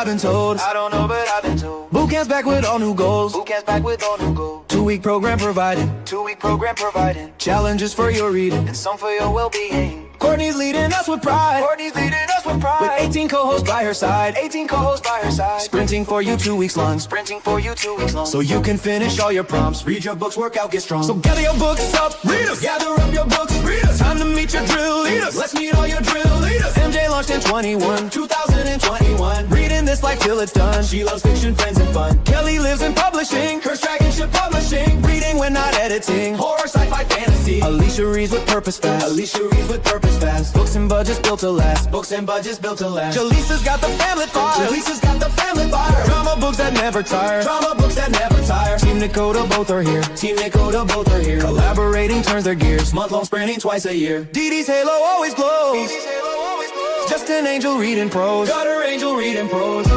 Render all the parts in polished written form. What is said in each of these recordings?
I've been told. I don't know, but I've been told. Boot camp's back with all new goals. Boot camp's back with all new goals. 2-week program provided. 2-week program providing. Challenges for your reading. And some for your well-being. Courtney's leading us with pride. Courtney's leading us with pride. With 18 co-hosts by her side. 18 co-hosts by her side. Sprinting for you 2 weeks long. Sprinting for you 2 weeks long. So you can finish all your prompts. Read your books, work out, get strong. So gather your books up, read us. Gather up your books, read us. Time to meet your drill leaders. Let's meet all your drill leaders. MJ launched in 2021. Reading this life till it's done. She loves fiction, friends, and fun. Kelly lives in publishing. Curse Dragonship Publishing. Reading when not editing. Horror, sci-fi, fantasy. Alicia reads with purpose fast. Alicia reads with purpose fast. Books and budgets built to last. Books and budgets built to last. Jaleesa's got the family fire. Jaleesa's got the family fire. Drama books that never tire. Drama books that never tire. Team Dakota both are here. Team Dakota both are here. Collaborating turns their gears. Month-long sprinting twice a year. Dee Dee's halo always glows. Dee Dee's halo always glows. Just an angel reading prose. Got her angel reading prose.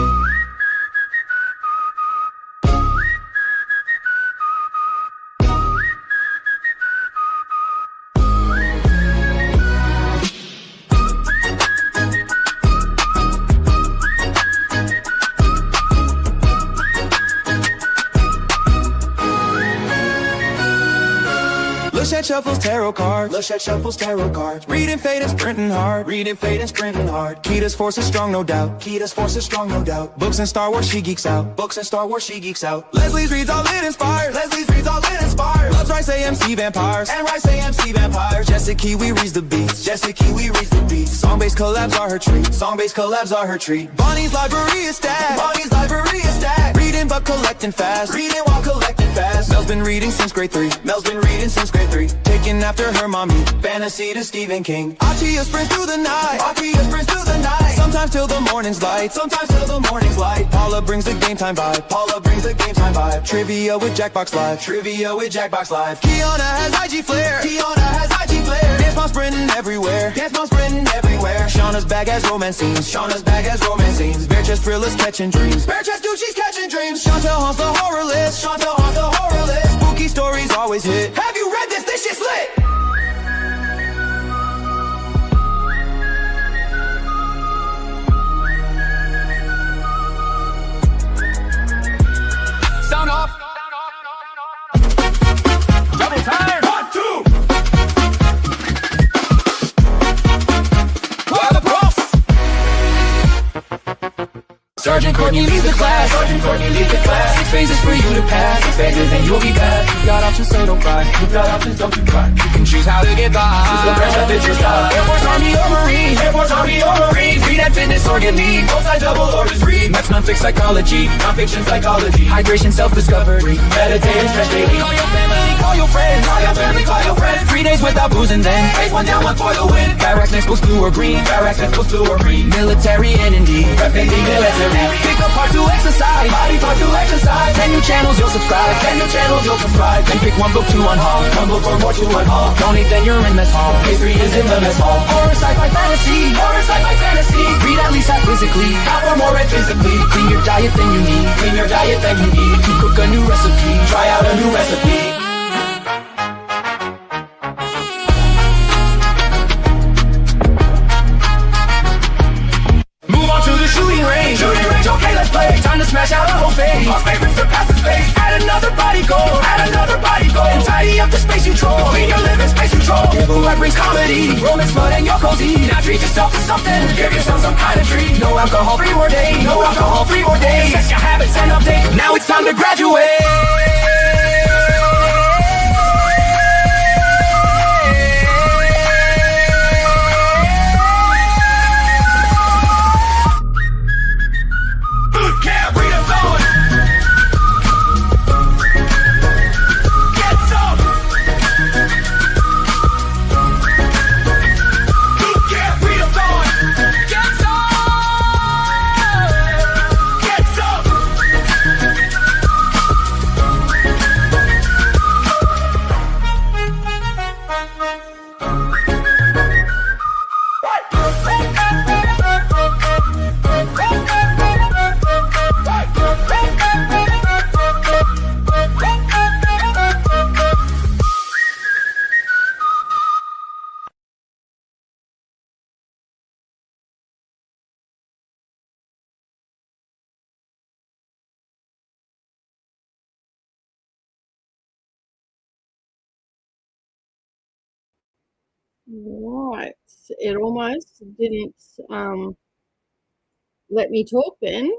Lushette shuffles tarot cards. Lushette shuffles tarot cards. Reading fate and sprinting hard. Reading fate and sprinting hard. Kita's force is strong, no doubt. Kita's force is strong, no doubt. Books and Star Wars, she geeks out. Books and Star Wars, she geeks out. Leslie's reads all it inspires. Leslie's reads all it inspires. Loves Rice AMC vampires. And Rice AMC vampires. Jessica Kiwi reads the beats. Jessica Kiwi reads the beats. Song-based collabs are her treat. Song-based collabs are her treat. Bonnie's library is stacked. Bonnie's library is stacked. Reading but collecting fast. Reading while collecting fast. Mel's been reading since grade 3. Mel's been reading since grade 3. Taking after her mommy. Fantasy to Stephen King. Achia sprints through the night. Achia sprints through the night. Sometimes till the morning's light. Sometimes till the morning's light. Paula brings the game time vibe. Paula brings the game time vibe. Trivia with Jackbox Live. Trivia with Jackbox Live. Kiana has IG flair. Kiana has IG flair. Dance mom sprinting everywhere. Dance mom sprinting everywhere. Shauna's bag has romance scenes. Shauna's bag has romance scenes. Bear chest thrillers catching dreams. Bear chest dude, she's catching dreams. Chantel haunts the horror list. Chantel haunts the horror list. Spooky stories always hit. Have you read this? This shit's lit. Sound off. Double time. 1, 2. What a boss. Sergeant Courtney leads the class. Sergeant Courtney leads the class. 6 phases for you to pass. 6 phases and you'll be back. You've got options, so don't cry. You've got options, don't you cry. You can choose how to get by. Choose the branch that fits your style. Air Force, Army, or Marines. Air Force, Army, or Marines. Read at fitness or get lead. Both sides double or just read. Maths, non-fic psychology. Non-fiction psychology. Hydration, self-discovery. Meditate and stretch daily. Call your family, call your friends. Call your family, call your friends. 3 days without booze and then phase 1 down, 1 for the win. Barracks next goes blue or green. Barracks next goes blue or green. Military and indeed. Repping the military. Pick a part to exercise. Body part to exercise. 10 new channels you'll subscribe. 10 new channels you'll subscribe. Then pick 1 book to unhaul. 1 book or more to unhaul. Don't eat, then you're in mess hall. History is in the mess hall. Horror, sci-fi, fantasy. Horror, sci-fi, fantasy. Read at least half physically. Half or more and physically. Clean your diet, then you need. Clean your diet, then you need. To cook a new recipe. Try out a new recipe. Move on to the shooting range. Shooting range, okay, let's play. Time to smash out a whole phase. Lost favorites to pass the space. Add another body goal. Add another body goal. And tidy up the space you troll. Clean your living space you troll. Give a what brings comedy. Romance, fun, and you're cozy. Now treat yourself to something. Give yourself some kind of treat. No alcohol, 3 more days. No alcohol, 3 more days. Assess your habits and update. Now it's time to graduate. Right. It almost didn't let me talk then.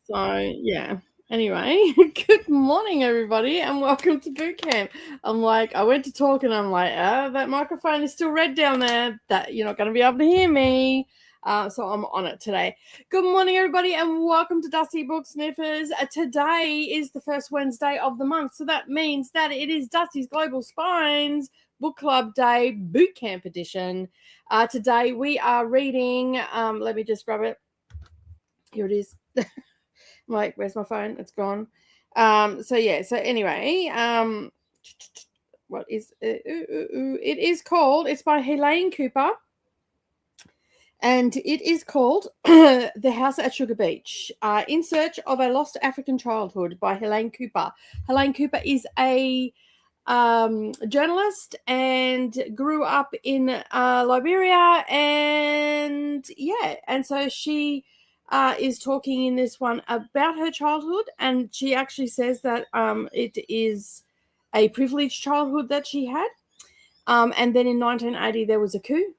So, yeah. Anyway, good morning, everybody, and welcome to boot camp. I went to talk and I'm like, that microphone is still red down there. That you're not going to be able to hear me. So I'm on it today. Good morning, everybody, and welcome to Dusty Book Sniffers. Today is the first Wednesday of the month, so that means that it is Dusty's Global Spines Book Club Day Boot Camp Edition. Today we are reading. Let me just grab it. Here it is. Like, where's my phone? It's gone. So anyway, what is it? It is called, it's by Helene Cooper, and it is called The House at Sugar Beach, In Search of a Lost African Childhood by Helene Cooper. Helene Cooper is a journalist and grew up in Liberia, and so she is talking in this one about her childhood, and she actually says that it is a privileged childhood that she had, and then in 1980 there was a coup,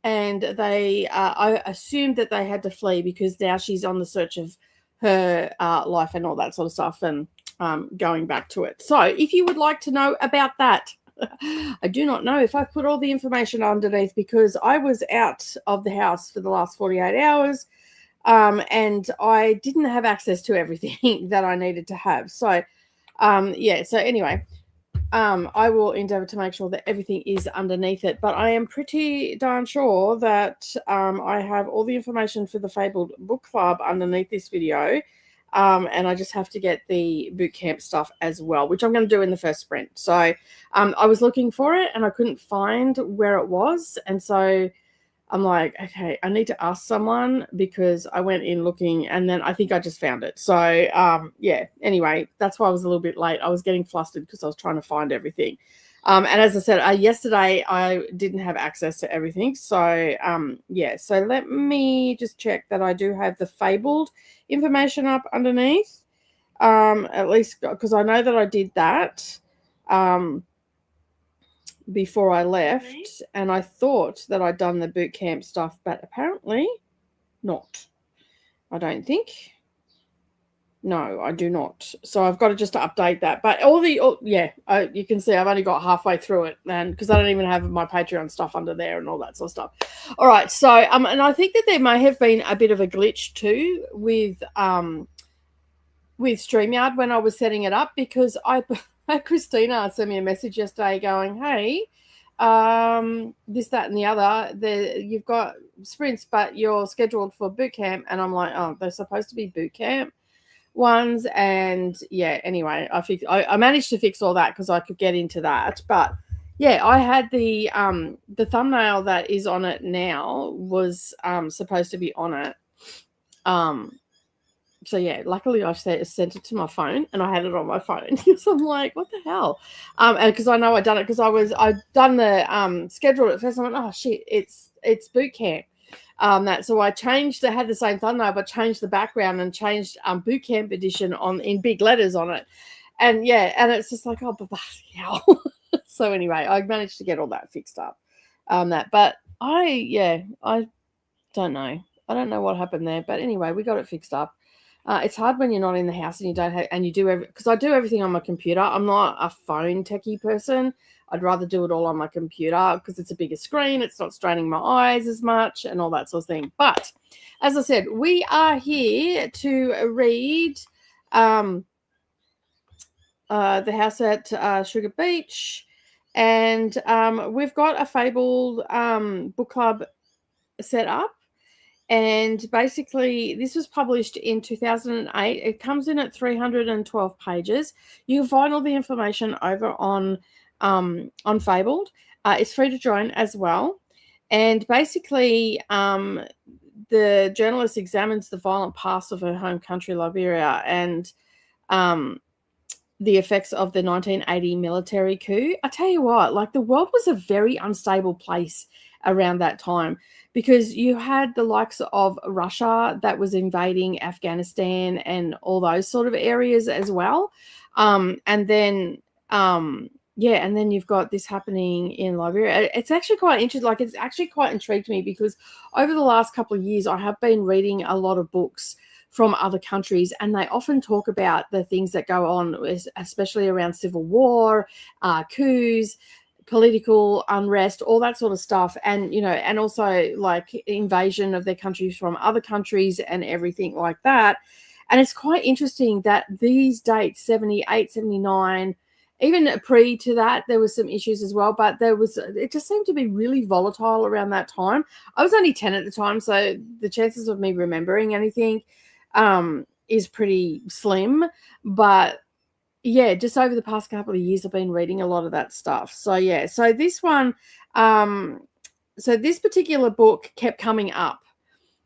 and they I assumed that they had to flee because now she's on the search of her life and all that sort of stuff, and going back to it. So if you would like to know about that, I do not know if I've put all the information underneath because I was out of the house for the last 48 hours, and I didn't have access to everything that I needed to have. So, so anyway, I will endeavor to make sure that everything is underneath it, but I am pretty darn sure that I have all the information for the Fabled Book Club underneath this video. And I just have to get the boot camp stuff as well, which I'm going to do in the first sprint. So I was looking for it and I couldn't find where it was. And so I'm like, okay, I need to ask someone because I went in looking and then I think I just found it. So anyway, that's why I was a little bit late. I was getting flustered because I was trying to find everything. And as I said, yesterday I didn't have access to everything. So so let me just check that I do have the Fabled information up underneath, at least because I know that I did that before I left, and I thought that I'd done the boot camp stuff, but apparently not. I don't think. No, I do not. So I've got to just update that. But you can see I've only got halfway through it, and because I don't even have my Patreon stuff under there and all that sort of stuff. All right, so and I think that there may have been a bit of a glitch too with StreamYard when I was setting it up, because I had Christina sent me a message yesterday going, hey, this, that, and the other, you've got sprints, but you're scheduled for boot camp. And I'm like, oh, they're supposed to be boot camp ones. And anyway, I managed to fix all that because I could get into that. But I had the thumbnail that is on it now was supposed to be on it. So luckily I sent it to my phone and I had it on my phone because I'm like, what the hell? And because I know I'd done it because I'd done the schedule at first. I went, oh shit, it's boot camp. So I changed. I had the same thumbnail, but changed the background and changed boot camp edition in big letters on it. And and it's just like, oh, hell. So anyway, I managed to get all that fixed up. But I don't know. I don't know what happened there, but anyway, we got it fixed up. It's hard when you're not in the house and you don't have, and you do because I do everything on my computer. I'm not a phone techie person. I'd rather do it all on my computer because it's a bigger screen. It's not straining my eyes as much and all that sort of thing. But as I said, we are here to read The House at Sugar Beach, and we've got a Fabled book club set up. And basically, this was published in 2008. It comes in at 312 pages. You can find all the information over on Fabled. It's free to join as well. And basically, the journalist examines the violent past of her home country, Liberia, and the effects of the 1980 military coup. I tell you what, the world was a very unstable place around that time, because you had the likes of Russia that was invading Afghanistan and all those sort of areas as well. And then yeah, and then you've got this happening in Liberia. It's actually quite interesting. Like, it's actually quite intrigued me because over the last couple of years, I have been reading a lot of books from other countries, and they often talk about the things that go on, especially around civil war, coups, political unrest, all that sort of stuff, and and also like invasion of their countries from other countries and everything like that. And it's quite interesting that these dates, 78, 79, even pre to that, there was some issues as well, but it just seemed to be really volatile around that time. I was only 10 at the time, so the chances of me remembering anything is pretty slim. But yeah, just over the past couple of years, I've been reading a lot of that stuff. So yeah, so this one, so this particular book kept coming up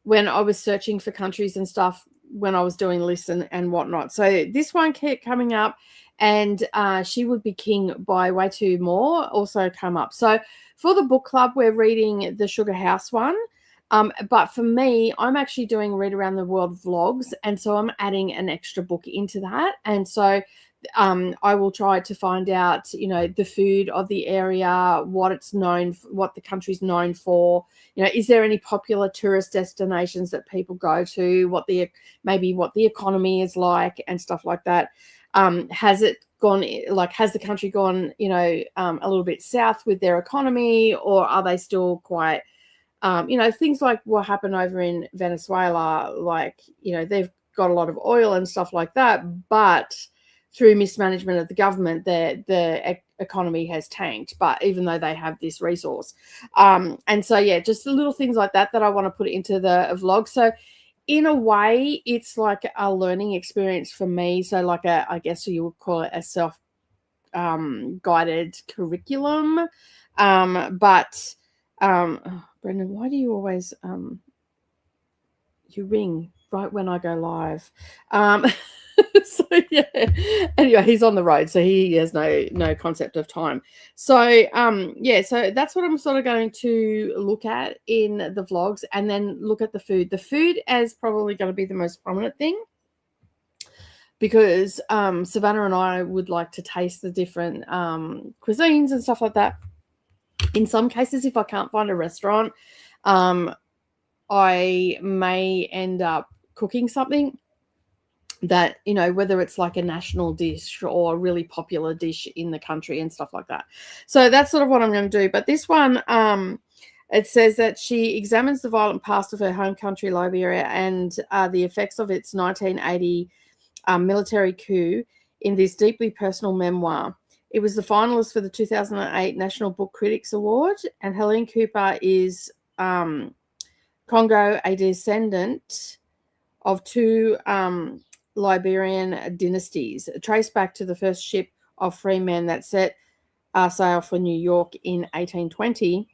when I was searching for countries and stuff, when I was doing lists and whatnot. So this one kept coming up, and She Would Be King by Waitu Moore also come up. So for the book club, we're reading the Sugar House one. But for me, I'm actually doing Read Around the World vlogs, and so I'm adding an extra book into that. And so I will try to find out, the food of the area, what it's known for, what the country's known for. Is there any popular tourist destinations that people go to? What the economy is like and stuff like that. Has it gone, like, has the country gone, a little bit south with their economy, or are they still quite, things like what happened over in Venezuela, like, they've got a lot of oil and stuff like that, but through mismanagement of the government, the economy has tanked, but even though they have this resource. And so, yeah, just the little things like that I want to put into the vlog. So in a way, it's like a learning experience for me. So like I guess you would call it a self guided curriculum. But oh, Brendan, why do you always you ring right when I go live? So yeah, anyway, he's on the road, so he has no concept of time. So yeah, so that's what I'm sort of going to look at in the vlogs, and then look at the food. The food is probably going to be the most prominent thing, because Savannah and I would like to taste the different cuisines and stuff like that. In some cases, if I can't find a restaurant, I may end up cooking something that, whether it's like a national dish or a really popular dish in the country and stuff like that. So that's sort of what I'm going to do. But this one, it says that she examines the violent past of her home country, Liberia, and the effects of its 1980 military coup in this deeply personal memoir. It was the finalist for the 2008 National Book Critics Award, and Helene Cooper is Congo, a descendant of two Liberian dynasties, traced back to the first ship of free men that set sail for New York in 1820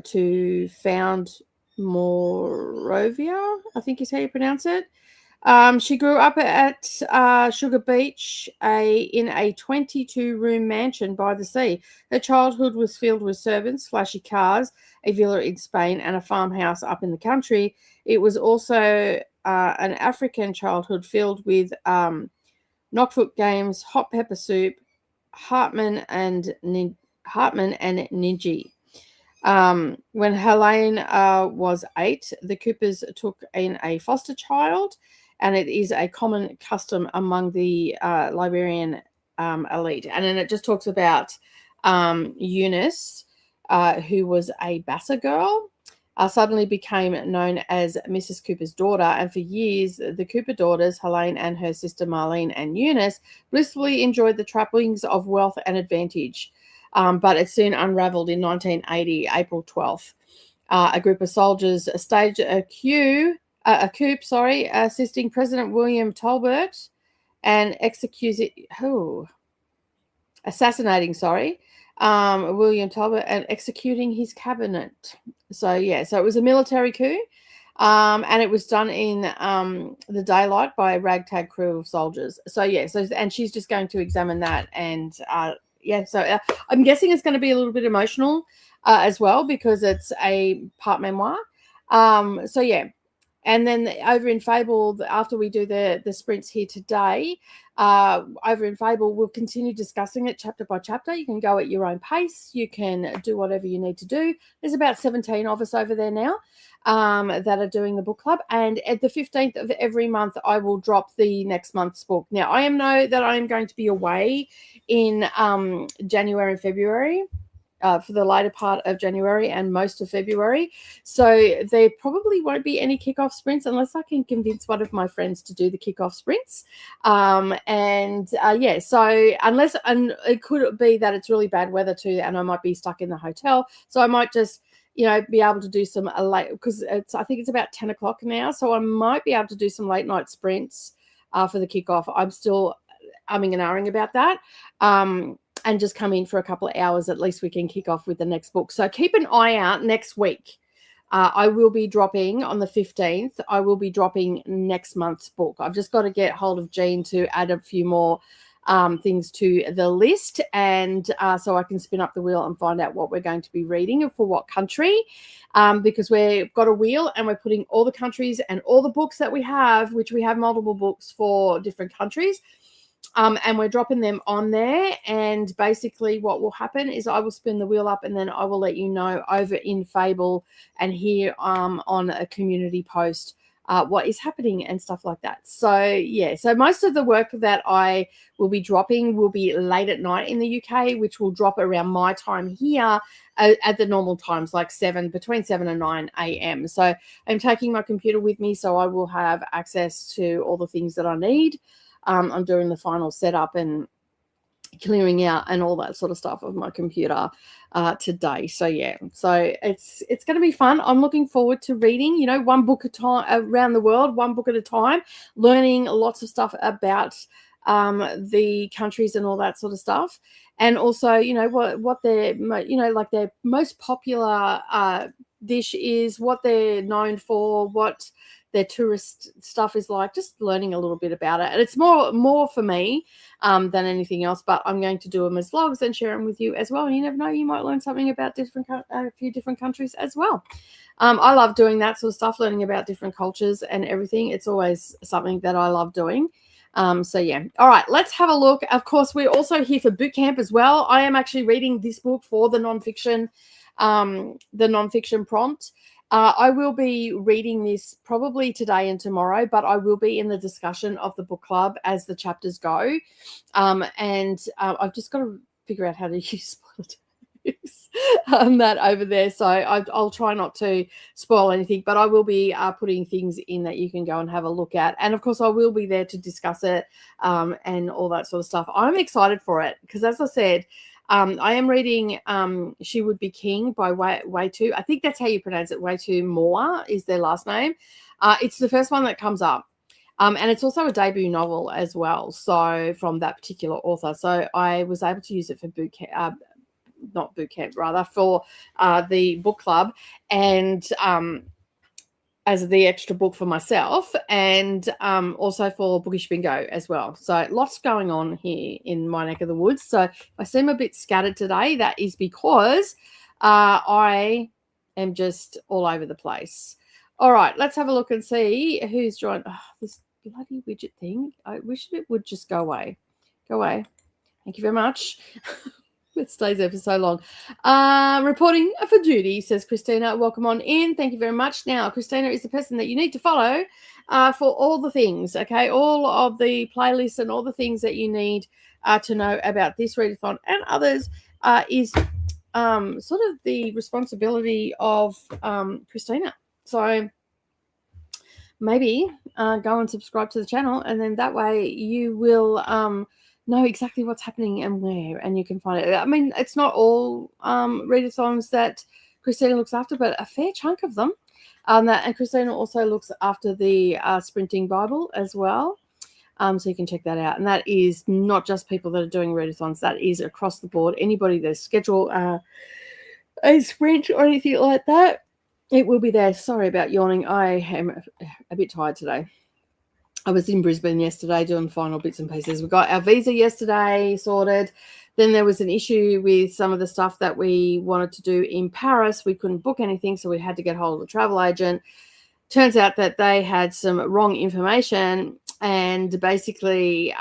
to found Monrovia, I think is how you pronounce it. She grew up at Sugar Beach in a 22-room mansion by the sea. Her childhood was filled with servants, flashy cars, a villa in Spain, and a farmhouse up in the country. It was also an African childhood filled with knockfoot games, hot pepper soup, Hartman and Niji. When Helene was 8, the Coopers took in a foster child, and it is a common custom among the Liberian elite. And then it just talks about Eunice, who was a Bassa girl, suddenly became known as Mrs. Cooper's daughter. And for years, the Cooper daughters, Helene and her sister Marlene and Eunice, blissfully enjoyed the trappings of wealth and advantage. But it soon unraveled in 1980, April 12th. A group of soldiers staged a coup, assisting President William Tolbert and assassinating William Tolbert and executing his cabinet. So yeah, so it was a military coup, and it was done in the daylight by a ragtag crew of soldiers. So yeah, and she's just going to examine that, and yeah, so I'm guessing it's going to be a little bit emotional as well, because it's a part memoir. So yeah, And then over in Fable, after we do the sprints here today, over in Fable, we'll continue discussing it chapter by chapter. You can go at your own pace. You can do whatever you need to do. There's about 17 of us over there now that are doing the book club. And at the 15th of every month, I will drop the next month's book. Now, I know that I am going to be away in January and February. For the later part of January and most of February. So there probably won't be any kickoff sprints unless I can convince one of my friends to do the kickoff sprints. So unless, and it could be that it's really bad weather too, and I might be stuck in the hotel. So I might just, be able to do some late, because I think it's about 10 o'clock now. So I might be able to do some late night sprints for the kickoff. I'm still umming and ahhing about that. And just come in for a couple of hours. At least we can kick off with the next book. So keep an eye out next week. I will be dropping on the 15th. I will be dropping next month's book. I've just got to get hold of Jean to add a few more things to the list. And so I can spin up the wheel and find out what we're going to be reading and for what country. Because we've got a wheel and we're putting all the countries and all the books that we have, which we have multiple books for different countries. And we're dropping them on there. And basically what will happen is I will spin the wheel up and then I will let you know over in Fable and here on a community post what is happening and stuff like that. So, so most of the work that I will be dropping will be late at night in the UK, which will drop around my time here at the normal times, like between 7 and 9 a.m. So I'm taking my computer with me, so I will have access to all the things that I need. I'm doing the final setup and clearing out and all that sort of stuff of my computer today. So it's going to be fun. I'm looking forward to reading, one book at a time around the world, one book at a time, learning lots of stuff about the countries and all that sort of stuff. And also, what their, like their most popular dish is, what they're known for, what their tourist stuff is like, just learning a little bit about it. And it's more for me than anything else, but I'm going to do them as vlogs and share them with you as well. And you never know, you might learn something about a few different countries as well. I love doing that sort of stuff, learning about different cultures and everything. It's always something that I love doing. All right, let's have a look. Of course, we're also here for boot camp as well. I am actually reading this book for the nonfiction prompt. I will be reading this probably today and tomorrow, but I will be in the discussion of the book club as the chapters go. I've just got to figure out how to use that over there. So I'll try not to spoil anything, but I will be putting things in that you can go and have a look at. And of course, I will be there to discuss it and all that sort of stuff. I'm excited for it because, as I said, I am reading She Would Be King by Wei-Tu. I think that's how you pronounce it. Wei-Tu Moore is their last name. It's the first one that comes up. And it's also a debut novel as well, so from that particular author. So I was able to use it for for the book club and as the extra book for myself and also for Bookish Bingo as well. So lots going on here in my neck of the woods. So if I seem a bit scattered today, that is because I am just all over the place. All right, let's have a look and see who's joined. Oh, this bloody widget thing. I wish it would just go away. Go away. Thank you very much. It stays there for so long. Reporting for duty, says Christina. Welcome on in. Thank you very much. Now, Christina is the person that you need to follow for all the things, okay? All of the playlists and all the things that you need to know about this readathon and others is sort of the responsibility of Christina. So maybe go and subscribe to the channel, and then that way you will know exactly what's happening and where, and you can find it. I mean, it's not all readathons that Christina looks after, but a fair chunk of them. And Christina also looks after the Sprinting Bible as well. So you can check that out. And that is not just people that are doing readathons. That is across the board. Anybody that schedule a sprint or anything like that, it will be there. Sorry about yawning. I am a bit tired today. I was in Brisbane yesterday doing final bits and pieces. We got our visa yesterday sorted. Then there was an issue with some of the stuff that we wanted to do in Paris. We couldn't book anything, so we had to get hold of the travel agent. turns out that they had some wrong information, and basically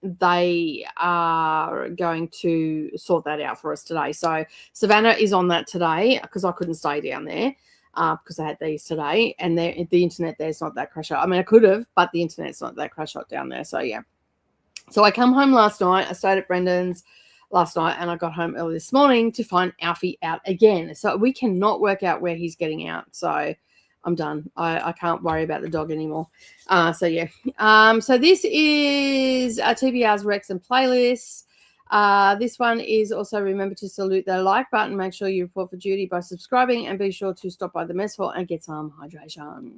they are going to sort that out for us today. So Savannah is on that today because I couldn't stay down there because I had these today, and the internet there's not that crash out. I mean, I could have, but the internet's not that crash out down there. So yeah. So I come home last night. I stayed at Brendan's last night, and I got home early this morning to find Alfie out again. So we cannot work out where he's getting out. So I'm done. I can't worry about the dog anymore. So yeah. So this is TBR's Recs and Playlists. This one is also remember to salute the like button. Make sure you report for duty by subscribing, and be sure to stop by the mess hall and get some hydration.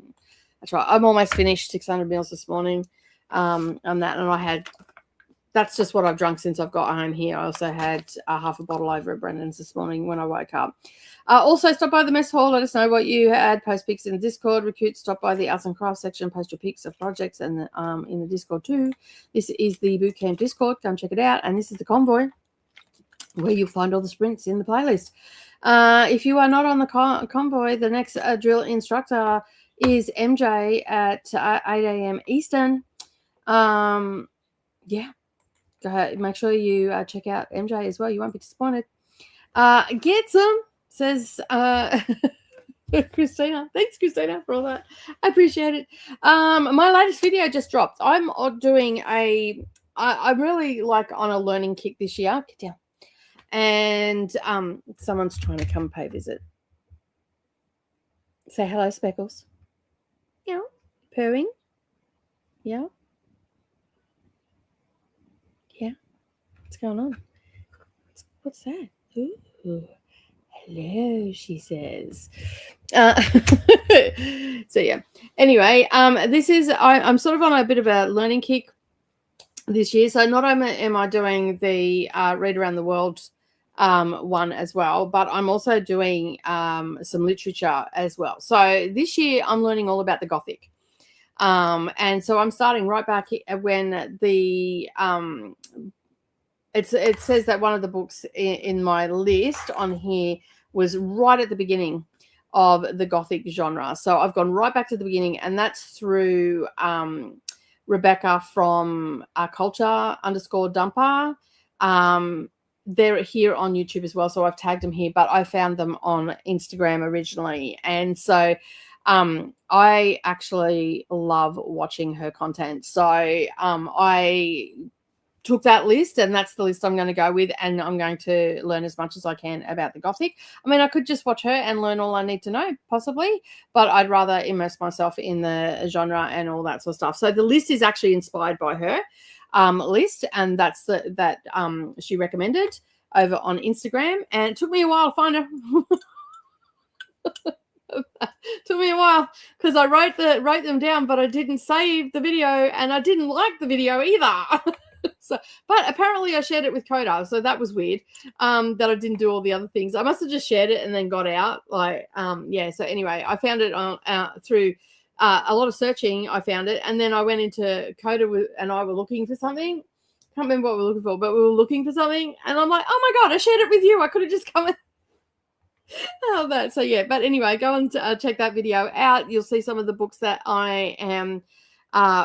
That's right. I'm almost finished 600 mils this morning. And I had. That's just what I've drunk since I've got home here. I also had half a bottle over at Brendan's this morning when I woke up. Also, stop by the mess hall. Let us know what you had. Post pics in the Discord. Recruit, stop by the arts and crafts section. Post your pics of projects and in the Discord too. This is the Bootcamp Discord. Come check it out. And this is the Convoy, where you'll find all the sprints in the playlist. If you are not on the Convoy, the next drill instructor is MJ at 8 a.m. Eastern. Yeah. Go ahead, make sure you check out MJ as well. You won't be disappointed. Get some, says Christina. Thanks, Christina, for all that. I appreciate it. My latest video just dropped. I'm doing I'm really like on a learning kick this year. Get down. And someone's trying to come pay visit. Say hello, Speckles. Yeah. Purring. Yeah. What's going on? What's that? Ooh. Hello, she says. So yeah. Anyway, this is I'm sort of on a bit of a learning kick this year. So not only am I doing the Read Around the World one as well, but I'm also doing some literature as well. So this year I'm learning all about the Gothic. And so I'm starting right back when the it says that one of the books in my list on here was right at the beginning of the Gothic genre. So I've gone right back to the beginning, and that's through Rebecca from culture_dumper. They're here on YouTube as well, so I've tagged them here, but I found them on Instagram originally. And so I actually love watching her content. So I took that list, and that's the list I'm going to go with, and I'm going to learn as much as I can about the Gothic. I mean, I could just watch her and learn all I need to know, possibly, but I'd rather immerse myself in the genre and all that sort of stuff. So the list is actually inspired by her list, and that's that she recommended over on Instagram, and it took me a while to find her. Took me a while because I wrote them down, but I didn't save the video, and I didn't like the video either. So, but apparently I shared it with Coda, so that was weird. That I didn't do all the other things. I must have just shared it and then got out. Yeah. So anyway, I found it on through a lot of searching. I found it, and then I went into Coda and I were looking for something. Can't remember what we were looking for, but we were looking for something, and I'm like, oh my god, I shared it with you. I could have just come. Oh, that. So yeah. But anyway, go and check that video out. You'll see some of the books that I am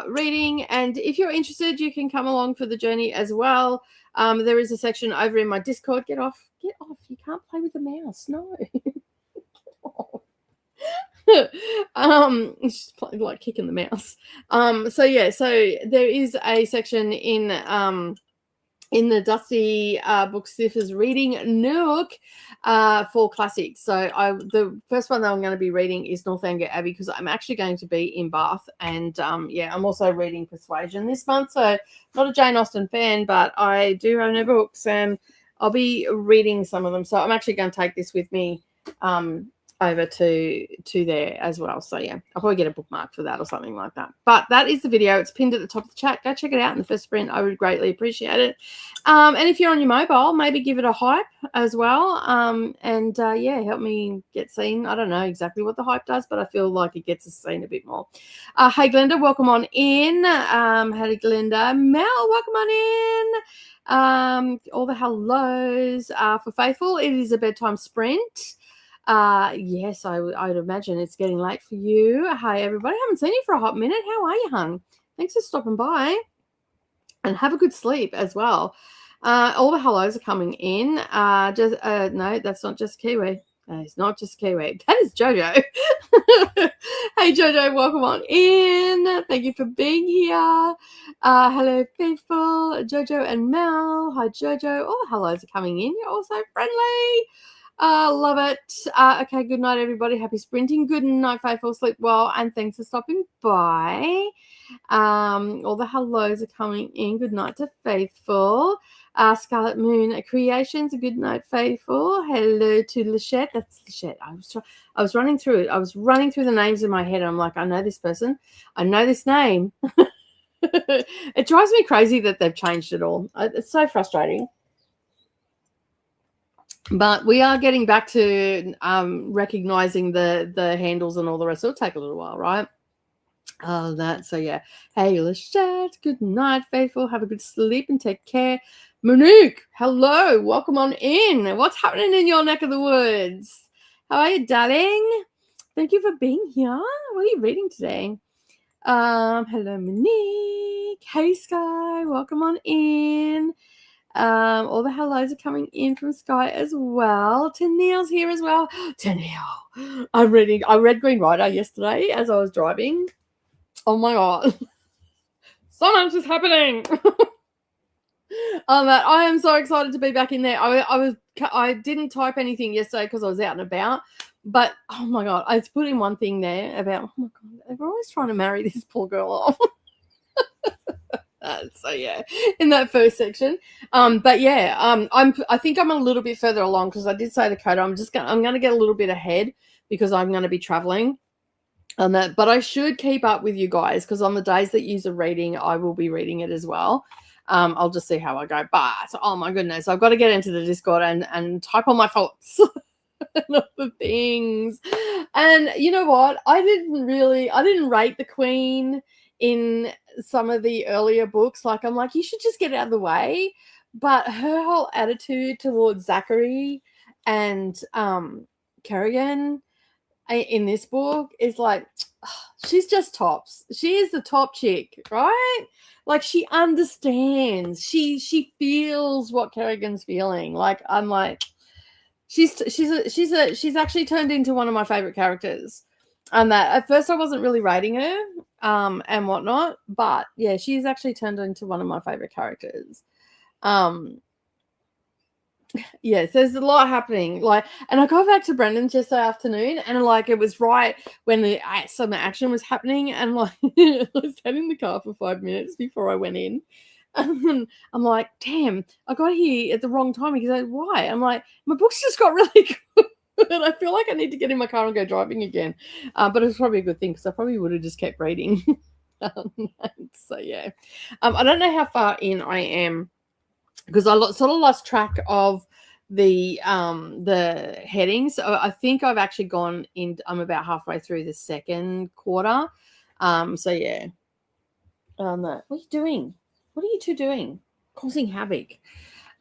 reading, and if you're interested, you can come along for the journey as well. There is a section over in my Discord. Get off, you can't play with the mouse. No. She's like kicking the mouse. So yeah, so there is a section in the Dusty Book Sniffers reading nook for classics. So the first one that I'm going to be reading is Northanger Abbey, because I'm actually going to be in Bath, and yeah, I'm also reading Persuasion this month. So not a Jane Austen fan, but I do own her books, and I'll be reading some of them. So I'm actually going to take this with me over to there as well. So yeah, I'll probably get a bookmark for that or something like that. But that is the video. It's pinned at the top of the chat. Go check it out in the first sprint. I would greatly appreciate it. And if you're on your mobile, maybe give it a hype as well. Yeah, help me get seen. I don't know exactly what the hype does, but I feel like it gets us seen a bit more. Hey Glenda, welcome on in. Howdy Glenda. Mel, welcome on in. All the hellos for Faithful. It is a bedtime sprint. Yes, I'd imagine it's getting late for you. Hi, everybody. I haven't seen you for a hot minute. How are you, hun? Thanks for stopping by. And have a good sleep as well. All the hellos are coming in. No, that's not just Kiwi. It's not just Kiwi. That is Jojo. Hey, Jojo, welcome on in. Thank you for being here. Hello, Faithful, Jojo and Mel. Hi, Jojo. All the hellos are coming in. You're all so friendly. Love it. Okay, good night, everybody. Happy sprinting. Good night, Faithful. Sleep well. And thanks for stopping by. All the hellos are coming in. Good night to Faithful. Scarlet Moon Creations. Good night, Faithful. Hello to Lachette. That's Lachette. I was running through it. I was running through the names in my head. I'm like, I know this person. I know this name. It drives me crazy that they've changed it all. It's so frustrating. But we are getting back to recognizing the handles and all the rest. It'll take a little while, right? So yeah. Hey, Lachette, good night, Faithful. Have a good sleep and take care. Monique, hello. Welcome on in. What's happening in your neck of the woods? How are you, darling? Thank you for being here. What are you reading today? Hello, Monique. Hey, Sky. Welcome on in. All the hellos are coming in from Sky as well. Tennille's here as well. Tennille. I read Green Rider yesterday as I was driving. Oh my god. So much is happening. I am so excited to be back in there. I didn't type anything yesterday because I was out and about. But oh my god, I put in one thing there about, oh my god, they're always trying to marry this poor girl off. So yeah, in that first section. But yeah, I think I'm a little bit further along because I did say to Coda, I'm gonna get a little bit ahead because I'm gonna be traveling on that. But I should keep up with you guys because on the days that you're reading, I will be reading it as well. I'll just see how I go. But oh my goodness, I've got to get into the Discord and type all my thoughts and other things. And you know what? I didn't rate the Queen in some of the earlier books. Like, I'm like, you should just get out of the way. But her whole attitude towards Zachary and Kerrigan in this book is like, she's just tops. She is the top chick, right? Like, she understands. She feels what Kerrigan's feeling. Like, I'm like, she's actually turned into one of my favorite characters. And that at first I wasn't really rating her and whatnot, but yeah, she's actually turned into one of my favorite characters. Yes, there's a lot happening. Like, and I got back to Brendan's yesterday afternoon, and like it was right when some action was happening, and like I sat in the car for 5 minutes before I went in. And I'm like, damn, I got here at the wrong time. He's like, why? I'm like, my books just got really good. And I feel like I need to get in my car and go driving again. But it's probably a good thing because I probably would have just kept reading. So yeah, I don't know how far in I am because I sort of lost track of the headings. So I think I've actually gone in. I'm about halfway through the second quarter. So yeah. What are you doing? What are you two doing? Causing havoc.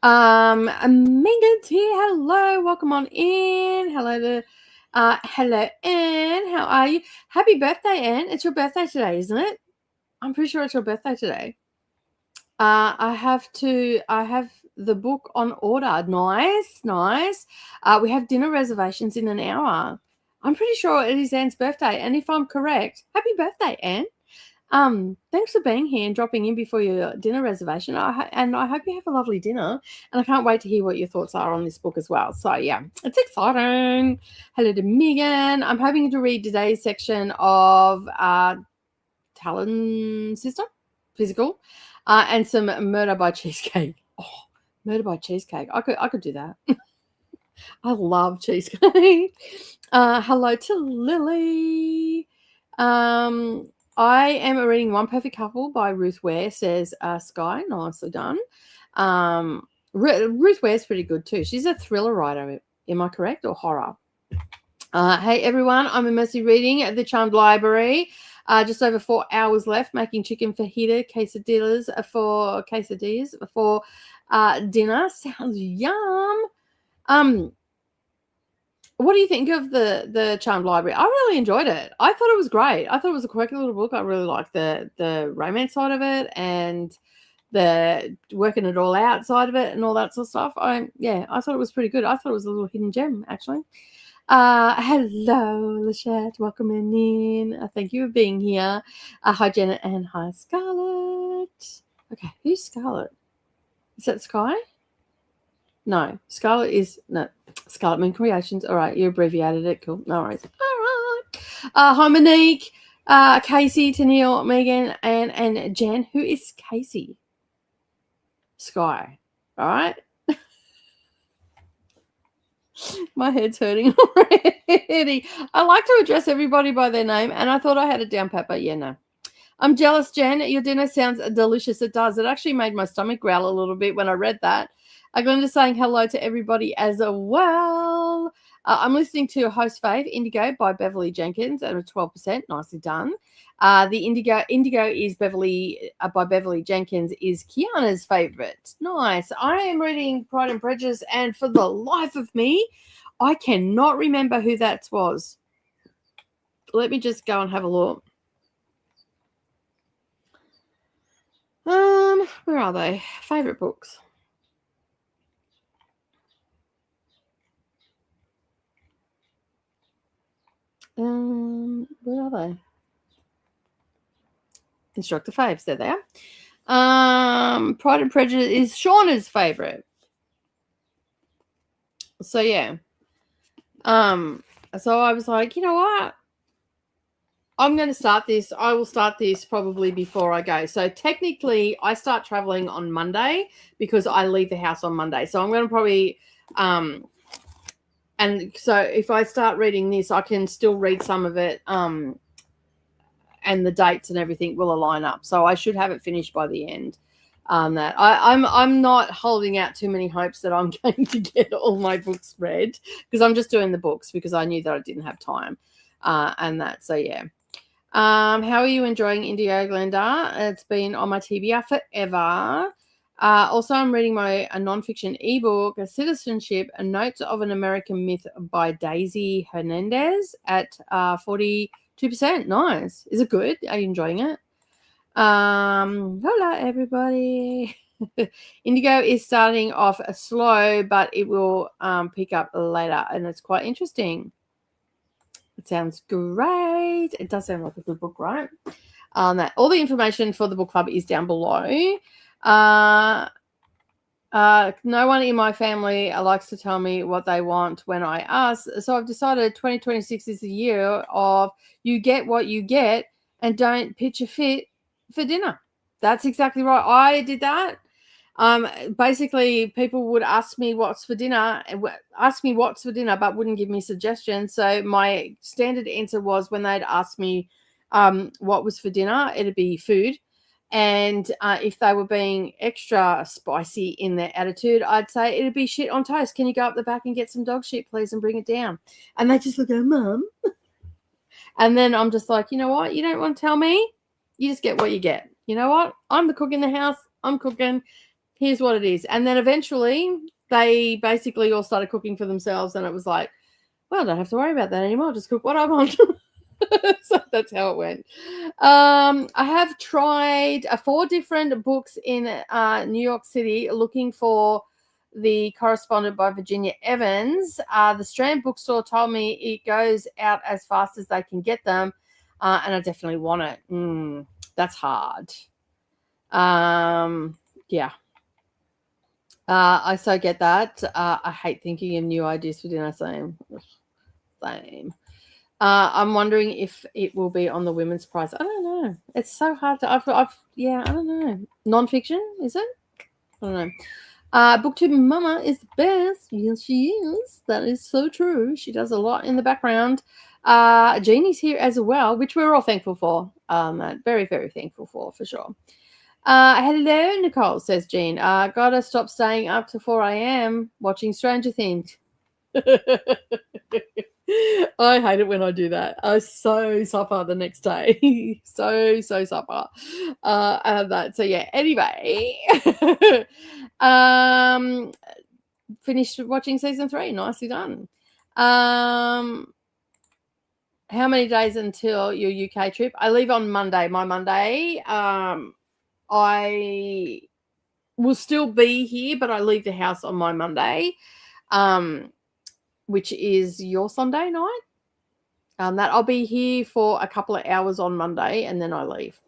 Megan's here. Hello, welcome on in. Hello Anne. How are you? Happy birthday, Anne. It's your birthday today, isn't it? I'm pretty sure it's your birthday today. I have the book on order. Nice. We have dinner reservations in an hour. I'm pretty sure it is Anne's birthday, and if I'm correct, happy birthday, Anne. Thanks for being here and dropping in before your dinner reservation. And I hope you have a lovely dinner. And I can't wait to hear what your thoughts are on this book as well. So yeah, it's exciting. Hello to Megan. I'm hoping to read today's section of Talon System, Physical, and some Murder by Cheesecake. Oh, Murder by Cheesecake. I could do that. I love cheesecake. Hello to Lily. I am reading One Perfect Couple by Ruth Ware, says Sky. Nicely done. Ruth Ware's pretty good too. She's a thriller writer. Am I correct? Or horror? Hey, everyone. I'm Mercy reading at the Charmed Library. Just over 4 hours left, making chicken fajita quesadillas for dinner. Sounds yum. What do you think of the Charmed Library? I really enjoyed it. I thought it was great. I thought it was a quirky little book. I really liked the romance side of it and the working it all out side of it and all that sort of stuff. I thought it was pretty good. I thought it was a little hidden gem, actually. Hello, Lachette. Welcome in. Thank you for being here. Hi, Janet, and hi, Scarlett. Okay, who's Scarlett? Is that Sky? No, Scarlett is no Scarlett Moon Creations. All right, you abbreviated it. Cool. No worries. All right. Hi, Monique, Casey, Tennille, Megan, and Jen. Who is Casey? Sky. All right. My head's hurting already. I like to address everybody by their name, and I thought I had it down pat, but yeah, no. I'm jealous, Jen. Your dinner sounds delicious. It does. It actually made my stomach growl a little bit when I read that. Glenda's saying hello to everybody as well. I'm listening to Host Fave, Indigo by Beverly Jenkins at 12%. Nicely done. The Indigo is Beverly by Beverly Jenkins is Kiana's favorite. Nice. I am reading Pride and Prejudice, and for the life of me, I cannot remember who that was. Let me just go and have a look. Where are they? Favorite books. Where are they? Instructor faves, there they are. Pride and Prejudice is Shauna's favorite. So yeah. So I was like, you know what? I'm going to start this. I will start this probably before I go. So technically, I start traveling on Monday because I leave the house on Monday. So I'm going to probably, and so if I start reading this, I can still read some of it, and the dates and everything will align up. So I should have it finished by the end. That I'm not holding out too many hopes that I'm going to get all my books read because I'm just doing the books because I knew that I didn't have time, and that. So yeah. How are you enjoying Indigo, Glenda? It's been on my TBR forever. Also, I'm reading a nonfiction ebook, A Citizenship, A Notes of an American Myth by Daisy Hernandez at 42%. Nice. Is it good? Are you enjoying it? Hello, everybody. Indigo is starting off slow, but it will pick up later, and it's quite interesting. It sounds great. It does sound like a good book, right? All the information for the book club is down below. No one in my family likes to tell me what they want when I ask. So I've decided 2026 is the year of you get what you get and don't pitch a fit for dinner. That's exactly right. I did that. Basically, people would ask me what's for dinner, but wouldn't give me suggestions. So my standard answer was when they'd ask me what was for dinner, it'd be food. And if they were being extra spicy in their attitude, I'd say it'd be shit on toast. Can you go up the back and get some dog shit, please, and bring it down? And they just look at Mum. And then I'm just like, you know what? You don't want to tell me. You just get what you get. You know what? I'm the cook in the house. I'm cooking. Here's what it is. And then eventually they basically all started cooking for themselves. And it was like, well, I don't have to worry about that anymore. I'll just cook what I want. So that's how it went. I have tried 4 different books in New York City looking for The Correspondent by Virginia Evans. The Strand Bookstore told me it goes out as fast as they can get them. And I definitely want it. That's hard. Yeah. I so get that. I hate thinking of new ideas for dinner. Same. I'm wondering if it will be on the women's prize. I don't know. It's so hard to. I don't know. Non-fiction, is it? I don't know. Booktube Mama is the best. Yes, she is. That is so true. She does a lot in the background. Jeannie's here as well, which we're all thankful for. Very, very thankful for sure. Hello, Nicole, says Jean. Gotta stop staying up to 4 a.m. watching Stranger Things. I hate it when I do that. I so suffer the next day. so suffer. So yeah, anyway. Finished watching season 3. Nicely done. How many days until your UK trip? I leave on Monday. My Monday. I will still be here, but I leave the house on my Monday, which is your Sunday night. That I'll be here for a couple of hours on Monday, and then I leave.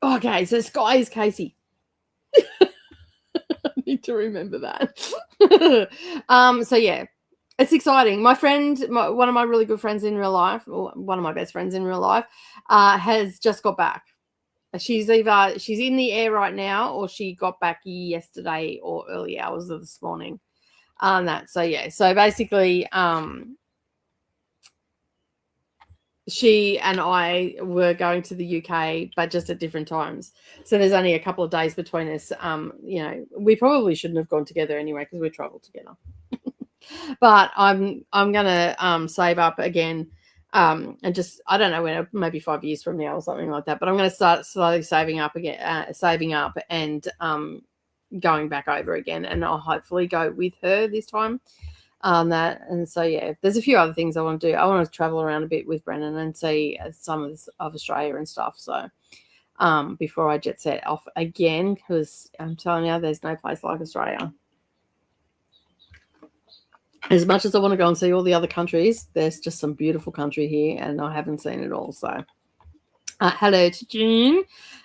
Okay, so Sky is Casey. I need to remember that. So yeah, it's exciting. My friend, one of my really good friends in real life, or one of my best friends in real life, has just got back. She's in the air right now, or she got back yesterday or early hours of this morning. So yeah, so basically, she and I were going to the UK, but just at different times. So there's only a couple of days between us. We probably shouldn't have gone together anyway because we traveled together. But I'm gonna save up again, and just, I don't know when, maybe 5 years from now or something like that. But I'm gonna start slowly saving up again, and going back over again, and I'll hopefully go with her this time. And so yeah, there's a few other things I want to do. I want to travel around a bit with Brennan and see some of Australia and stuff. So before I jet set off again, because I'm telling you, there's no place like Australia. As much as I want to go and see all the other countries, there's just some beautiful country here, and I haven't seen it all. So hello to June.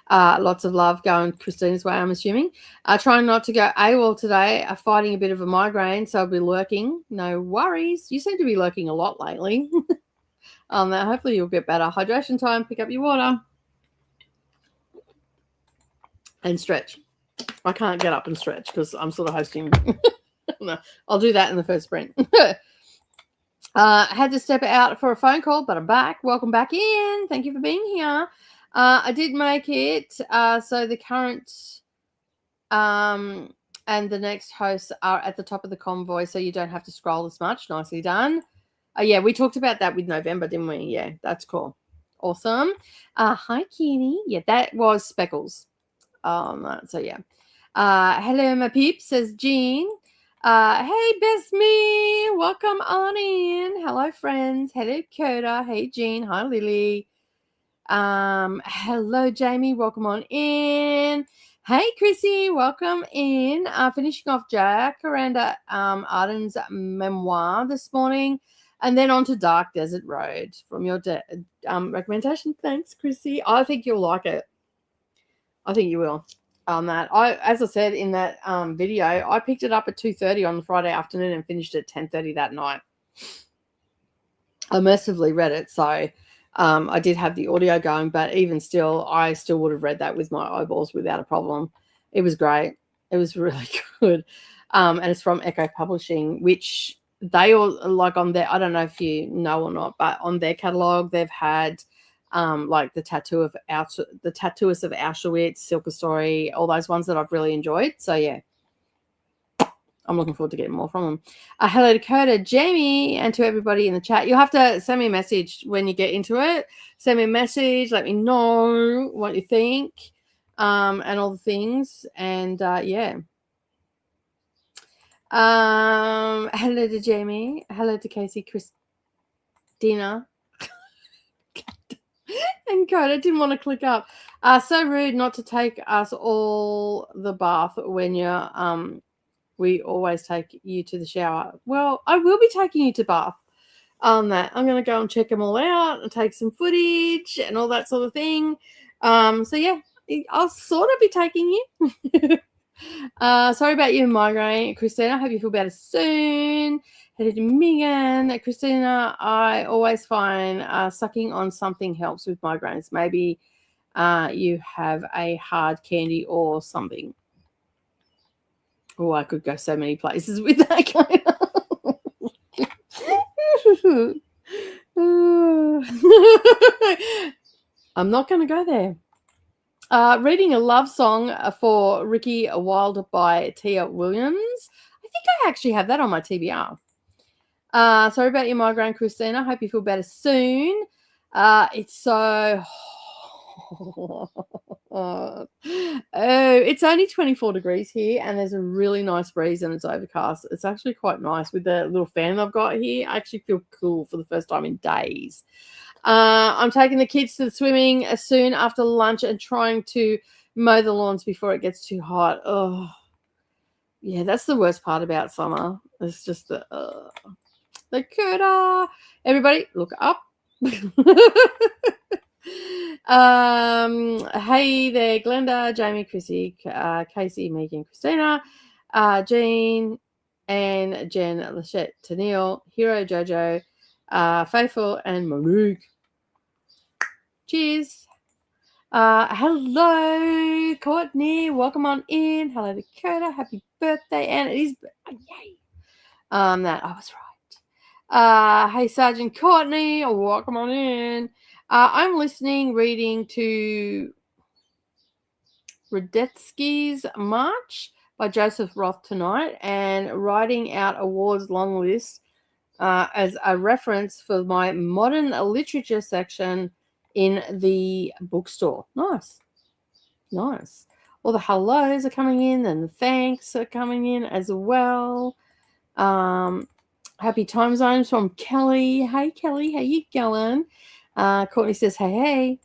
Lots of love going Christina's way, I'm assuming. Trying not to go AWOL today. Fighting a bit of a migraine, so I'll be lurking. No worries. You seem to be lurking a lot lately. Hopefully you'll get better. Hydration time. Pick up your water. And stretch. I can't get up and stretch because I'm sort of hosting. No, I'll do that in the first sprint. Had to step out for a phone call, but I'm back. Welcome back in. Thank you for being here. I did make it. So the current and the next hosts are at the top of the convoy, so you don't have to scroll as much. Nicely done. Yeah, we talked about that with November, didn't we? Yeah, that's cool. Awesome. Hi, Kitty. Yeah, that was Speckles. So yeah. Hello, my peeps, says Jean. Hey, Best Me. Welcome on in. Hello, friends. Hello, Coda. Hey, Jean. Hi, Lily. Hello, Jamie. Welcome on in. Hey, Chrissy. Welcome in. Finishing off Jacaranda Arden's memoir this morning, and then on to Dark Desert Road from your recommendation. Thanks, Chrissy. I think you'll like it. I think you will. As I said in that video, I picked it up at 2:30 on the Friday afternoon and finished at 10:30 that night. I immersively read it, so I did have the audio going, but even still, I still would have read that with my eyeballs without a problem. It was great. It was really good. And it's from Echo Publishing, which they all, like, on their, I don't know if you know or not, but on their catalog, they've had like the Tattooist of Auschwitz, Silka Story, all those ones that I've really enjoyed. So yeah, I'm looking forward to getting more from them. Hello, Dakota, Jamie, and to everybody in the chat. You'll have to send me a message when you get into it. Send me a message. Let me know what you think, and all the things. And yeah. Hello to Jamie. Hello to Casey, Christina. And Coda didn't want to click up. So rude not to take us all the bath when you're we always take you to the shower. Well, I will be taking you to bath on that. I'm going to go and check them all out and take some footage and all that sort of thing. So yeah, I'll sort of be taking you. Sorry about your migraine, Christina. I hope you feel better soon. Hello to Megan. Christina, I always find sucking on something helps with migraines. Maybe you have a hard candy or something. Oh, I could go so many places with that kind of. I'm not going to go there. Reading a love song for Ricky Wilde by Tia Williams. I think I actually have that on my TBR. Sorry about your migraine, Christina. Hope you feel better soon. It's so Oh, it's only 24 degrees here, and there's a really nice breeze, and it's overcast. It's actually quite nice with the little fan I've got here. I actually feel cool for the first time in days. I'm taking the kids to the swimming soon after lunch and trying to mow the lawns before it gets too hot. Oh, yeah, that's the worst part about summer. It's just the curta. Everybody, look up. Hey there, Glenda, Jamie, Chrissy, Casey, Megan, Christina, Jean, and Jen, Lachette, Tennille, Hero, Jojo, Faithful, and Monique. Cheers. Hello, Courtney. Welcome on in. Hello, Dakota. Happy birthday, and it is yay. That I was right. Hey, Sergeant Courtney. Welcome on in. I'm reading to Radetzky's March by Joseph Roth tonight, and writing out awards long list as a reference for my modern literature section in the bookstore. Nice. All the hellos are coming in, and the thanks are coming in as well. Happy time zones from Kelly. Hey, Kelly, how you going? Courtney says, hey.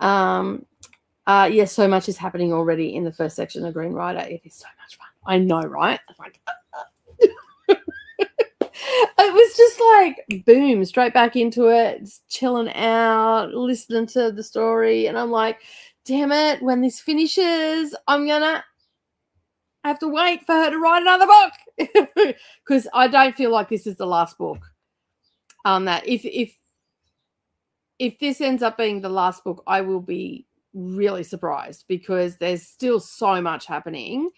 Yes, so much is happening already in the first section of Green Rider. It is so much fun. I know, right? Like, it was just like, boom, straight back into it, just chilling out, listening to the story. And I'm like, damn it, when this finishes, I'm going to have to wait for her to write another book. Because I don't feel like this is the last book. That if this ends up being the last book, I will be really surprised, because there's still so much happening.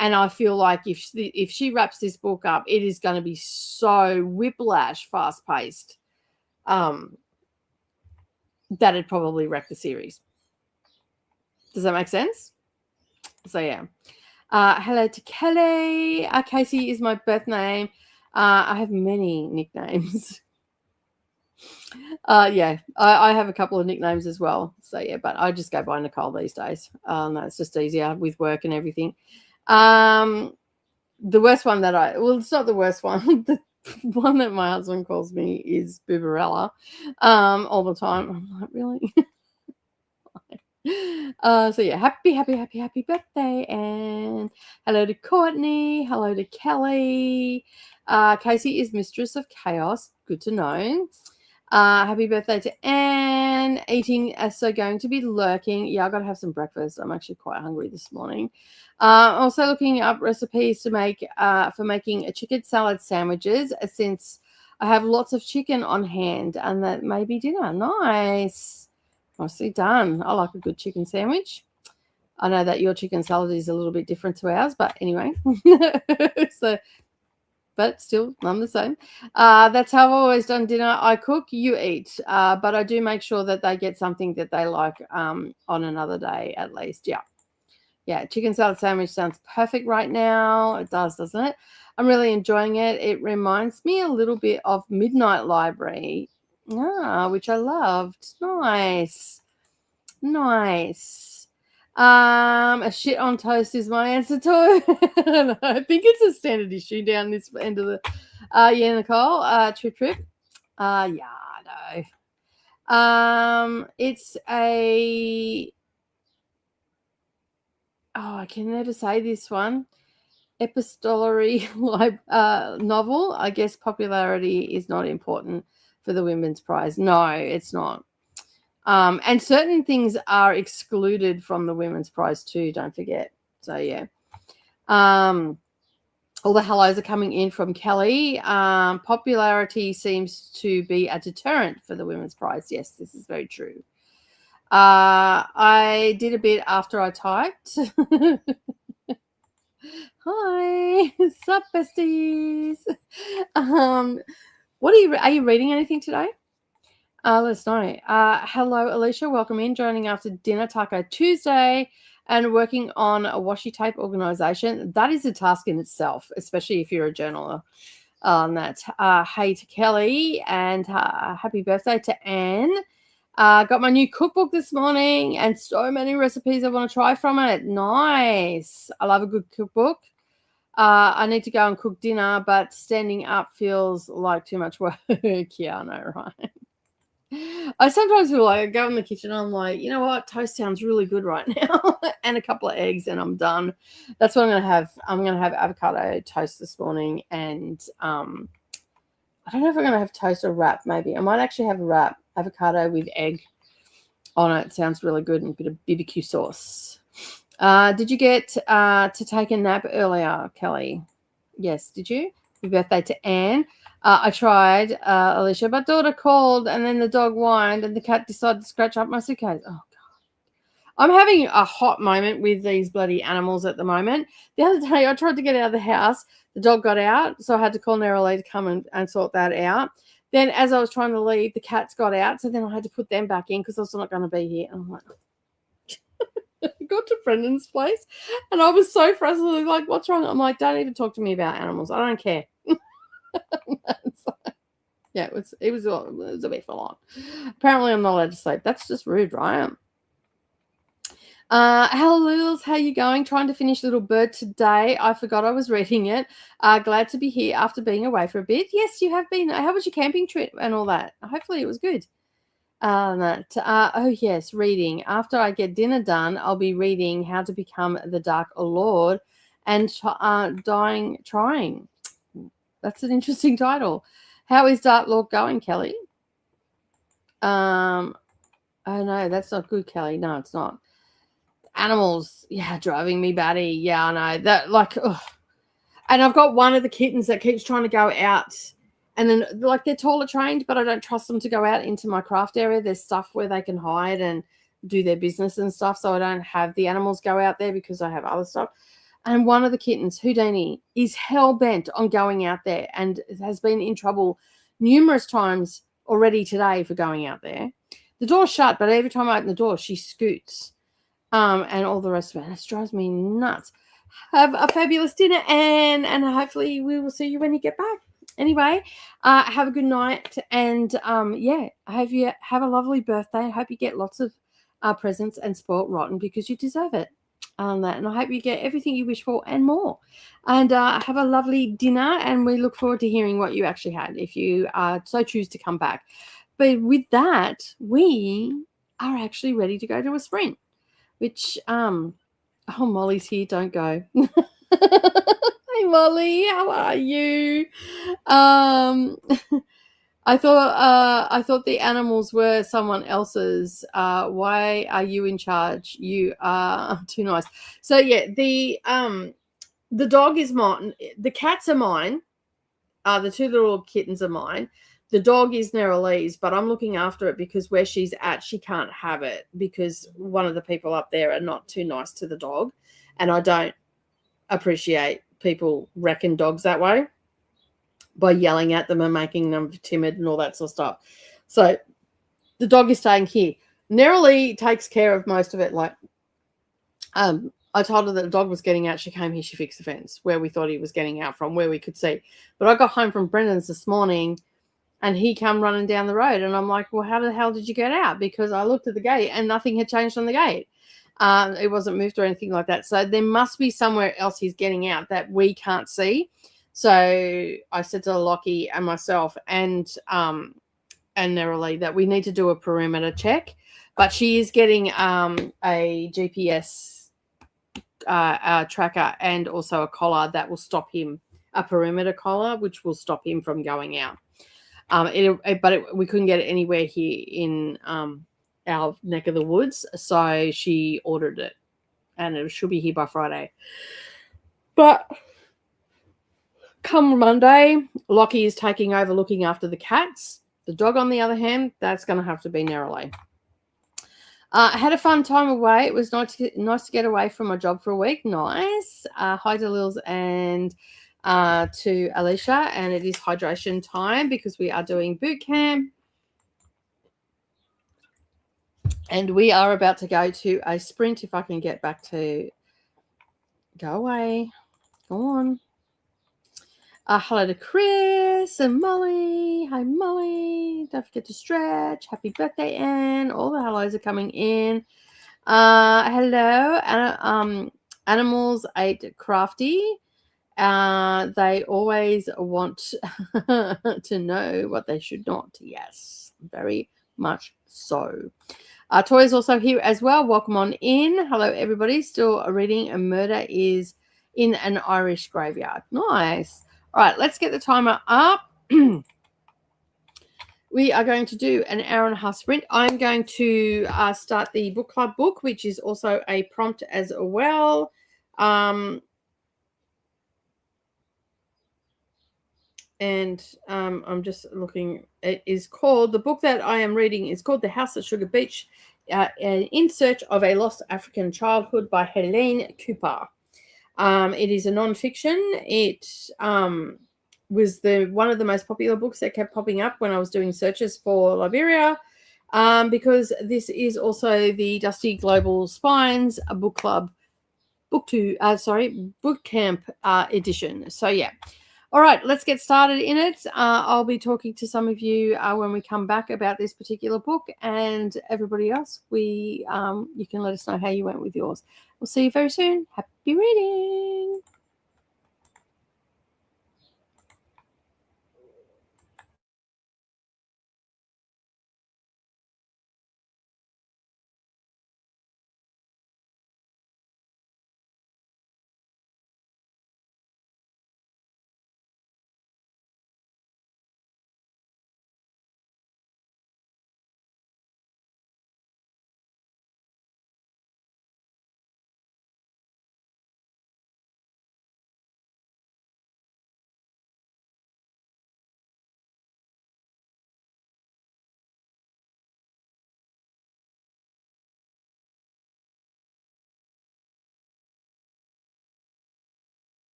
And I feel like if she wraps this book up, it is going to be so whiplash fast-paced that it'd probably wreck the series. Does that make sense? So, yeah. Hello to Kelly. Casey is my birth name. I have many nicknames. Yeah, I have a couple of nicknames as well. So, yeah, but I just go by Nicole these days. That's just easier with work and everything. The worst one it's not the worst one. The one that my husband calls me is Booberella all the time. I'm like, really? So yeah, happy birthday, and hello to Courtney, hello to Kelly. Casey is Mistress of Chaos. Good to know. Happy birthday to Anne. Eating, so going to be lurking. Yeah, I got to have some breakfast. I'm actually quite hungry this morning. Also looking up recipes to make for making a chicken salad sandwiches, since I have lots of chicken on hand, and that may be dinner. Nice. Nicely done. I like a good chicken sandwich. I know that your chicken salad is a little bit different to ours, but anyway. But still, I'm the same. That's how I've always done dinner. I cook, you eat. But I do make sure that they get something that they like on another day at least. Yeah. Yeah, chicken salad sandwich sounds perfect right now. It does, doesn't it? I'm really enjoying it. It reminds me a little bit of Midnight Library, which I loved. Nice. A shit on toast is my answer to it. I think it's a standard issue down this end of the yeah, Nicole. Trip. Yeah, I know. It's a I can never say this one. Epistolary novel. I guess popularity is not important for the Women's Prize. No, it's not. And certain things are excluded from the Women's Prize too, don't forget. So, yeah. All the hellos are coming in from Kelly. Popularity seems to be a deterrent for the Women's Prize. Yes, this is very true. I did a bit after I typed. Hi. Sup, besties? What are you reading anything today? Let us know. Hello, Alicia. Welcome in. Joining after dinner, Taco Tuesday, and working on a washi tape organization. That is a task in itself, especially if you're a journaler. Hey to Kelly, and happy birthday to Anne. Got my new cookbook this morning and so many recipes I want to try from it. Nice. I love a good cookbook. I need to go and cook dinner, but standing up feels like too much work. Yeah, I know, right? I sometimes feel like I go in the kitchen and I'm like, you know what? Toast sounds really good right now. And a couple of eggs and I'm done. That's what I'm going to have. I'm going to have avocado toast this morning. And I don't know if I'm going to have toast or wrap maybe. I might actually have a wrap, avocado with egg on it. Sounds really good and a bit of BBQ sauce. Did you get to take a nap earlier, Kelly? Yes, did you? Happy birthday to Anne. I tried, Alicia, but daughter called and then the dog whined and the cat decided to scratch up my suitcase. Oh, God. I'm having a hot moment with these bloody animals at the moment. The other day I tried to get out of the house. The dog got out, so I had to call Neroli to come and sort that out. Then as I was trying to leave, the cats got out, so then I had to put them back in because I was not going to be here. And I'm like, I got to Brendan's place and I was so frustrated. Like, what's wrong? I'm like, don't even talk to me about animals. I don't care. Yeah, it was a bit full on. Apparently, I'm not allowed to sleep. That's just rude, right? Hello, Lils. How you going? Trying to finish Little Bird today. I forgot I was reading it. Glad to be here after being away for a bit. Yes, you have been. How was your camping trip and all that? Hopefully, it was good. Oh yes, reading. After I get dinner done, I'll be reading How to Become the Dark Lord and trying. That's an interesting title. How is Dark Lord going, Kelly? Oh no, that's not good, Kelly. No, it's not. Animals, yeah, driving me batty. Yeah, I know that. Like, ugh. And I've got one of the kittens that keeps trying to go out. And then, like, they're toilet trained, but I don't trust them to go out into my craft area. There's stuff where they can hide and do their business and stuff. So I don't have the animals go out there because I have other stuff. And one of the kittens, Houdini, is hell-bent on going out there and has been in trouble numerous times already today for going out there. The door's shut, but every time I open the door, she scoots and all the rest of it. It drives me nuts. Have a fabulous dinner, Anne, and hopefully we will see you when you get back. Anyway, have a good night, and yeah, I hope you have a lovely birthday. I hope you get lots of presents and spoiled rotten because you deserve it. And I hope you get everything you wish for and more. And have a lovely dinner, and we look forward to hearing what you actually had if you so choose to come back. But with that, we are actually ready to go to a sprint, which, oh, Molly's here. Don't go. Hey, Molly, how are you? I thought the animals were someone else's. Why are you in charge? You are too nice. So yeah, the dog is mine. The cats are mine. The two little kittens are mine. The dog is Neroli's, but I'm looking after it because where she's at, she can't have it because one of the people up there are not too nice to the dog, and I don't appreciate people wrecking dogs that way by yelling at them and making them timid and all that sort of stuff. So the dog is staying here. Neroli takes care of most of it. Like, I told her that the dog was getting out. She came here. She fixed the fence where we thought he was getting out from, where we could see. But I got home from Brendan's this morning, and he come running down the road, and I'm like, well, how the hell did you get out? Because I looked at the gate, and nothing had changed on the gate. It wasn't moved or anything like that. So there must be somewhere else he's getting out that we can't see. So I said to Lockie and myself and Neroli that we need to do a perimeter check. But she is getting a GPS tracker and also a collar that will stop him, a perimeter collar, which will stop him from going out. We couldn't get it anywhere here in our neck of the woods, so she ordered it, and it should be here by Friday. But come Monday, Lockie is taking over looking after the cats. The dog, on the other hand, that's going to have to be Neroli. I had a fun time away. It was nice to get away from my job for a week. Nice. Hi to Lils and to Alicia, and it is hydration time because we are doing boot camp. And we are about to go to a sprint. If I can get back to go away. Go on. Hello to Chris and Molly. Hi, Molly. Don't forget to stretch. Happy birthday, Anne. All the hellos are coming in. Hello, Animals Ate Crafty. They always want to know what they should not. Yes, very much so. Toy is also here as well. Welcome on in. Hello, everybody. Still reading A Murder is in an Irish Graveyard. Nice. All right, let's get the timer up. We are going to do an hour and a half sprint. I'm going to start the book club book, which is also a prompt as well. And I'm just looking. It is called, the book that I am reading is called The House at Sugar Beach, In Search of a Lost African Childhood by Helene Cooper. It is a non-fiction. It was one of the most popular books that kept popping up when I was doing searches for Liberia, because this is also the Dusty Global Spines book club book camp edition. So yeah. All right, let's get started in it. I'll be talking to some of you when we come back about this particular book, and everybody else, you can let us know how you went with yours. We'll see you very soon. Happy reading.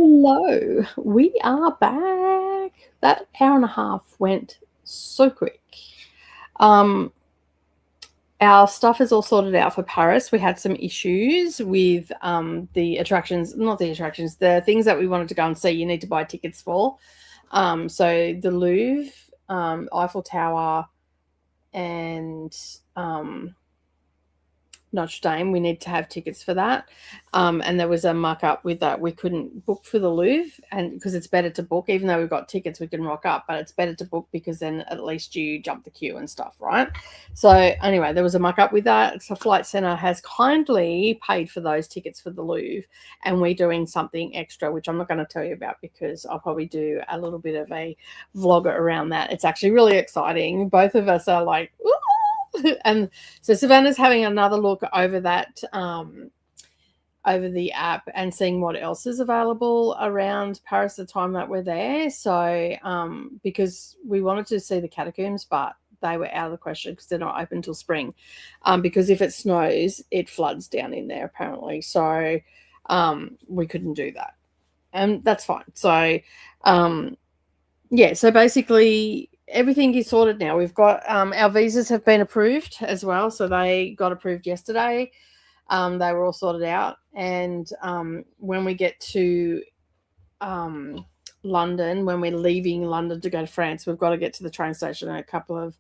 Hello, we are back. That hour and a half went so quick. Our stuff is all sorted out for Paris. We had some issues with the attractions, not the attractions, the things that we wanted to go and see. You need to buy tickets for. So the Louvre, Eiffel Tower, and Notre Dame, we need to have tickets for that. And there was a muck up with that. We couldn't book for the Louvre, and because it's better to book, even though we've got tickets, we can rock up, but it's better to book because then at least you jump the queue and stuff, right? So anyway, there was a muck up with that. So Flight Centre has kindly paid for those tickets for the Louvre, and we're doing something extra, which I'm not going to tell you about because I'll probably do a little bit of a vlog around that. It's actually really exciting. Both of us are like, ooh! And so Savannah's having another look over that over the app and seeing what else is available around Paris the time that we're there. So because we wanted to see the catacombs, but they were out of the question because they're not open till spring. Because if it snows, it floods down in there apparently. So we couldn't do that, and that's fine. So yeah, so basically everything is sorted now. We've got our visas have been approved as well, so they got approved yesterday. They were all sorted out, and when we get to London, when we're leaving London to go to France, we've got to get to the train station a couple of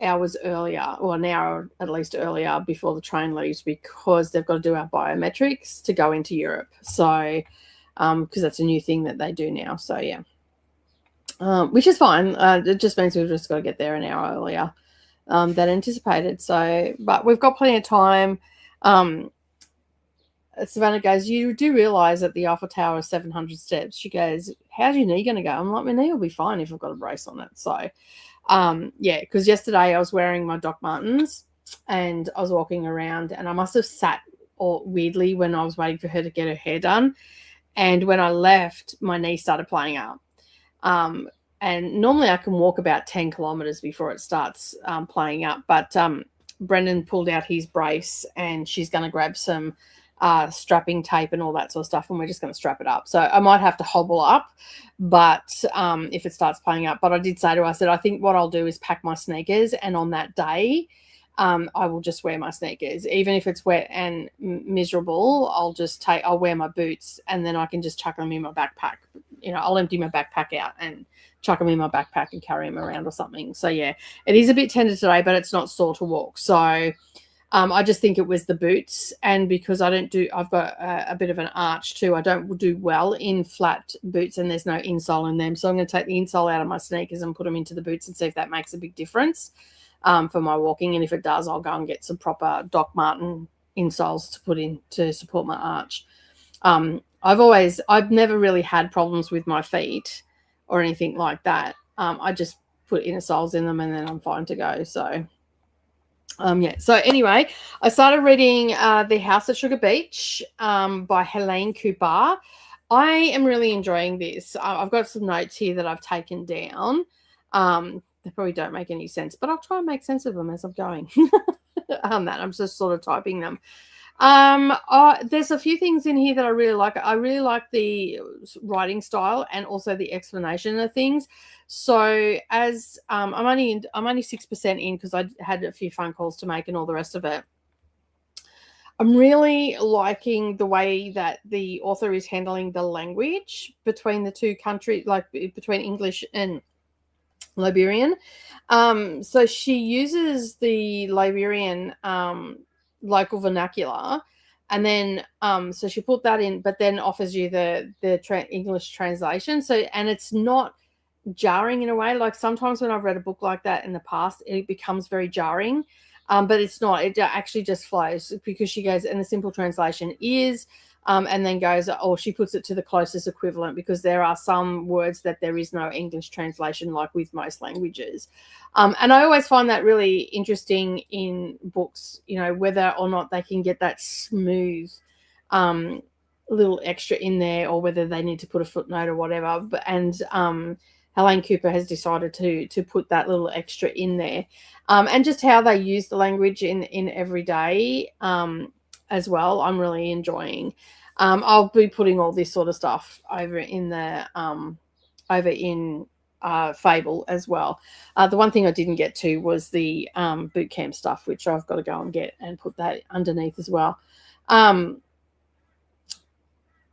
hours earlier, or an hour at least earlier before the train leaves, because they've got to do our biometrics to go into Europe. So because that's a new thing that they do now. So yeah. Which is fine. It just means we've just got to get there an hour earlier than anticipated. So, but we've got plenty of time. Savannah goes, you do realise that the Eiffel Tower is 700 steps. She goes, how's your knee going to go? I'm like, my knee will be fine if I've got a brace on it. So, yeah, because yesterday I was wearing my Doc Martens and I was walking around, and I must have sat weirdly when I was waiting for her to get her hair done. And when I left, my knee started playing up. And normally I can walk about 10 kilometers before it starts playing up, but Brendan pulled out his brace and she's going to grab some strapping tape and all that sort of stuff, and we're just going to strap it up. So I might have to hobble up, but if it starts playing up. But I did say to her, I said, I think what I'll do is pack my sneakers, and on that day I will just wear my sneakers, even if it's wet and miserable. I'll wear my boots, and then I can just chuck them in my backpack. You know, I'll empty my backpack out and chuck them in my backpack and carry them around or something. So yeah, it is a bit tender today, but it's not sore to walk. So I just think it was the boots, and because I've got a bit of an arch too. I don't do well in flat boots, and there's no insole in them. So I'm going to take the insole out of my sneakers and put them into the boots and see if that makes a big difference for my walking. And if it does, I'll go and get some proper Doc Marten insoles to put in to support my arch. I've never really had problems with my feet or anything like that. I just put inner soles in them and then I'm fine to go. So, yeah. So anyway, I started reading The House at Sugar Beach by Helene Cooper. I am really enjoying this. I've got some notes here that I've taken down. They probably don't make any sense, but I'll try and make sense of them as I'm going. I'm just sort of typing them. There's a few things in here that I really like. I really like the writing style and also the explanation of things. So as I'm only 6% in because I had a few phone calls to make and all the rest of it. I'm really liking the way that the author is handling the language between the two countries, like between English and Liberian. So she uses the Liberian local vernacular, and then so she put that in, but then offers you the English translation. So, and it's not jarring in a way. Like sometimes when I've read a book like that in the past, it becomes very jarring, but it's not. It actually just flows, because she goes, and the simple translation is and then goes, or she puts it to the closest equivalent, because there are some words that there is no English translation, like with most languages. And I always find that really interesting in books, you know, whether or not they can get that smooth little extra in there, or whether they need to put a footnote or whatever. And Helene Cooper has decided to put that little extra in there. And just how they use the language in every day as well, I'm really enjoying. I'll be putting all this sort of stuff over in the Fable as well. The one thing I didn't get to was the boot camp stuff, which I've got to go and get and put that underneath as well.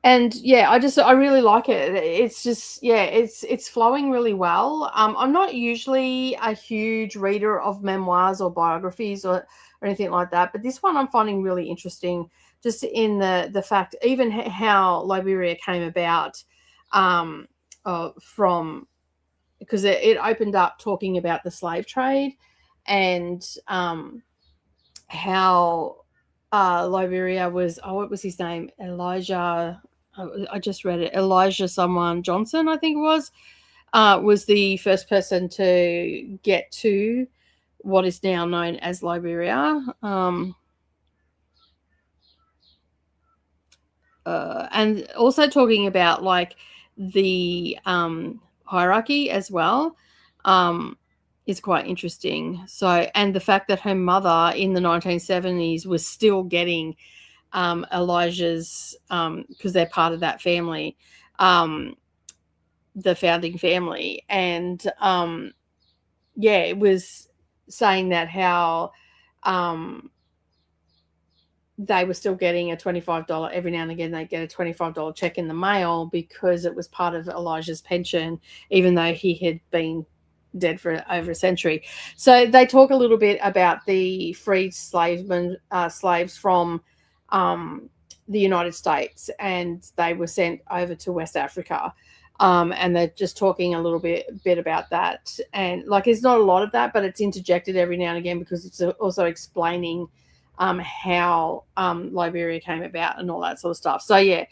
And yeah, I really like it. It's just, yeah, it's flowing really well. I'm not usually a huge reader of memoirs or biographies or anything like that, but this one I'm finding really interesting, just in the fact, even how Liberia came about, from, because it opened up talking about the slave trade, and how Liberia was, what was his name? Elijah. I just read it. Elijah someone Johnson, I think it was the first person to get to what is now known as Liberia. And also talking about like the hierarchy as well, is quite interesting. So, and the fact that her mother in the 1970s was still getting Elijah's, because they're part of that family, the founding family, and yeah, it was saying that how they were still getting a $25 every now and again. They get a $25 check in the mail because it was part of Elijah's pension, even though he had been dead for over a century. So they talk a little bit about the freed slaves from the United States, and they were sent over to West Africa. And they're just talking a little bit about that. And like, it's not a lot of that, but it's interjected every now and again because it's also explaining how Liberia came about and all that sort of stuff. So yeah,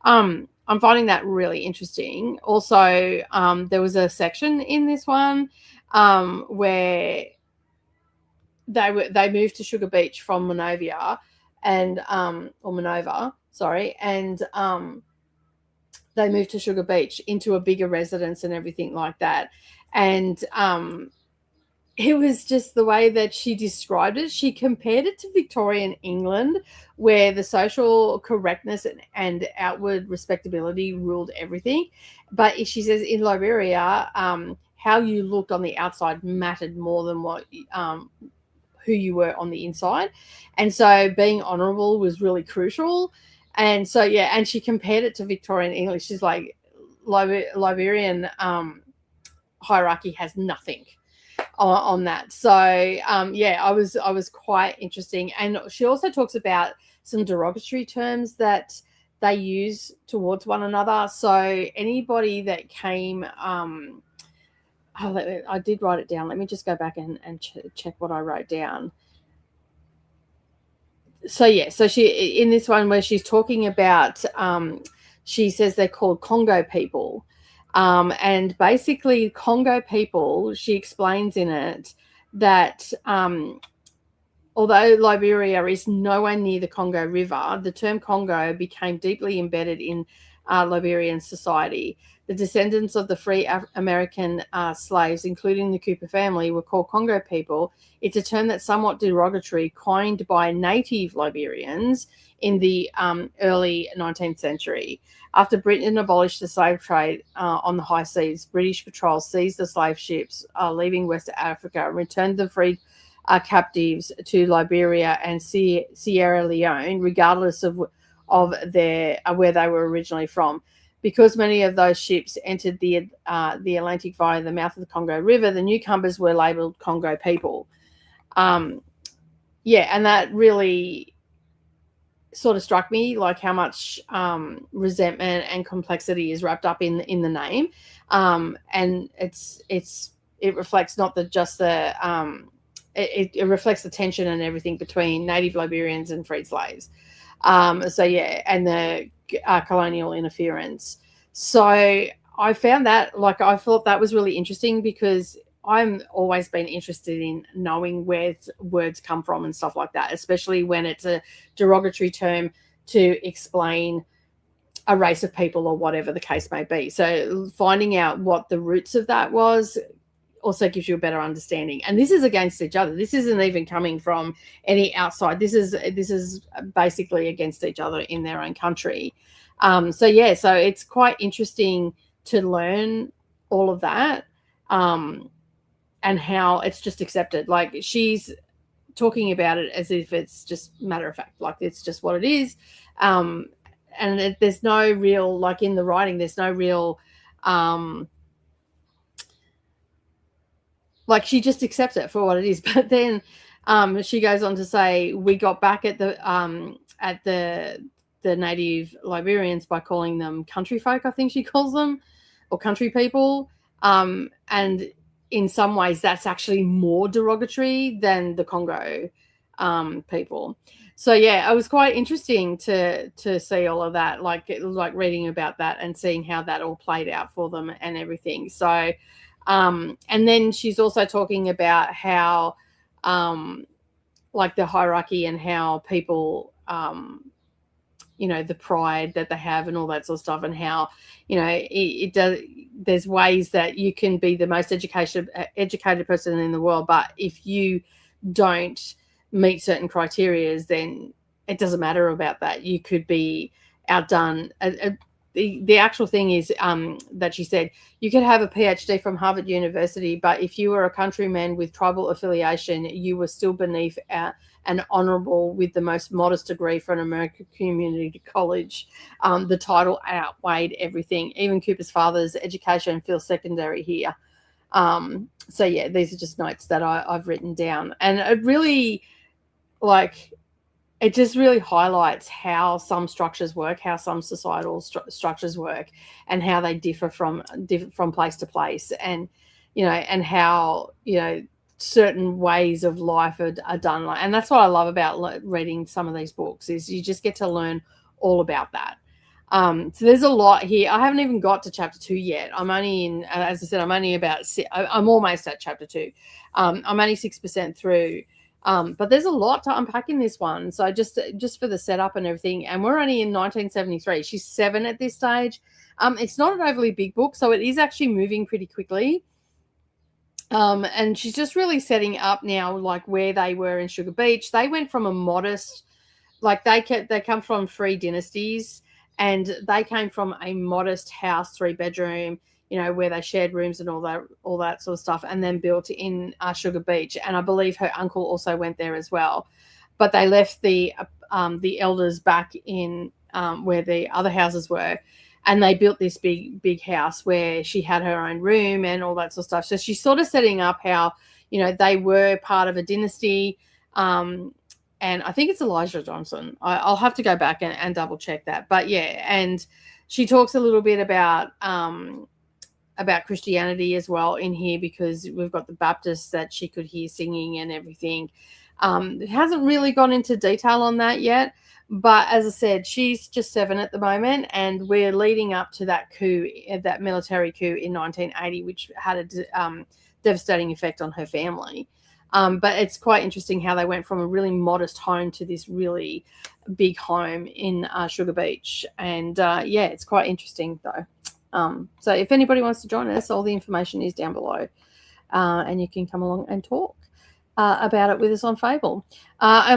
I'm finding that really interesting. Also, there was a section in this one where they moved to Sugar Beach from Monrovia, and or Monova, sorry, and they moved to Sugar Beach into a bigger residence and everything like that. And it was just the way that she described it. She compared it to Victorian England, where the social correctness and outward respectability ruled everything. But she says in Liberia, how you looked on the outside mattered more than what who you were on the inside. And so being honourable was really crucial. And so, yeah, and she compared it to Victorian English. She's like, Liberian hierarchy has nothing on that. So yeah, I was quite interesting. And she also talks about some derogatory terms that they use towards one another. So anybody that came, I did write it down. Let me just go back and check what I wrote down. So yeah, so she, in this one where she's talking about, she says they're called Congo people. And basically Congo people, she explains in it that although Liberia is nowhere near the Congo River, the term Congo became deeply embedded in Liberian society. The descendants of the free American slaves, including the Cooper family, were called Congo people. It's a term that's somewhat derogatory, coined by native Liberians in the early 19th century. After Britain abolished the slave trade on the high seas, British patrols seized the slave ships leaving West Africa and returned the freed captives to Liberia and Sierra Leone, regardless of their where they were originally from. Because many of those ships entered the Atlantic via the mouth of the Congo River, the newcomers were labelled Congo people. Yeah, and that really sort of struck me, like how much resentment and complexity is wrapped up in the name, and it reflects not just the it reflects the tension and everything between native Liberians and freed slaves. So yeah, and the colonial interference. So I found that, like, I thought that was really interesting because I'm always been interested in knowing where words come from and stuff like that, especially when it's a derogatory term to explain a race of people or whatever the case may be. So finding out what the roots of that was also gives you a better understanding. And this is against each other. This isn't even coming from any outside. This is basically against each other in their own country. So it's quite interesting to learn all of that, and how it's just accepted. Like, she's talking about it as if it's just matter of fact, like it's just what it is. And there's no real, like, in the writing, there's no real, like, she just accepts it for what it is. But then she goes on to say, we got back at the native Liberians by calling them country folk, I think she calls them, or country people. And in some ways that's actually more derogatory than the Congo people. So yeah, it was quite interesting to see all of that, like reading about that and seeing how that all played out for them and everything. So and then she's also talking about how like the hierarchy and how people the pride that they have and all that sort of stuff, and how it does. There's ways that you can be the most educated person in the world, but if you don't meet certain criteria, then it doesn't matter about that. You could be outdone. The actual thing is that she said you could have a PhD from Harvard University, but if you were a countryman with tribal affiliation, you were still beneath an honorable with the most modest degree from an American community college. The title outweighed everything. Even Cooper's father's education feels secondary here. So yeah, these are just notes that I've written down, and it really, it just really highlights how some structures work, how some societal structures work, and how they differ from place to place, and and how certain ways of life are done. And that's what I love about reading some of these books, is you just get to learn all about that. So there's a lot here. I haven't even got to chapter 2 yet. I'm only in, as I said, I'm almost at chapter 2. I'm only 6% through. But there's a lot to unpack in this one. So just for the setup and everything. And we're only in 1973. She's 7 at this stage. It's not an overly big book, so it is actually moving pretty quickly. And she's just really setting up now, like, where they were in Sugar Beach. They went from a modest, like, they come from 3 dynasties, and they came from a modest house, 3-bedroom, where they shared rooms and all that sort of stuff, and then built in Sugar Beach. And I believe her uncle also went there as well. But they left the elders back in where the other houses were, and they built this big house where she had her own room and all that sort of stuff. So she's sort of setting up how they were part of a dynasty. And I think it's Elijah Johnson. I'll have to go back and double check that. But yeah, and she talks a little bit about Christianity as well in here, because we've got the Baptists that she could hear singing and everything. It hasn't really gone into detail on that yet, but as I said, she's just 7 at the moment, and we're leading up to that coup, that military coup in 1980, which had a devastating effect on her family. But it's quite interesting how they went from a really modest home to this really big home in Sugar Beach. And it's quite interesting though. So if anybody wants to join us, all the information is down below, and you can come along and talk about it with us on Fable. I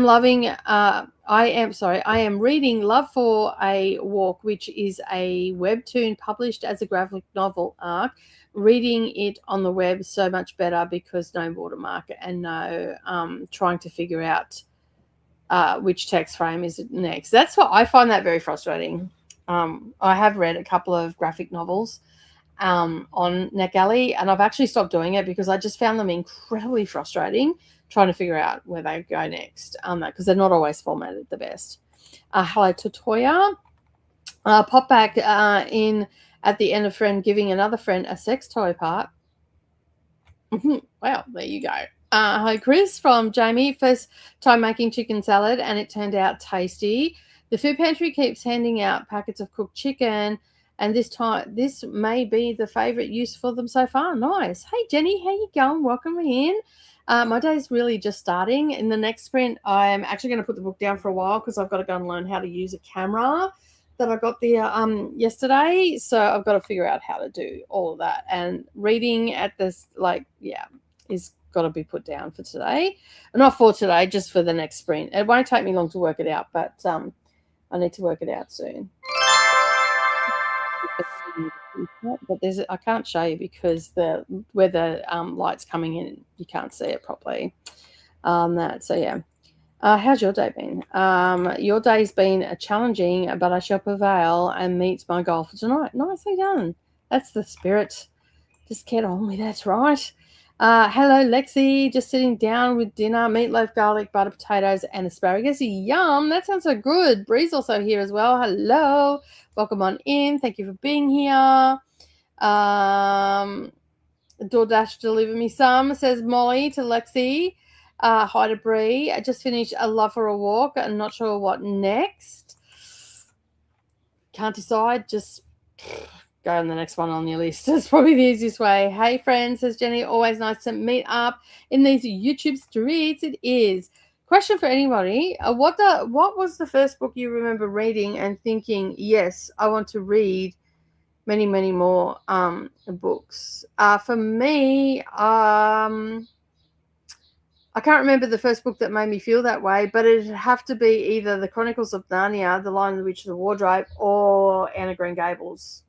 am reading Love for a Walk, which is a webtoon published as a graphic novel arc. Reading it on the web so much better because no watermark and no trying to figure out which text frame is next. That's what I find that very frustrating. I have read a couple of graphic novels on NetGalley, and I've actually stopped doing it because I just found them incredibly frustrating trying to figure out where they go next, because they're not always formatted the best. Hello to Toya. Pop back in at the end of friend giving another friend a sex toy part. Well, there you go. Hi, Chris from Jamie. First time making chicken salad, and it turned out tasty. The food pantry keeps handing out packets of cooked chicken, and this may be the favorite use for them so far. Nice. Hey, Jenny, how you going? Welcome in. My day's really just starting. In the next sprint, I'm actually going to put the book down for a while because I've got to go and learn how to use a camera, that I got there yesterday. So I've got to figure out how to do all of that. And reading at this, is got to be put down for today. Not for today, just for the next sprint. It won't take me long to work it out, but I need to work it out soon. But I can't show you because where the light's coming in, you can't see it properly. So yeah. How's your day been? Your day's been challenging, but I shall prevail and meet my goal for tonight. Nicely done. That's the spirit. Just get on with it, right? Hello, Lexi. Just sitting down with dinner, meatloaf, garlic, butter, potatoes, and asparagus. Yum. That sounds so good. Bree's also here as well. Hello. Welcome on in. Thank you for being here. DoorDash deliver me some, says Molly to Lexi. Hi to Bree. I just finished a love for a walk. I'm not sure what next. Can't decide. Just go on the next one on your list. That's probably the easiest way. Hey, friends, says Jenny. Always nice to meet up in these YouTube streets. It is. Question for anybody. What was the first book you remember reading and thinking, yes, I want to read many, many more books? For me, I can't remember the first book that made me feel that way, but it'd have to be either The Chronicles of Narnia, The Lion, the Witch, and the Wardrobe, or Anne of Green Gables.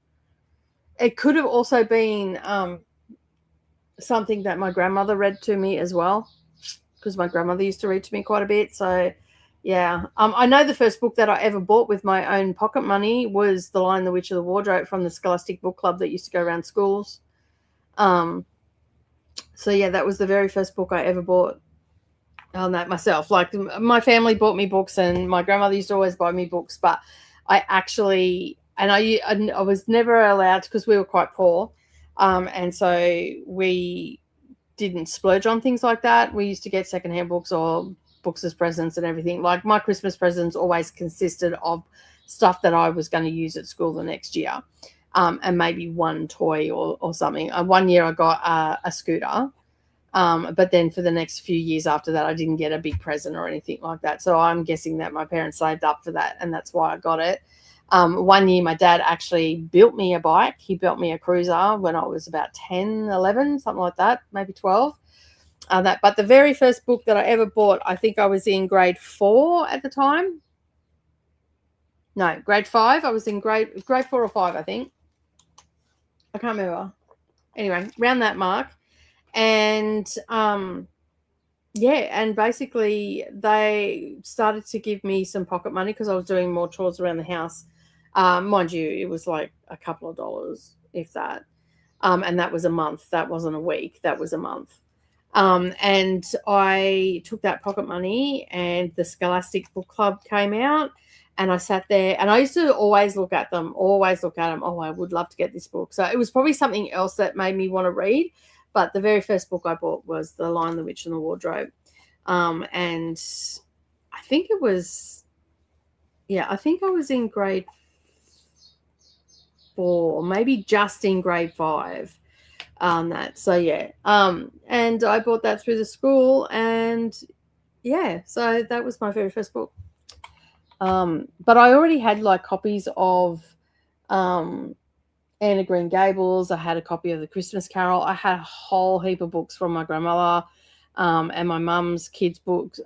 It could have also been something that my grandmother read to me as well, because my grandmother used to read to me quite a bit. So, yeah. I know the first book that I ever bought with my own pocket money was The Lion, the Witch, and the Wardrobe from the Scholastic Book Club that used to go around schools. So, yeah, that was the very first book I ever bought on that myself. Like, my family bought me books and my grandmother used to always buy me books, but I actually, and I was never allowed, because we were quite poor, and so we didn't splurge on things like that. We used to get secondhand books or books as presents and everything. Like, my Christmas presents always consisted of stuff that I was going to use at school the next year, and maybe one toy or something. One year I got a scooter. But then for the next few years after that, I didn't get a big present or anything like that. So I'm guessing that my parents saved up for that, and that's why I got it. One year, my dad actually built me a bike. He built me a cruiser when I was about 10, 11, something like that, maybe 12. But the very first book that I ever bought, I think I was in grade 4 at the time. No, grade 5. I was in grade 4 or 5, I think. I can't remember. Anyway, around that mark. And and basically they started to give me some pocket money because I was doing more chores around the house. Mind you, it was like a couple of dollars, if that. And that was a month. That wasn't a week. That was a month. And I took that pocket money, and the Scholastic Book Club came out, and I sat there, and I used to always look at them. Oh, I would love to get this book. So it was probably something else that made me want to read. But the very first book I bought was The Lion, the Witch, and the Wardrobe. And I think it was, I think I was in grade 4, maybe just in grade 5 on that. So, yeah. And I bought that through the school, and, so that was my very first book. But I already had, like, copies of Anne of Green Gables. I had a copy of The Christmas Carol. I had a whole heap of books from my grandmother and my mum's kids' books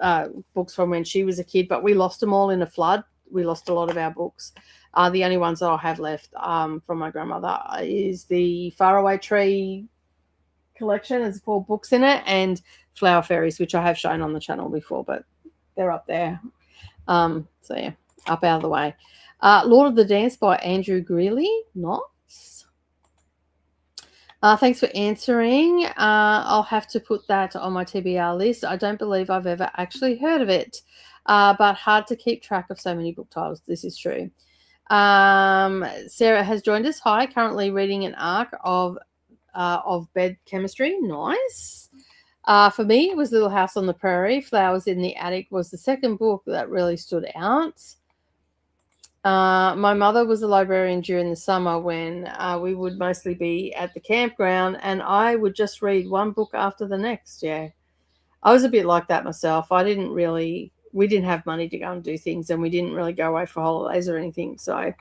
from when she was a kid, but we lost them all in a flood. We lost a lot of our books. The only ones that I have left from my grandmother is the Faraway Tree collection. There's 4 books in it, and Flower Fairies, which I have shown on the channel before, but they're up there. Up out of the way. Lord of the Dance by Andrew Greeley. Not. Thanks for answering. I'll have to put that on my TBR list. I don't believe I've ever actually heard of it, but hard to keep track of so many book titles. This is true. Sarah has joined us. Hi, currently reading an arc of Bed Chemistry. Nice. For me, it was Little House on the Prairie. Flowers in the Attic was the second book that really stood out. My mother was a librarian during the summer when we would mostly be at the campground, and I would just read one book after the next. Yeah, I was a bit like that myself. I didn't really we didn't have money to go and do things, and we didn't really go away for holidays or anything. So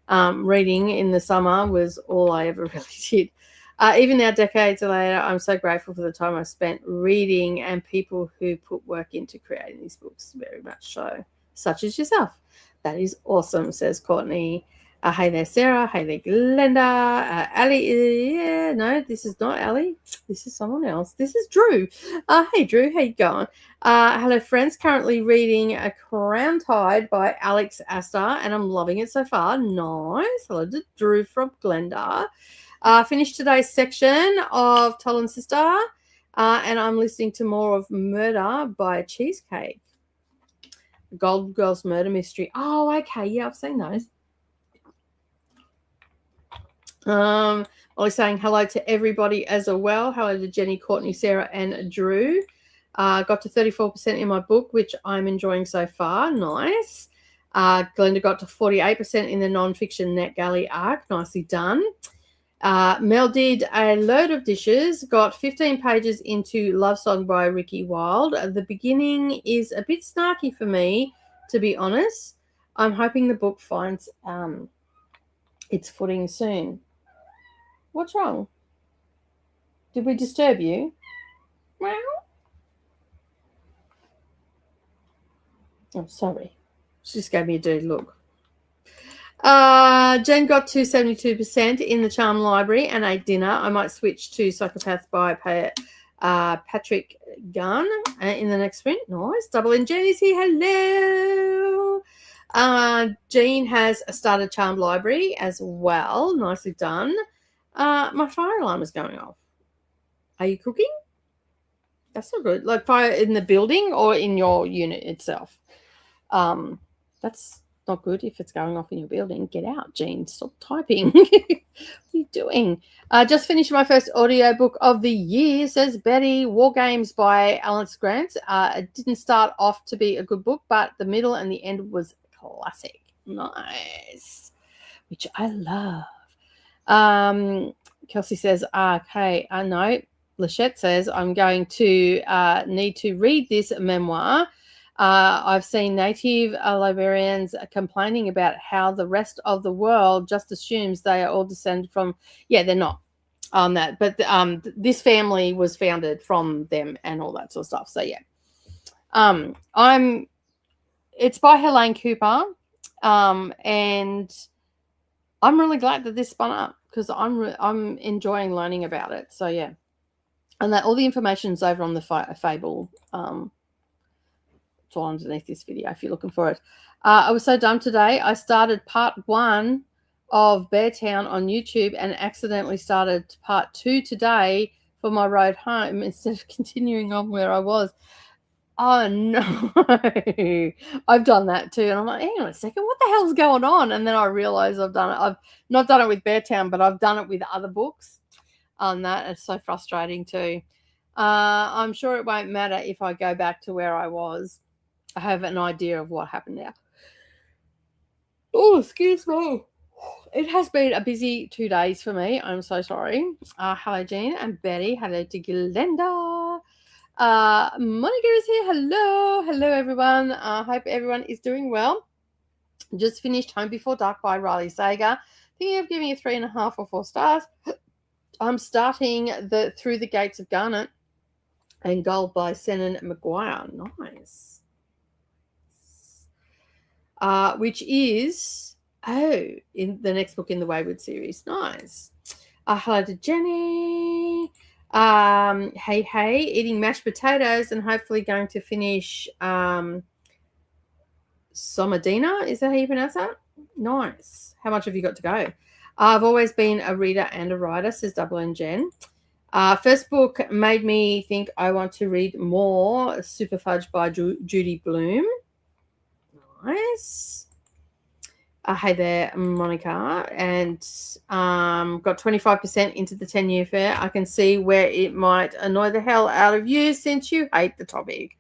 reading in the summer was all I ever really did. Even now, decades later, I'm so grateful for the time I spent reading and people who put work into creating these books, very much so, such as yourself. That is awesome, says Courtney. Hey there, Sarah. Hey there, Glenda. Ali. Yeah, no, this is not Ali. This is someone else. This is Drew. Hey, Drew. How you going? Hello, friends. Currently reading A Crown Tide by Alex Astor, and I'm loving it so far. Nice. Hello to Drew from Glenda. Finished today's section of Toll and Sister, and I'm listening to more of Murder by Cheesecake. Gold Girls Murder Mystery. Oh, okay. Yeah, I've seen those. Molly saying hello to everybody as well. Hello to Jenny, Courtney, Sarah, and Drew. Got to 34% in my book, which I'm enjoying so far. Nice. Glenda got to 48% in the non-fiction NetGalley arc. Nicely done. Mel did a load of dishes, got 15 pages into Love Song by Ricky Wilde. The beginning is a bit snarky for me, to be honest. I'm hoping the book finds its footing soon. What's wrong? Did we disturb you? Meow. Oh, sorry. She just gave me a dirty look. Jen got to 72% in the Charm Library and ate dinner. I might switch to Psychopath by Patrick Gunn in the next sprint. Nice. Double N Jen is here. Hello. Jean has started Charmed Library as well. Nicely done. My fire alarm is going off. Are you cooking? That's not good. Like fire in the building or in your unit itself. That's not good if it's going off in your building. Get out, Jean. Stop typing. What are you doing? Just finished my first audiobook of the year, says Betty. War Games by Alice Grant. It didn't start off to be a good book, but the middle and the end was classic. Nice. Which I love. Kelsey says, okay, I know. Lachette says, I'm going to need to read this memoir. I've seen native Liberians complaining about how the rest of the world just assumes they are all descended from, yeah, they're not on that, but this family was founded from them and all that sort of stuff. So yeah, it's by Helene Cooper, and I'm really glad that this spun up because I'm enjoying learning about it. So yeah, and that all the information's over on the Fable. It's all underneath this video if you're looking for it. I was so dumb today. I started part 1 of Beartown on YouTube and accidentally started part 2 today for my road home instead of continuing on where I was. Oh no. I've done that too. And I'm like, hang on a second, what the hell's going on? And then I realized I've done it. I've not done it with Beartown, but I've done it with other books. That is so frustrating too. I'm sure it won't matter if I go back to where I was. I have an idea of what happened now. Oh, excuse me. It has been a busy 2 days for me. I'm so sorry. Hello, Jean and Betty. Hello to Glenda. Monica is here. Hello. Hello, everyone. I hope everyone is doing well. Just finished Home Before Dark by Riley Sager. Thinking of giving it 3.5 or 4 stars. I'm starting Through the Gates of Garnet and Gold by Senan Maguire. Nice. Which is, in the next book in the Wayward series. Nice. Hello to Jenny. Hey, eating mashed potatoes and hopefully going to finish Somadina. Is that how you pronounce that? Nice. How much have you got to go? I've always been a reader and a writer, says Double N Jen. First book made me think I want to read more. Super Fudge by Judy Bloom. Nice. Hey there, Monica. And got 25% into the 10-year fair. I can see where it might annoy the hell out of you since you hate the topic.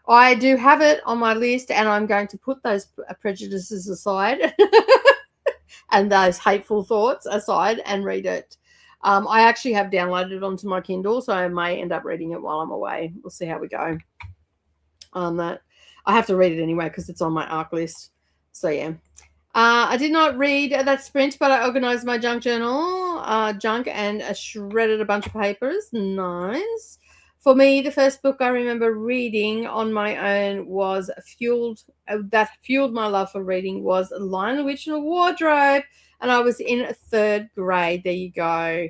I do have it on my list, and I'm going to put those prejudices aside and those hateful thoughts aside and read it. I actually have downloaded it onto my Kindle, so I may end up reading it while I'm away. We'll see how we go on that. I have to read it anyway because it's on my ARC list. So yeah. I did not read that sprint, but I organized my junk journal, and shredded a bunch of papers. Nice. For me, the first book I remember reading on my own was fueled my love for reading was Lion, the Witch, and the Wardrobe, and I was in 3rd grade. There you go.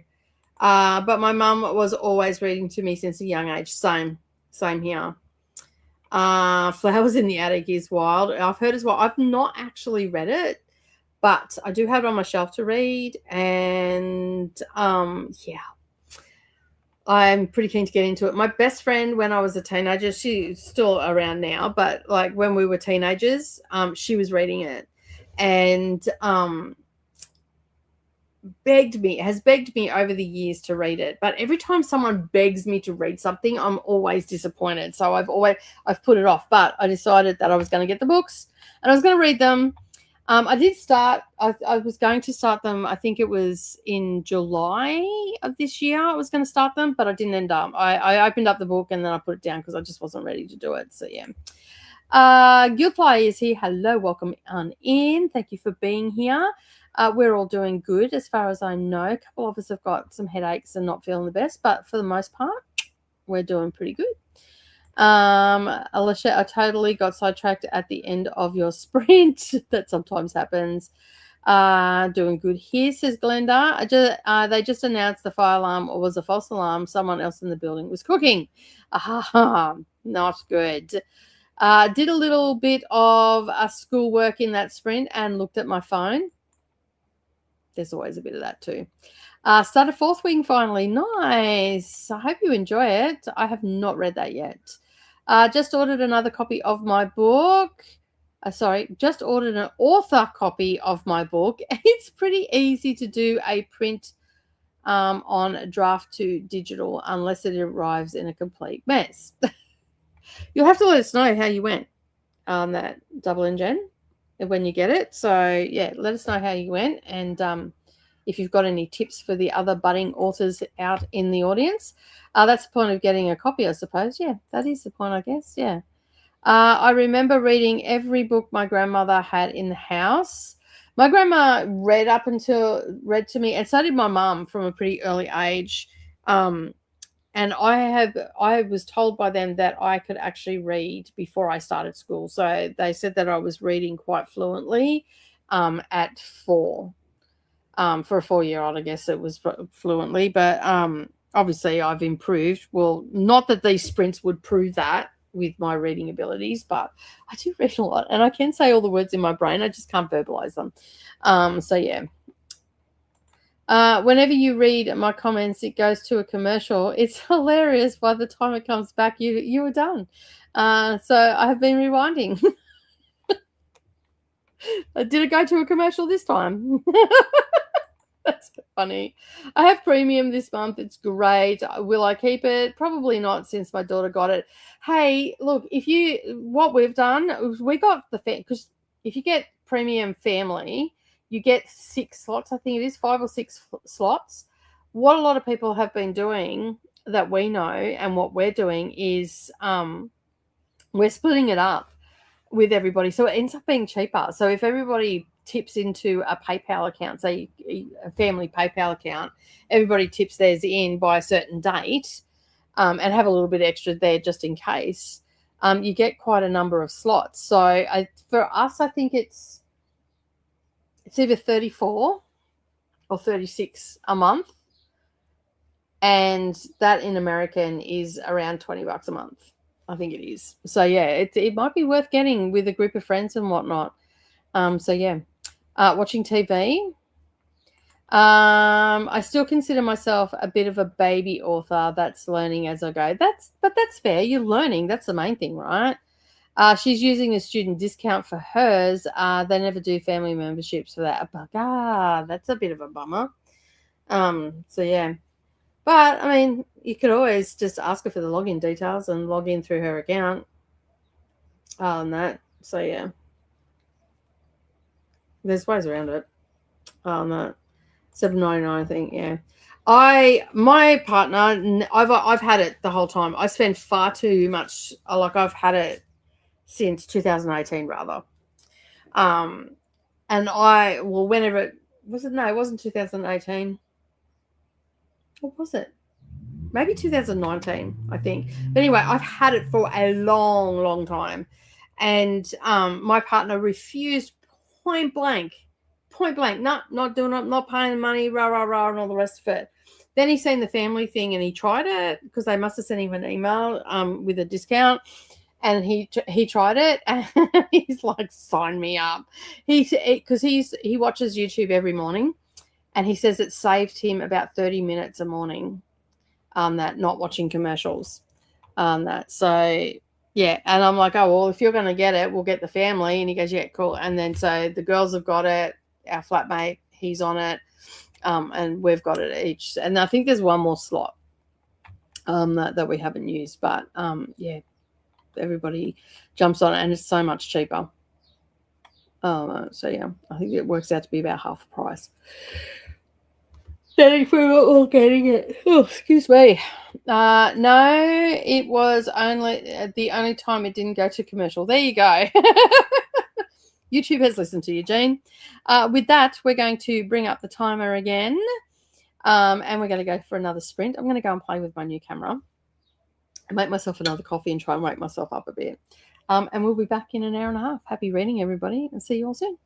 But my mum was always reading to me since a young age. Same here. Flowers in the Attic is wild. I've heard as well. I've not actually read it, but I do have it on my shelf to read. And yeah, I'm pretty keen to get into it. My best friend when I was a teenager, she's still around now, but like when we were teenagers, she was reading it and has begged me over the years to read it. But every time someone begs me to read something, I'm always disappointed. So I've put it off, but I decided that I was going to get the books and I was going to read them. I was going to start them. I think it was in July of this year. I was going to start them, but I didn't end up. I opened up the book and then I put it down because I just wasn't ready to do it. So yeah. Gilfly is here. Hello, welcome on in. Thank you for being here. We're all doing good as far as I know. A couple of us have got some headaches and not feeling the best, but for the most part, we're doing pretty good. Alicia, I totally got sidetracked at the end of your sprint. That sometimes happens. Doing good here, says Glenda. They just announced the fire alarm or was a false alarm. Someone else in the building was cooking. Not good. Did a little bit of schoolwork in that sprint and looked at my phone. There's always a bit of that too. Started 4th Wing finally. Nice. I hope you enjoy it. I have not read that yet. Just ordered another copy of my book. Just ordered an author copy of my book. It's pretty easy to do a print on draft to digital unless it arrives in a complete mess. You'll have to let us know how you went on that Double Engine when you get it. So yeah, let us know how you went and if you've got any tips for the other budding authors out in the audience. That's the point of getting a copy, I suppose. Yeah, that is the point, I guess. Yeah. I remember reading every book my grandmother had in the house. My grandma read to me, and so did my mum from a pretty early age. And I was told by them that I could actually read before I started school. So they said that I was reading quite fluently at 4. For a 4-year-old, I guess it was fluently. But obviously I've improved. Well, not that these sprints would prove that with my reading abilities, but I do read a lot. And I can say all the words in my brain. I just can't verbalize them. So, yeah. Whenever you read my comments, it goes to a commercial. It's hilarious. By the time it comes back, you were done. So I have been rewinding. Did it go to a commercial this time? That's funny. I have premium this month. It's great. Will I keep it? Probably not, since my daughter got it. Hey, look, what we've done is we got because if you get premium family, you get 6 slots. I think it is 5 or 6 slots. What a lot of people have been doing that we know, and what we're doing is we're splitting it up with everybody, so it ends up being cheaper. So if everybody tips into a PayPal account, say a family PayPal account, everybody tips theirs in by a certain date, and have a little bit extra there just in case. You get quite a number of slots. So for us, I think it's either 34 or 36 a month, and that in American is around $20 a month. I think it is. So yeah, it might be worth getting with a group of friends and whatnot. So yeah, watching TV. I still consider myself a bit of a baby author that's learning as I go. But that's fair. You're learning. That's the main thing, right? She's using a student discount for hers. They never do family memberships for that. That's a bit of a bummer. So yeah. But, I mean, you could always just ask her for the login details and log in through her account on that. So, yeah. There's ways around it. On that. $7.99, I think, yeah. My partner, I've had it the whole time. I spend far too much. I've had it since 2018 rather. And whenever was it? No, it wasn't 2018. What was it? Maybe 2019, I think. But anyway, I've had it for a long, long time. And my partner refused point blank, not doing it, not paying the money, rah, rah, rah, and all the rest of it. Then he seen the family thing and he tried it because they must have sent him an email with a discount. And he tried it and he's like, sign me up. Because he watches YouTube every morning, and he says it saved him about 30 minutes a morning. That not watching commercials. So yeah, and I'm like, oh well, if you're going to get it, we'll get the family. And he goes, yeah, cool. And then so the girls have got it. Our flatmate, he's on it, and we've got it each. And I think there's one more slot that we haven't used, but yeah. Everybody jumps on it, and it's so much cheaper. So yeah, I think it works out to be about half the price. If we're all getting it. Oh, excuse me. No, it was only the only time it didn't go to commercial. There you go. YouTube has listened to you, Jean. With that, we're going to bring up the timer again, and we're going to go for another sprint. I'm going to go and play with my new camera. Make myself another coffee and try and wake myself up a bit. And we'll be back in an hour and a half. Happy reading, everybody, and see you all soon.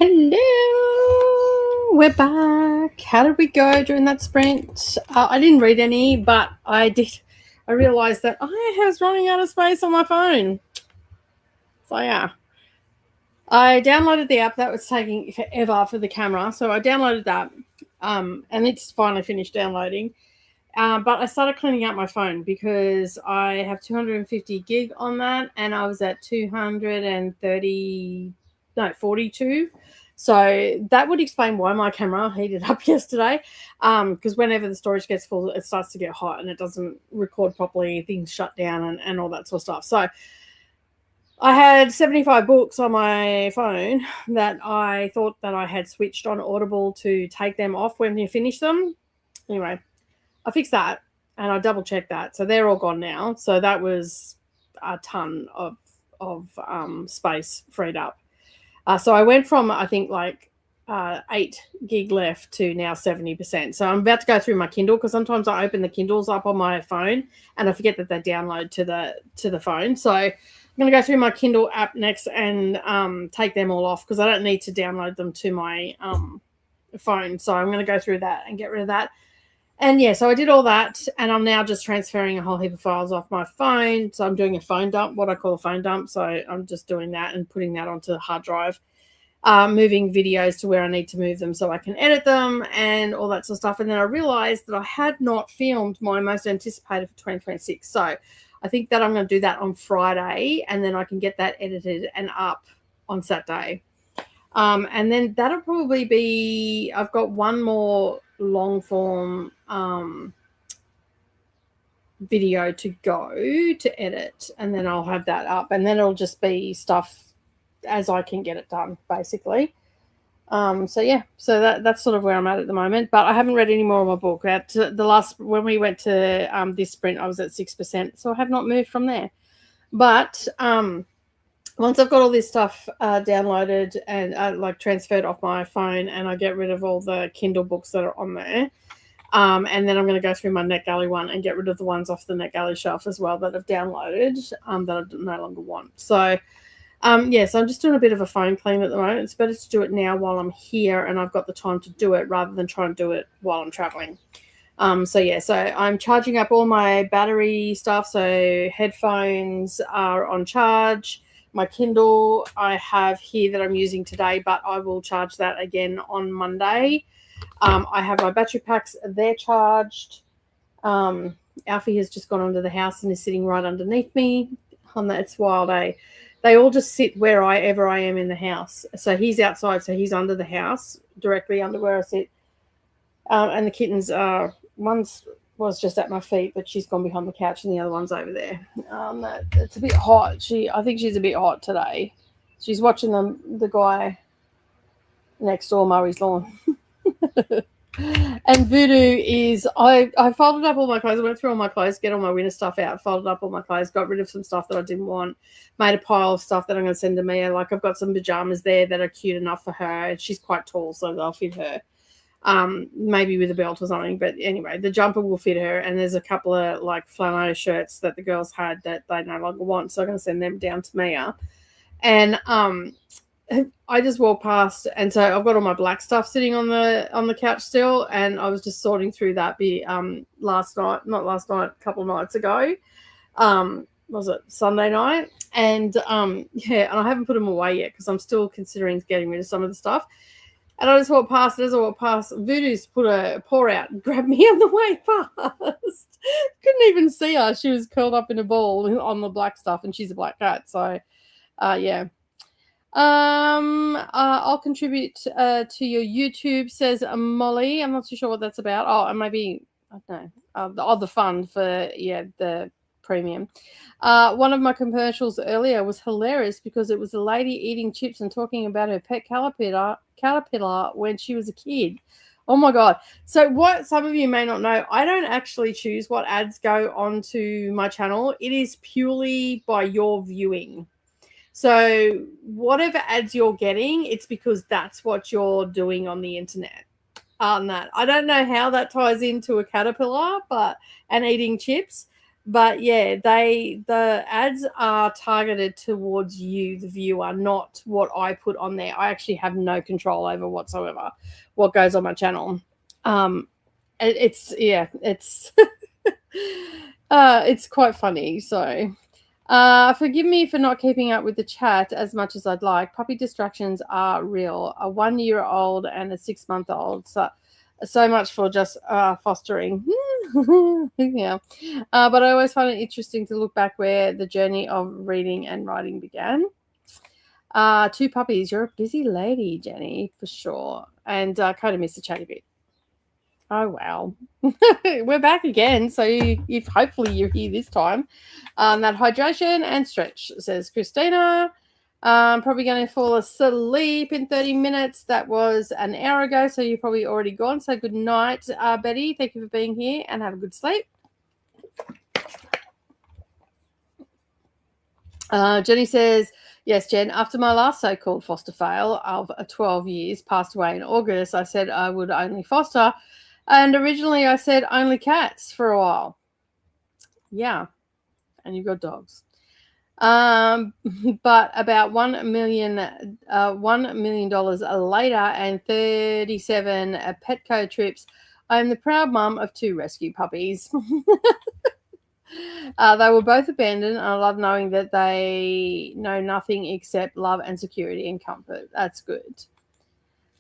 Hello, we're back. How did we go during that sprint? I didn't read any, but I did. I realized that I was running out of space on my phone. So yeah, I downloaded the app that was taking forever for the camera. So I downloaded that, and it's finally finished downloading. But I started cleaning out my phone because I have 250 gig on that, and I was at 42. So that would explain why my camera heated up yesterday. Because whenever the storage gets full, it starts to get hot and it doesn't record properly. Things shut down and all that sort of stuff. So I had 75 books on my phone that I thought that I had switched on Audible to take them off when you finish them. Anyway, I fixed that and I double checked that. So they're all gone now. So that was a ton of space freed up. So I went from, I think, 8 gig left to now 70%. So I'm about to go through my Kindle because sometimes I open the Kindles up on my phone and I forget that they download to the phone. So I'm going to go through my Kindle app next and take them all off because I don't need to download them to my phone. So I'm going to go through that and get rid of that. And yeah, so I did all that and I'm now just transferring a whole heap of files off my phone. So I'm doing a phone dump, what I call a phone dump. So I'm just doing that and putting that onto the hard drive, moving videos to where I need to move them so I can edit them and all that sort of stuff. And then I realized that I had not filmed my most anticipated for 2026. So I think that I'm going to do that on Friday and then I can get that edited and up on Saturday. And then that'll probably be, I've got one more long form video to go to edit and then I'll have that up and then it'll just be stuff as I can get it done basically. So yeah, so that's sort of where I'm at the moment, but I haven't read any more of my book. When we went to this sprint I was at 6%, so I have not moved from there. But once I've got all this stuff downloaded and transferred off my phone and I get rid of all the Kindle books that are on there, and then I'm going to go through my NetGalley one and get rid of the ones off the NetGalley shelf as well that I've downloaded that I no longer want. So, so I'm just doing a bit of a phone clean at the moment. It's better to do it now while I'm here and I've got the time to do it rather than try and do it while I'm traveling. So I'm charging up all my battery stuff. So headphones are on charge. My Kindle I have here that I'm using today, but I will charge that again on Monday. I have my battery packs. They're charged. Alfie has just gone under the house and is sitting right underneath me. It's wild, eh? They all just sit wherever I am in the house. So he's outside, so he's under the house, directly under where I sit. And the kittens are, one's was just at my feet, but she's gone behind the couch and the other one's over there. It's a bit hot. I think she's a bit hot today. She's watching the guy next door mow his lawn. And Voodoo is, I folded up all my clothes. I went through all my clothes, get all my winter stuff out, folded up all my clothes, got rid of some stuff that I didn't want, made a pile of stuff that I'm going to send to Mia. Like I've got some pajamas there that are cute enough for her. She's quite tall, so they'll fit her. Maybe with a belt or something, but anyway, the jumper will fit her, and there's a couple of flannel shirts that the girls had that they no longer want, so I'm going to send them down to Mia. And I just walked past, and so I've got all my black stuff sitting on the couch still, and I was just sorting through that a couple of nights ago. Was it Sunday night? And and I haven't put them away yet because I'm still considering getting rid of some of the stuff. And I just walked past, as I walked past, Voodoo's put a paw out and grabbed me on the way past. Couldn't even see her. She was curled up in a ball on the black stuff, and she's a black cat. So, I'll contribute to your YouTube, says Molly. I'm not too sure what that's about. Oh, and maybe, I don't know, the fund for, the premium. One of my commercials earlier was hilarious because it was a lady eating chips and talking about her pet caterpillar when she was a kid. Oh my God. So what some of you may not know, I don't actually choose what ads go onto my channel. It is purely by your viewing. So whatever ads you're getting, it's because that's what you're doing on the internet. I don't know how that ties into a caterpillar and eating chips, But yeah, the ads are targeted towards you, the viewer, not what I put on there. I actually have no control over whatsoever what goes on my channel. It's it's quite funny. So forgive me for not keeping up with the chat as much as I'd like. Puppy distractions are real. A 1-year-old and a 6-month-old. So much for just fostering. Yeah. But I always find it interesting to look back where the journey of reading and writing began. 2 puppies. You're a busy lady, Jenny, for sure. And kind of missed the chatty bit. Oh, wow. We're back again. So if hopefully you're here this time. That hydration and stretch, says Christina. Probably going to fall asleep in 30 minutes. That was an hour ago, so you're probably already gone. So good night, Betty. Thank you for being here and have a good sleep. Jenny says, yes, Jen, after my last so-called foster fail of 12 years passed away in August, I said I would only foster. And originally I said only cats for a while. Yeah. And you've got dogs. But about $1 million later and 37 Petco trips, I am the proud mum of 2 rescue puppies. They were both abandoned, and I love knowing that they know nothing except love and security and comfort. That's good.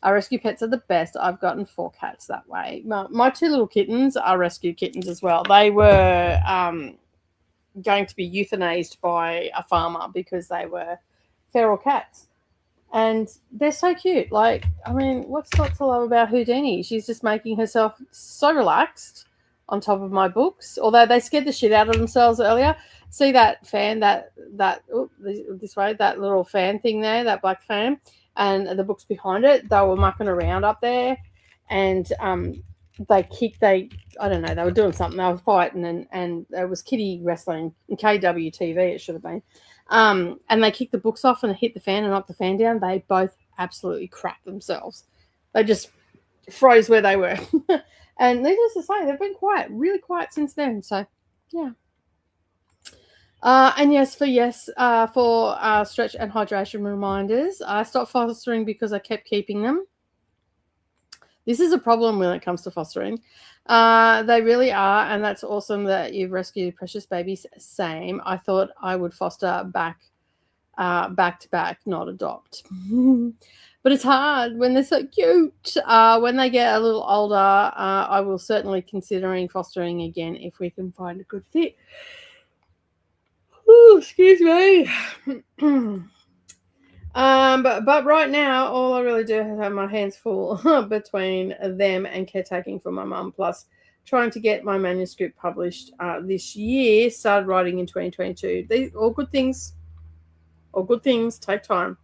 Our rescue pets are the best. I've gotten 4 cats that way. My 2 little kittens are rescue kittens as well. They were going to be euthanized by a farmer because they were feral cats. And they're so cute. Like, I mean, what's not to love about Houdini? She's just making herself so relaxed on top of my books, although they scared the shit out of themselves earlier. See that fan, that this way, that little fan thing there, that black fan, and the books behind it, they were mucking around up there, and I don't know, they were doing something, they were fighting, and it was kitty wrestling, KWTV it should have been, and they kicked the books off and hit the fan and knocked the fan down. They both absolutely crapped themselves. They just froze where they were. And needless to say, they've been quiet, really quiet since then. So, yeah. And yes, for stretch and hydration reminders, I stopped fostering because I kept keeping them. This is a problem when it comes to fostering. They really are, and that's awesome that you've rescued precious babies. Same. I thought I would foster back to back, not adopt. But it's hard when they're so cute. When they get a little older, I will certainly considering fostering again if we can find a good fit. Ooh, excuse me. But right now, all I really do is have my hands full between them and caretaking for my mum, plus trying to get my manuscript published this year. Started writing in 2022. These all good things. All good things take time.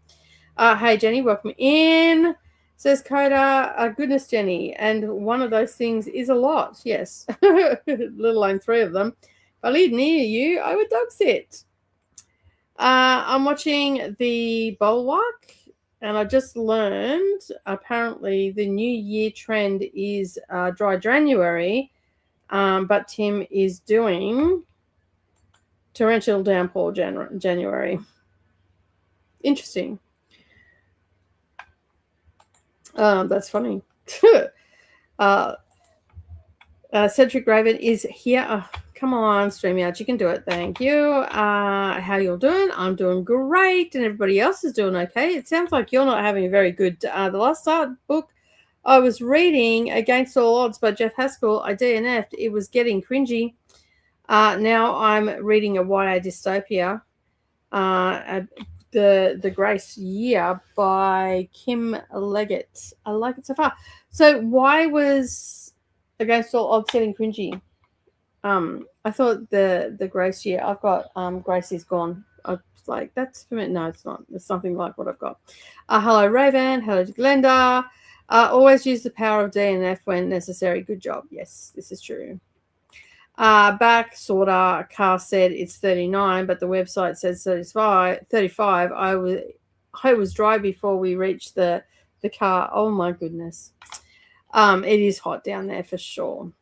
Hey, Jenny, welcome in. Says Coda, goodness, Jenny. And one of those things is a lot, yes. Let alone 3 of them. If I live near you, I would dog sit. I'm watching The Bulwark, and I just learned, apparently, the New Year trend is dry January, but Tim is doing torrential downpour January. Interesting. That's funny. Cedric Raven is here. Oh, come on, StreamYard, you can do it. Thank you. How you all doing? I'm doing great, and everybody else is doing okay. It sounds like you're not having a very good. The last book I was reading, Against All Odds by Jeff Haskell, I DNF'd. It was getting cringy. Now I'm reading a YA dystopia. The Grace Year by Kim Leggett. I like it so far. So why was Against All Odds getting cringy? I thought the Grace Year. I've got Gracie's Gone. I was like, that's for me. No, it's not. It's something like what I've got. Hello Raven. Hello Glenda. Always use the power of DNF when necessary. Good job. Yes, this is true. Back, sorta. Car said it's 39, but the website says 35. I was dry before we reached the car. Oh my goodness. It is hot down there for sure.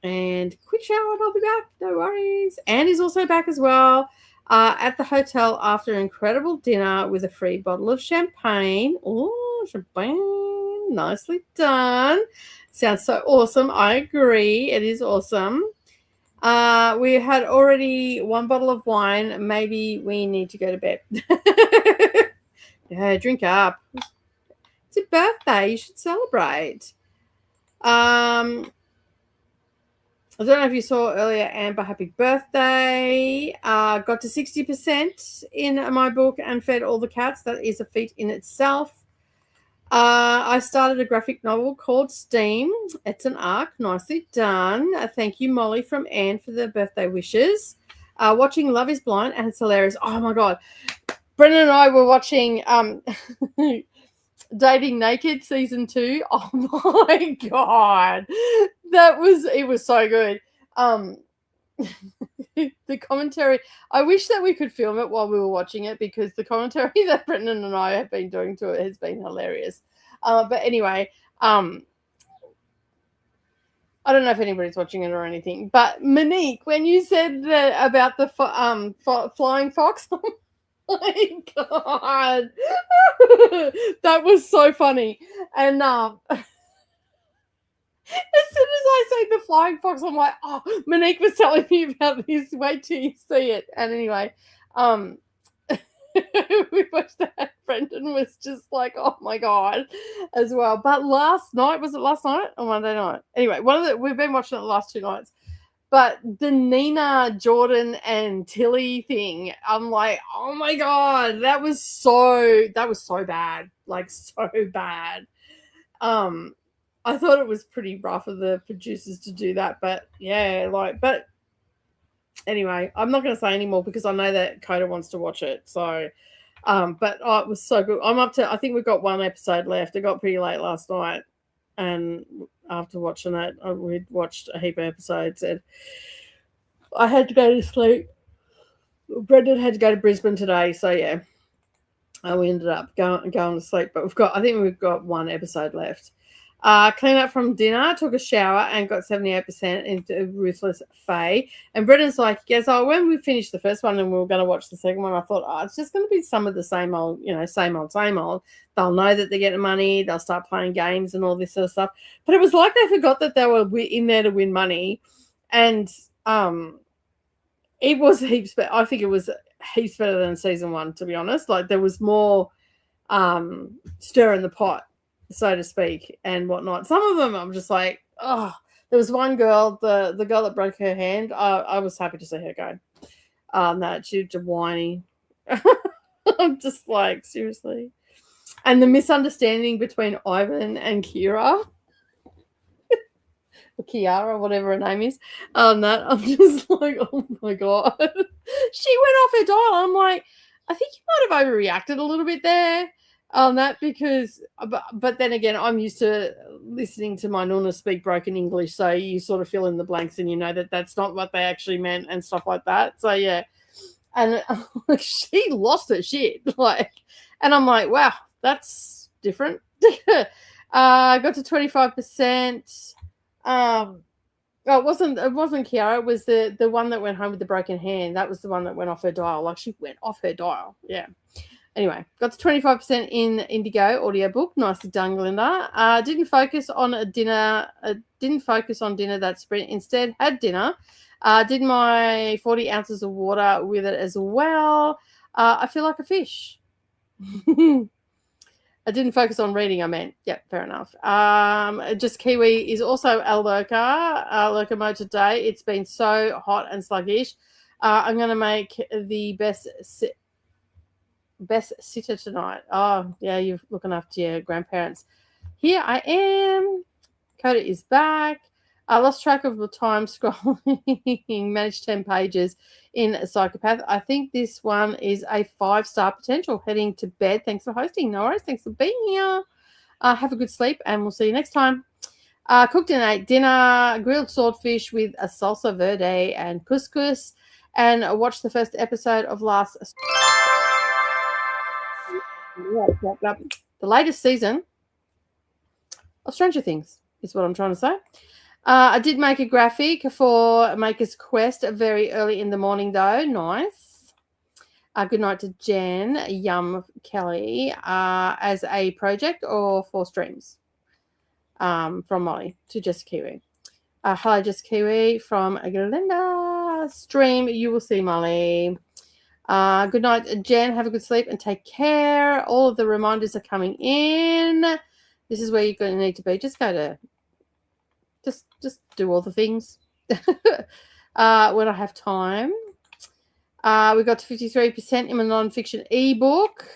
And quick shower and I'll be back. No worries. Anne is also back as well at the hotel after an incredible dinner with a free bottle of champagne. Oh, champagne. Nicely done. Sounds so awesome. I agree. It is awesome. We had already one bottle of wine. Maybe we need to go to bed. Yeah, drink up. It's your birthday. You should celebrate. I don't know if you saw earlier, Amber, happy birthday. Got to 60% in my book and fed all the cats. That is a feat in itself. I started a graphic novel called Steam. It's an arc. Nicely done. Thank you, Molly from Anne, for the birthday wishes. Watching Love is Blind, and it's hilarious. Oh, my God. Brendan and I were watching Dating Naked season 2. Oh my God. It was so good. The commentary, I wish that we could film it while we were watching it, because the commentary that Brendan and I have been doing to it has been hilarious. But anyway, I don't know if anybody's watching it or anything, but Monique, when you said that about the flying fox, oh my God, that was so funny. And as soon as I say the flying fox, I'm like, oh, Monique was telling me about this. Wait till you see it. And anyway, we watched that. Brendan was just like, oh my God, as well. But last night, was it last night or Monday night? Anyway, we've been watching it the last 2 nights. But the Nina, Jordan, and Tilly thing, I'm like, oh my God, that was so bad. Like, so bad. I thought it was pretty rough of the producers to do that, but yeah, but anyway, I'm not going to say anymore because I know that Coda wants to watch it. So, but it was so good. I think we've got 1 episode left. It got pretty late last night, and after watching it, we'd watched a heap of episodes, and I had to go to sleep. Brendan had to go to Brisbane today, so yeah, we ended up going to sleep. But I think we've got 1 episode left. Clean up from dinner, took a shower, and got 78% into Ruthless Faye. And Brendan's like, yes, when we finished the first one and we were going to watch the second one, I thought, it's just going to be some of the same old, same old. They'll know that they're getting money. They'll start playing games and all this sort of stuff. But it was like they forgot that they were in there to win money. And it was heaps better. I think it was heaps better than season 1, to be honest. Like, there was more stir in the pot, so to speak, and whatnot. Some of them I'm just like, oh, there was one girl, the girl that broke her hand. I was happy to see her go. That she's whiny. I'm just like, seriously. And the misunderstanding between Ivan and Kira, or Kiara, whatever her name is, that I'm just like, oh my God. She went off her dial. I'm like, I think you might have overreacted a little bit there. That because, but then again, I'm used to listening to my Nonna speak broken English, so you sort of fill in the blanks and you know that that's not what they actually meant and stuff like that. So yeah, and she lost her shit, like, and I'm like, wow, that's different. Got to 25%. It wasn't Kiara. It was the one that went home with the broken hand. That was the one that went off her dial. Like, she went off her dial. Yeah. Anyway, got to 25% in Indigo audiobook. Nicely done, Glinda. Didn't focus on dinner that sprint. Instead, had dinner. Did my 40 ounces of water with it as well. I feel like a fish. I didn't focus on reading, I meant. Yep, fair enough. Just Kiwi is also a lurker mode today. It's been so hot and sluggish. I'm going to make the best sitter tonight. Oh, yeah, you're looking after your grandparents. Here I am. Coda is back. I lost track of the time scrolling. Managed 10 pages in Psychopath. I think this one is a 5-star potential. Heading to bed. Thanks for hosting. No worries. Thanks for being here. Have a good sleep, and we'll see you next time. Cooked and ate dinner. Grilled swordfish with a salsa verde and couscous. And watched the first episode of the latest season of Stranger Things is what I'm trying to say. I did make a graphic for Maker's Quest very early in the morning, though. Nice. Good night to Jen, Yum Kelly, as a project or for streams. From Molly to Just Kiwi. Hello, Just Kiwi from Glinda. Stream, you will see Molly. Good night, Jen. Have a good sleep and take care. All of the reminders are coming in. This is where you're going to need to be. Just go to, just do all the things when I have time. We got to 53% in my non-fiction ebook.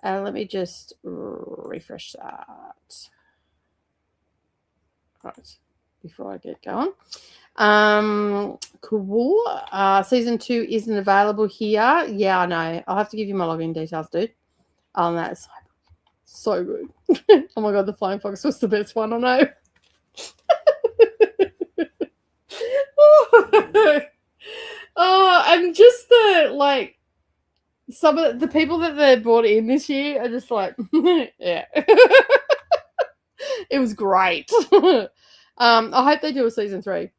Let me just refresh that. Right, before I get going. Cool. Season 2 isn't available here. Yeah, I know. I'll have to give you my login details, dude. That's so good. Oh my god, the Flying Fox was the best one, I know. And just the some of the people that they brought in this year are just like, yeah. It was great. I hope they do a season 3.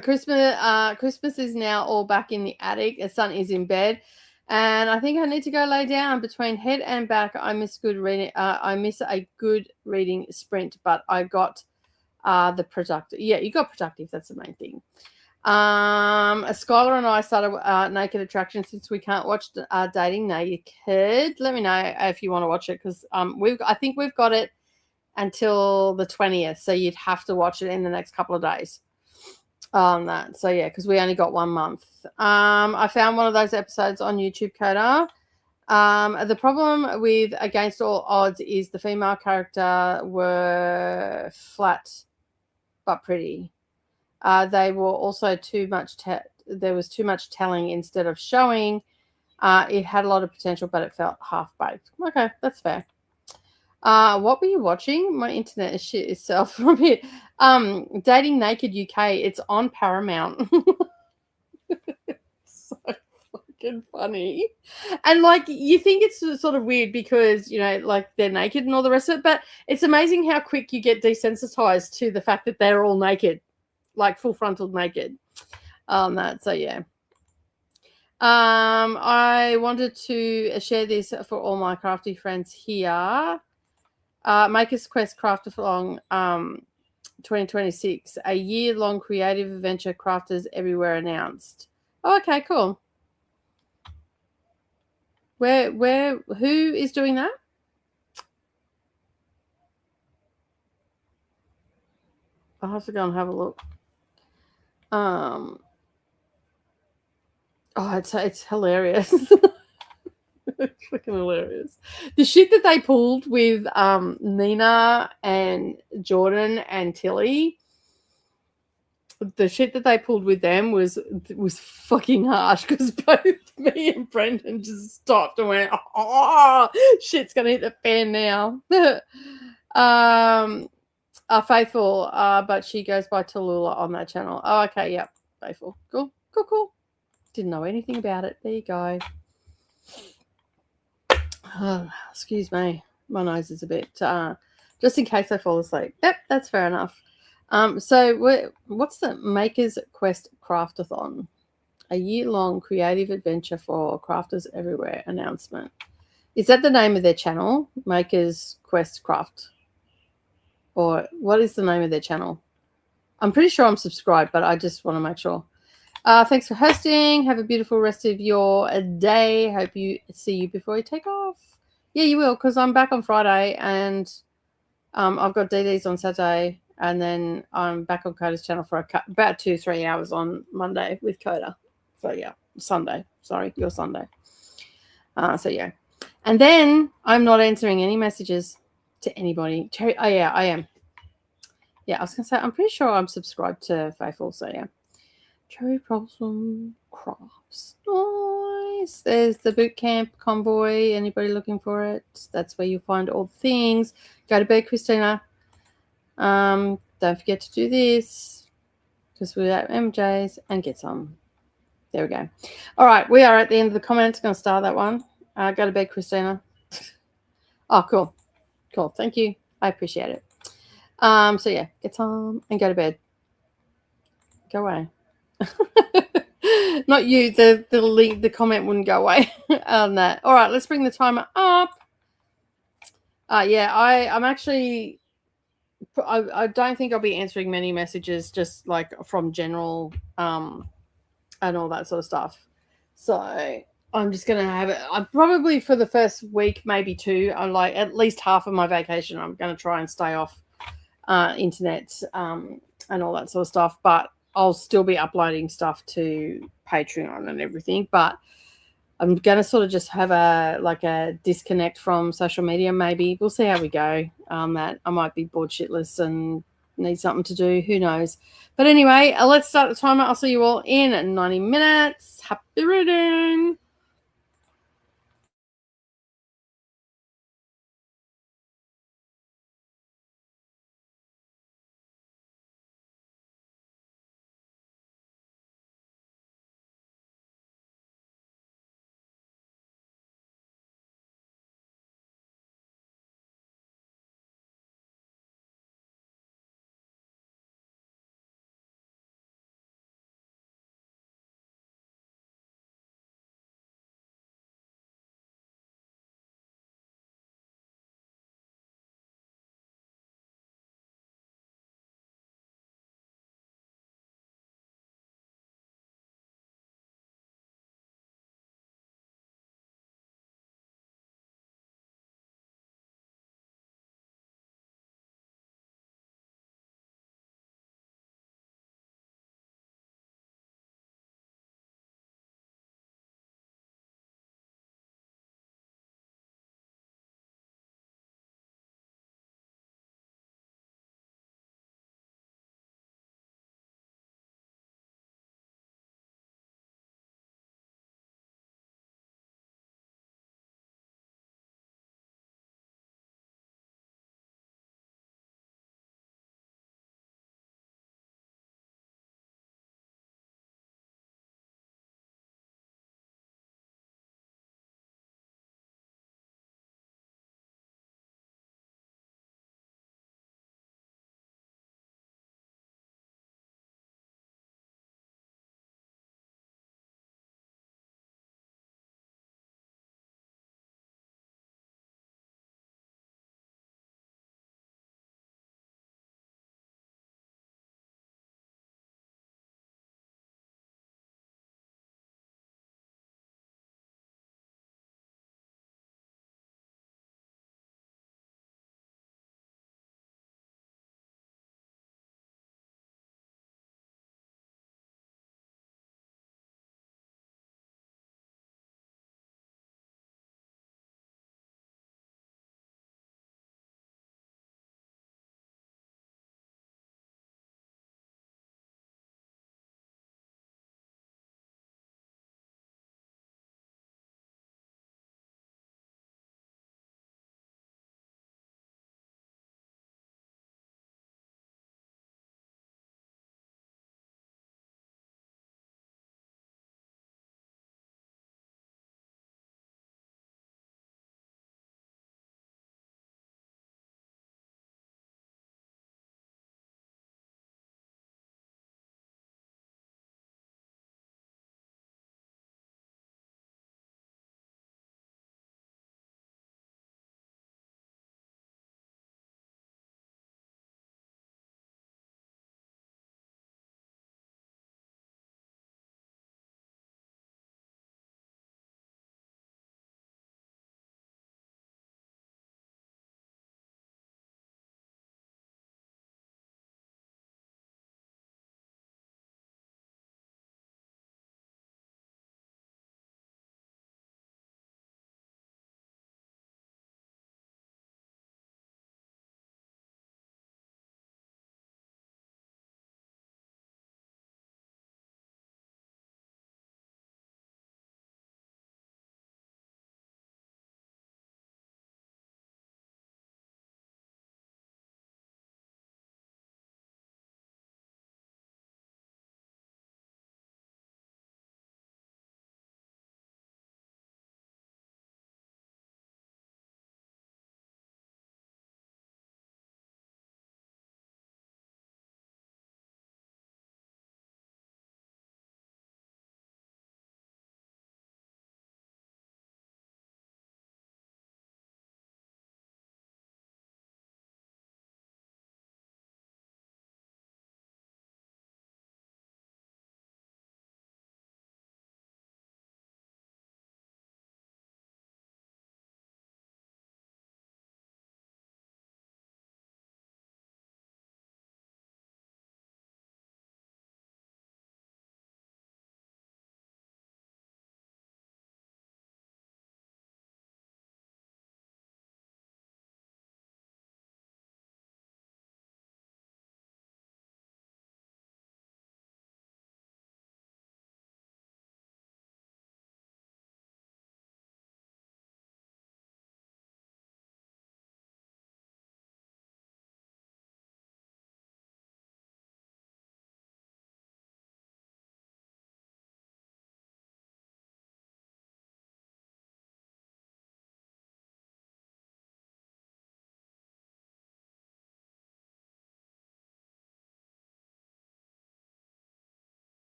Christmas is now all back in the attic. The son is in bed, and I think I need to go lay down. Between head and back, I miss good reading. I miss a good reading sprint, but I got the productive. Yeah, you got productive. That's the main thing. Skylar and I started Naked Attraction since we can't watch Dating Naked. Let me know if you want to watch it, because I think we've got it until the 20th, so you'd have to watch it in the next couple of days on that. So yeah, because we only got 1 month. I found one of those episodes on YouTube, Coda. The problem with Against All Odds is the female character were flat but pretty. They were also too much. There was too much telling instead of showing. It had a lot of potential, but it felt half baked. Okay, that's fair. What were you watching? My internet is shit itself from here. Dating Naked UK. It's on Paramount. So fucking funny. And you think it's sort of weird because they're naked and all the rest of it, but it's amazing how quick you get desensitized to the fact that they're all naked. Full frontal naked. So yeah. I wanted to share this for all my crafty friends here. Maker's Quest Craft-a-thon 2026, a year-long creative adventure, crafters everywhere announced. Oh, okay, cool. Who is doing that? I'll have to go and have a look. It's hilarious. It's fucking hilarious. The shit that they pulled with Nina and Jordan and Tilly, the shit that they pulled with them was fucking harsh, because both me and Brendan just stopped and went, oh, shit's gonna hit the fan now. Faithful, but she goes by Tallulah on that channel. Oh, okay, yep. Faithful. Cool. Didn't know anything about it. There you go. Oh, excuse me. My nose is a bit, just in case I fall asleep. Yep, that's fair enough. So what's the Maker's Quest Craft-a-thon? A year-long creative adventure for crafters everywhere announcement. Is that the name of their channel? Maker's Quest Craft? Or what is the name of their channel? I'm pretty sure I'm subscribed, but I just want to make sure. Thanks for hosting. Have a beautiful rest of your day. Hope you see you before you take off. Yeah, you will, because I'm back on Friday, and I've got DDs on Saturday, and then I'm back on Coda's channel for about 2-3 hours on Monday with Coda. So yeah, Sunday. Sorry, your Sunday. So yeah. And then I'm not answering any messages to anybody. Oh yeah, I am. Yeah, I was gonna say I'm pretty sure I'm subscribed to Faithful, so yeah. Cherry Blossom Crafts. Nice. There's the Bootcamp Convoy. Anybody looking for it? That's where you'll find all the things. Go to bed, Christina. Don't forget to do this. Just without MJs and get some. There we go. All right, we are at the end of the comments. Going to start that one. Go to bed, Christina. Oh, cool. Cool. Thank you. I appreciate it. So yeah, get some and go to bed. Go away. Not you. The comment wouldn't go away on that. All right, let's bring the timer up. Yeah, I'm actually. I don't think I'll be answering many messages, just like from general and all that sort of stuff. So I'm just gonna have it. I'm probably for the first week, maybe two. I'm like at least half of my vacation. I'm gonna try and stay off internet and all that sort of stuff. But I'll still be uploading stuff to Patreon and everything. But I'm gonna sort of just have a disconnect from social media. Maybe we'll see how we go. That I might be bored shitless and need something to do. Who knows? But anyway, let's start the timer. I'll see you all in 90 minutes. Happy reading.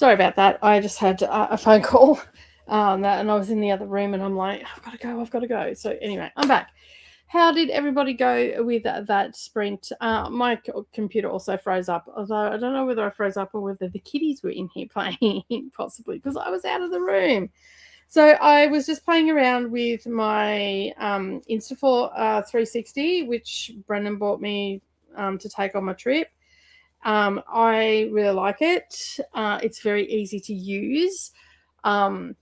Sorry about that. I just had a phone call, and I was in the other room, and I'm like, I've got to go. So anyway, I'm back. How did everybody go with that sprint? My computer also froze up, although I don't know whether I froze up or whether the kiddies were in here playing, possibly, because I was out of the room. So I was just playing around with my Instafor 360, which Brendan bought me to take on my trip. I really like it. It's very easy to use. The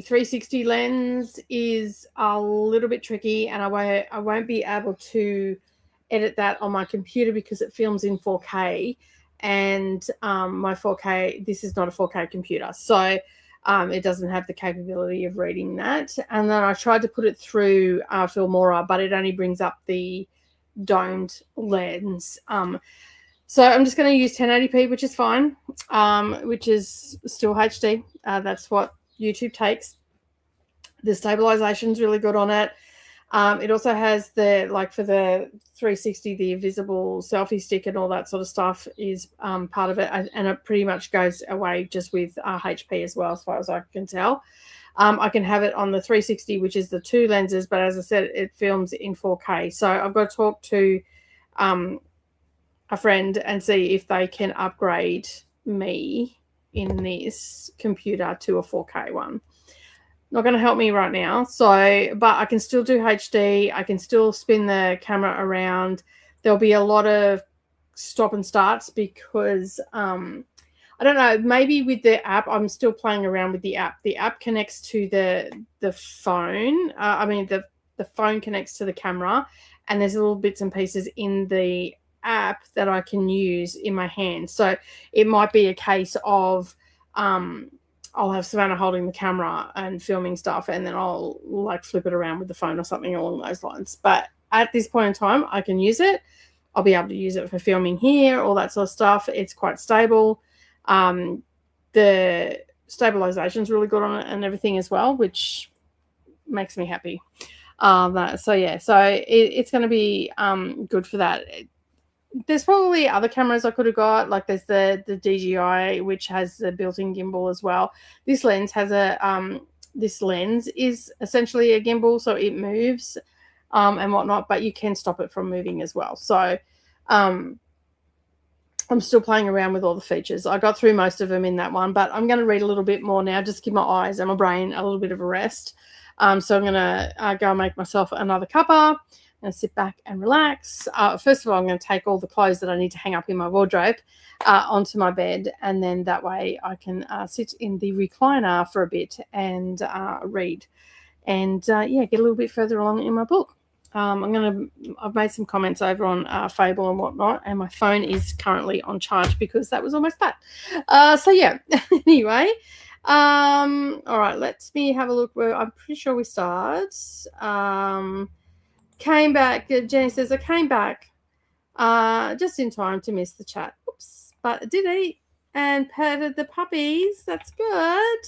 360 lens is a little bit tricky, and I won't be able to edit that on my computer because it films in 4K, and my 4K, this is not a 4K computer, so it doesn't have the capability of reading that. And then I tried to put it through Filmora, but it only brings up the domed lens. So I'm just going to use 1080p, which is fine, which is still HD. That's what YouTube takes. The stabilization is really good on it. It also has the, like for the 360, the visible selfie stick and all that sort of stuff is part of it, and it pretty much goes away just with HP as well, as far as I can tell. I can have it on the 360, which is the two lenses, but as I said, it films in 4K. So I've got to talk to a friend and see if they can upgrade me in this computer to a 4K one. Not going to help me right now. So, but I can still do HD. I can still spin the camera around. There'll be a lot of stop and starts because I don't know, maybe with the app, I'm still playing around with the app. The app connects to the phone. The phone connects to the camera, and there's little bits and pieces in the app that I can use in my hand. So it might be a case of I'll have Savannah holding the camera and filming stuff, and then I'll like flip it around with the phone or something along those lines. But at this point in time, I can use it. I'll be able to use it for filming here, all that sort of stuff. It's quite stable. The stabilization is really good on it and everything as well, which makes me happy. So it's going to be good for that. There's probably other cameras I could have got, like there's the DJI, which has the built-in gimbal as well. This lens has this lens is essentially a gimbal, so it moves and whatnot, but you can stop it from moving as well. So I'm still playing around with all the features. I got through most of them in that one, but I'm going to read a little bit more now, just give my eyes and my brain a little bit of a rest. So I'm going to go and make myself another cuppa and sit back and relax. First of all, I'm going to take all the clothes that I need to hang up in my wardrobe onto my bed, and then that way I can sit in the recliner for a bit and read and get a little bit further along in my book. I've made some comments over on Fable and whatnot, and my phone is currently on charge because that was almost flat. Anyway, all right, let me have a look where I'm pretty sure we start. Came back. Jenny says, I came back just in time to miss the chat. Oops. But I did eat and petted the puppies. That's good.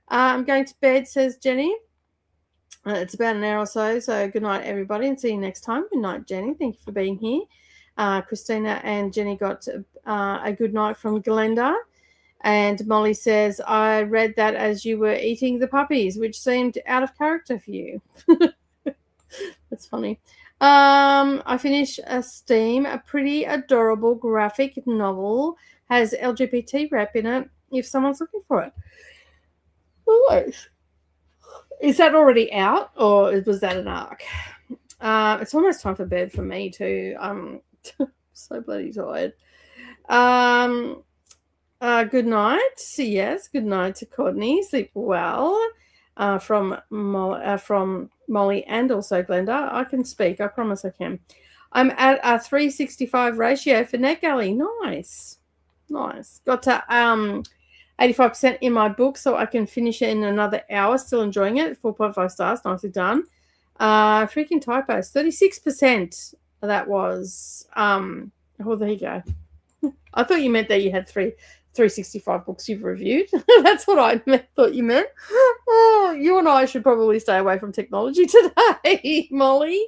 I'm going to bed, says Jenny. It's about an hour or so. So good night, everybody, and see you next time. Good night, Jenny. Thank you for being here. Christina and Jenny got a good night from Glenda. And Molly says, I read that as you were eating the puppies, which seemed out of character for you. That's funny. I finished Steam, a pretty adorable graphic novel, has LGBT rep in it if someone's looking for it. Oh, is that already out, or was that an arc? It's almost time for bed for me too. I'm so bloody tired. Good night. Yes, good night to Courtney. Sleep well. From Molly and also Glenda. I can speak. I promise I can. I'm at a 365 ratio for NetGalley. Nice. Got to 85% in my book, so I can finish it in another hour. Still enjoying it. 4.5 stars. Nicely done. Freaking typos. 36%. That was. There you go. I thought you meant that you had 365 books you've reviewed. That's what I thought you meant. Oh, you and I should probably stay away from technology today, Molly.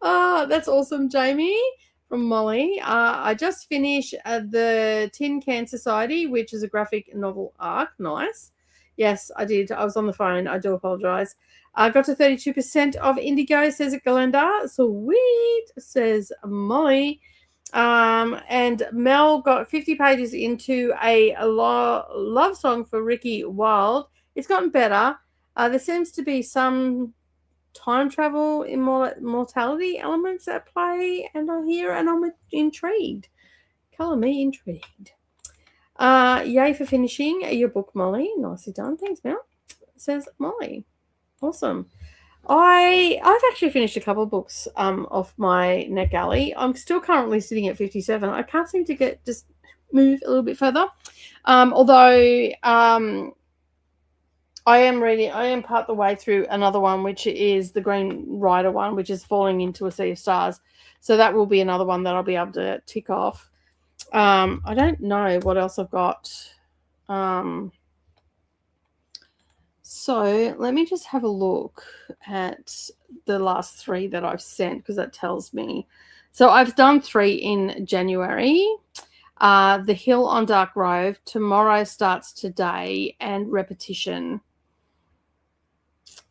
That's awesome, Jamie. from Molly. I just finished the Tin Can Society, which is a graphic novel arc. Nice. Yes, I did. I was on the phone. I do apologize. I got to 32% of Indigo, says Galenda. Sweet, says Molly. And Mel got 50 pages into a love song for Ricky Wilde. It's gotten better. There seems to be some time travel immortality elements at play, and I'm intrigued. Color me intrigued. Yay for finishing your book, Molly. Nicely done. Thanks, Mel. Says Molly. Awesome. I've actually finished a couple of books off my NetGalley. I'm still currently sitting at 57. I can't seem to just move a little bit further. Although I am part the way through another one, which is the Green Rider one, which is Falling into a Sea of Stars. So that will be another one that I'll be able to tick off. I don't know what else I've got. So let me just have a look at the last 3 that I've sent, because that tells me. So I've done 3 in January. The Hill on Dark Grove, Tomorrow Starts Today, and Repetition.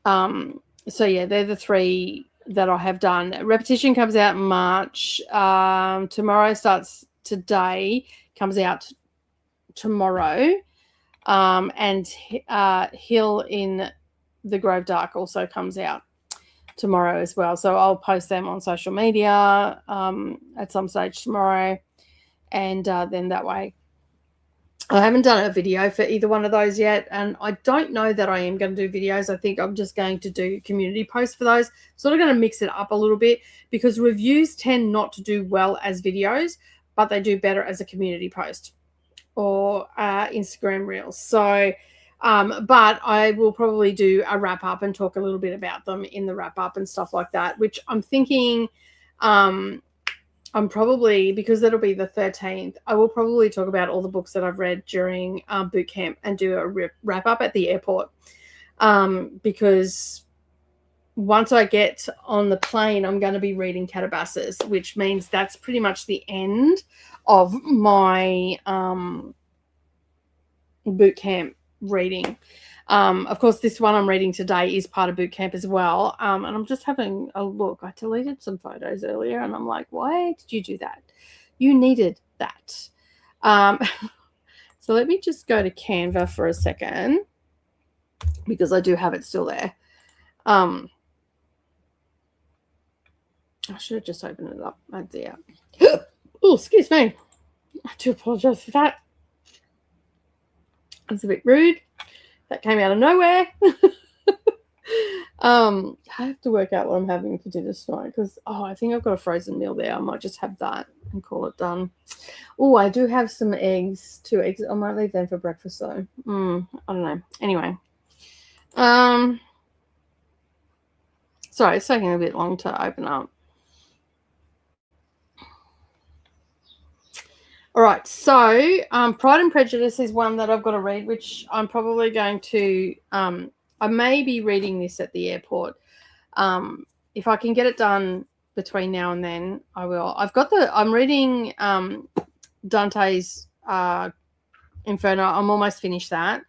So yeah, they're the 3 that I have done. Repetition comes out in March. Tomorrow Starts Today comes out tomorrow. And Hill in the Grove Dark also comes out tomorrow as well. So I'll post them on social media at some stage tomorrow. And then that way, I haven't done a video for either one of those yet. And I don't know that I am going to do videos. I think I'm just going to do community posts for those. Sort of going to mix it up a little bit, because reviews tend not to do well as videos, but they do better as a community post or Instagram Reels. So, but I will probably do a wrap up and talk a little bit about them in the wrap up and stuff like that, which I'm thinking I'm probably, because that'll be the 13th, I will probably talk about all the books that I've read during boot camp and do a wrap up at the airport. Because once I get on the plane, I'm going to be reading Calabasas, which means that's pretty much the end of my boot camp reading. Of course, this one I'm reading today is part of boot camp as well. And I'm just having a look. I deleted some photos earlier, and I'm like, why did you do that? You needed that. So let me just go to Canva for a second, because I do have it still there. I should have just opened it up. Oh dear. Oh, excuse me. I do apologize for that. It's a bit rude. That came out of nowhere. I have to work out what I'm having for dinner tonight, because I think I've got a frozen meal there. I might just have that and call it done. Oh, I do have some eggs, 2 eggs. I might leave them for breakfast though. I don't know. Anyway. Sorry, it's taking a bit long to open up. All right, so Pride and Prejudice is one that I've got to read, which I'm probably going to I may be reading this at the airport. If I can get it done between now and then, I will. I'm reading Dante's Inferno. I'm almost finished that.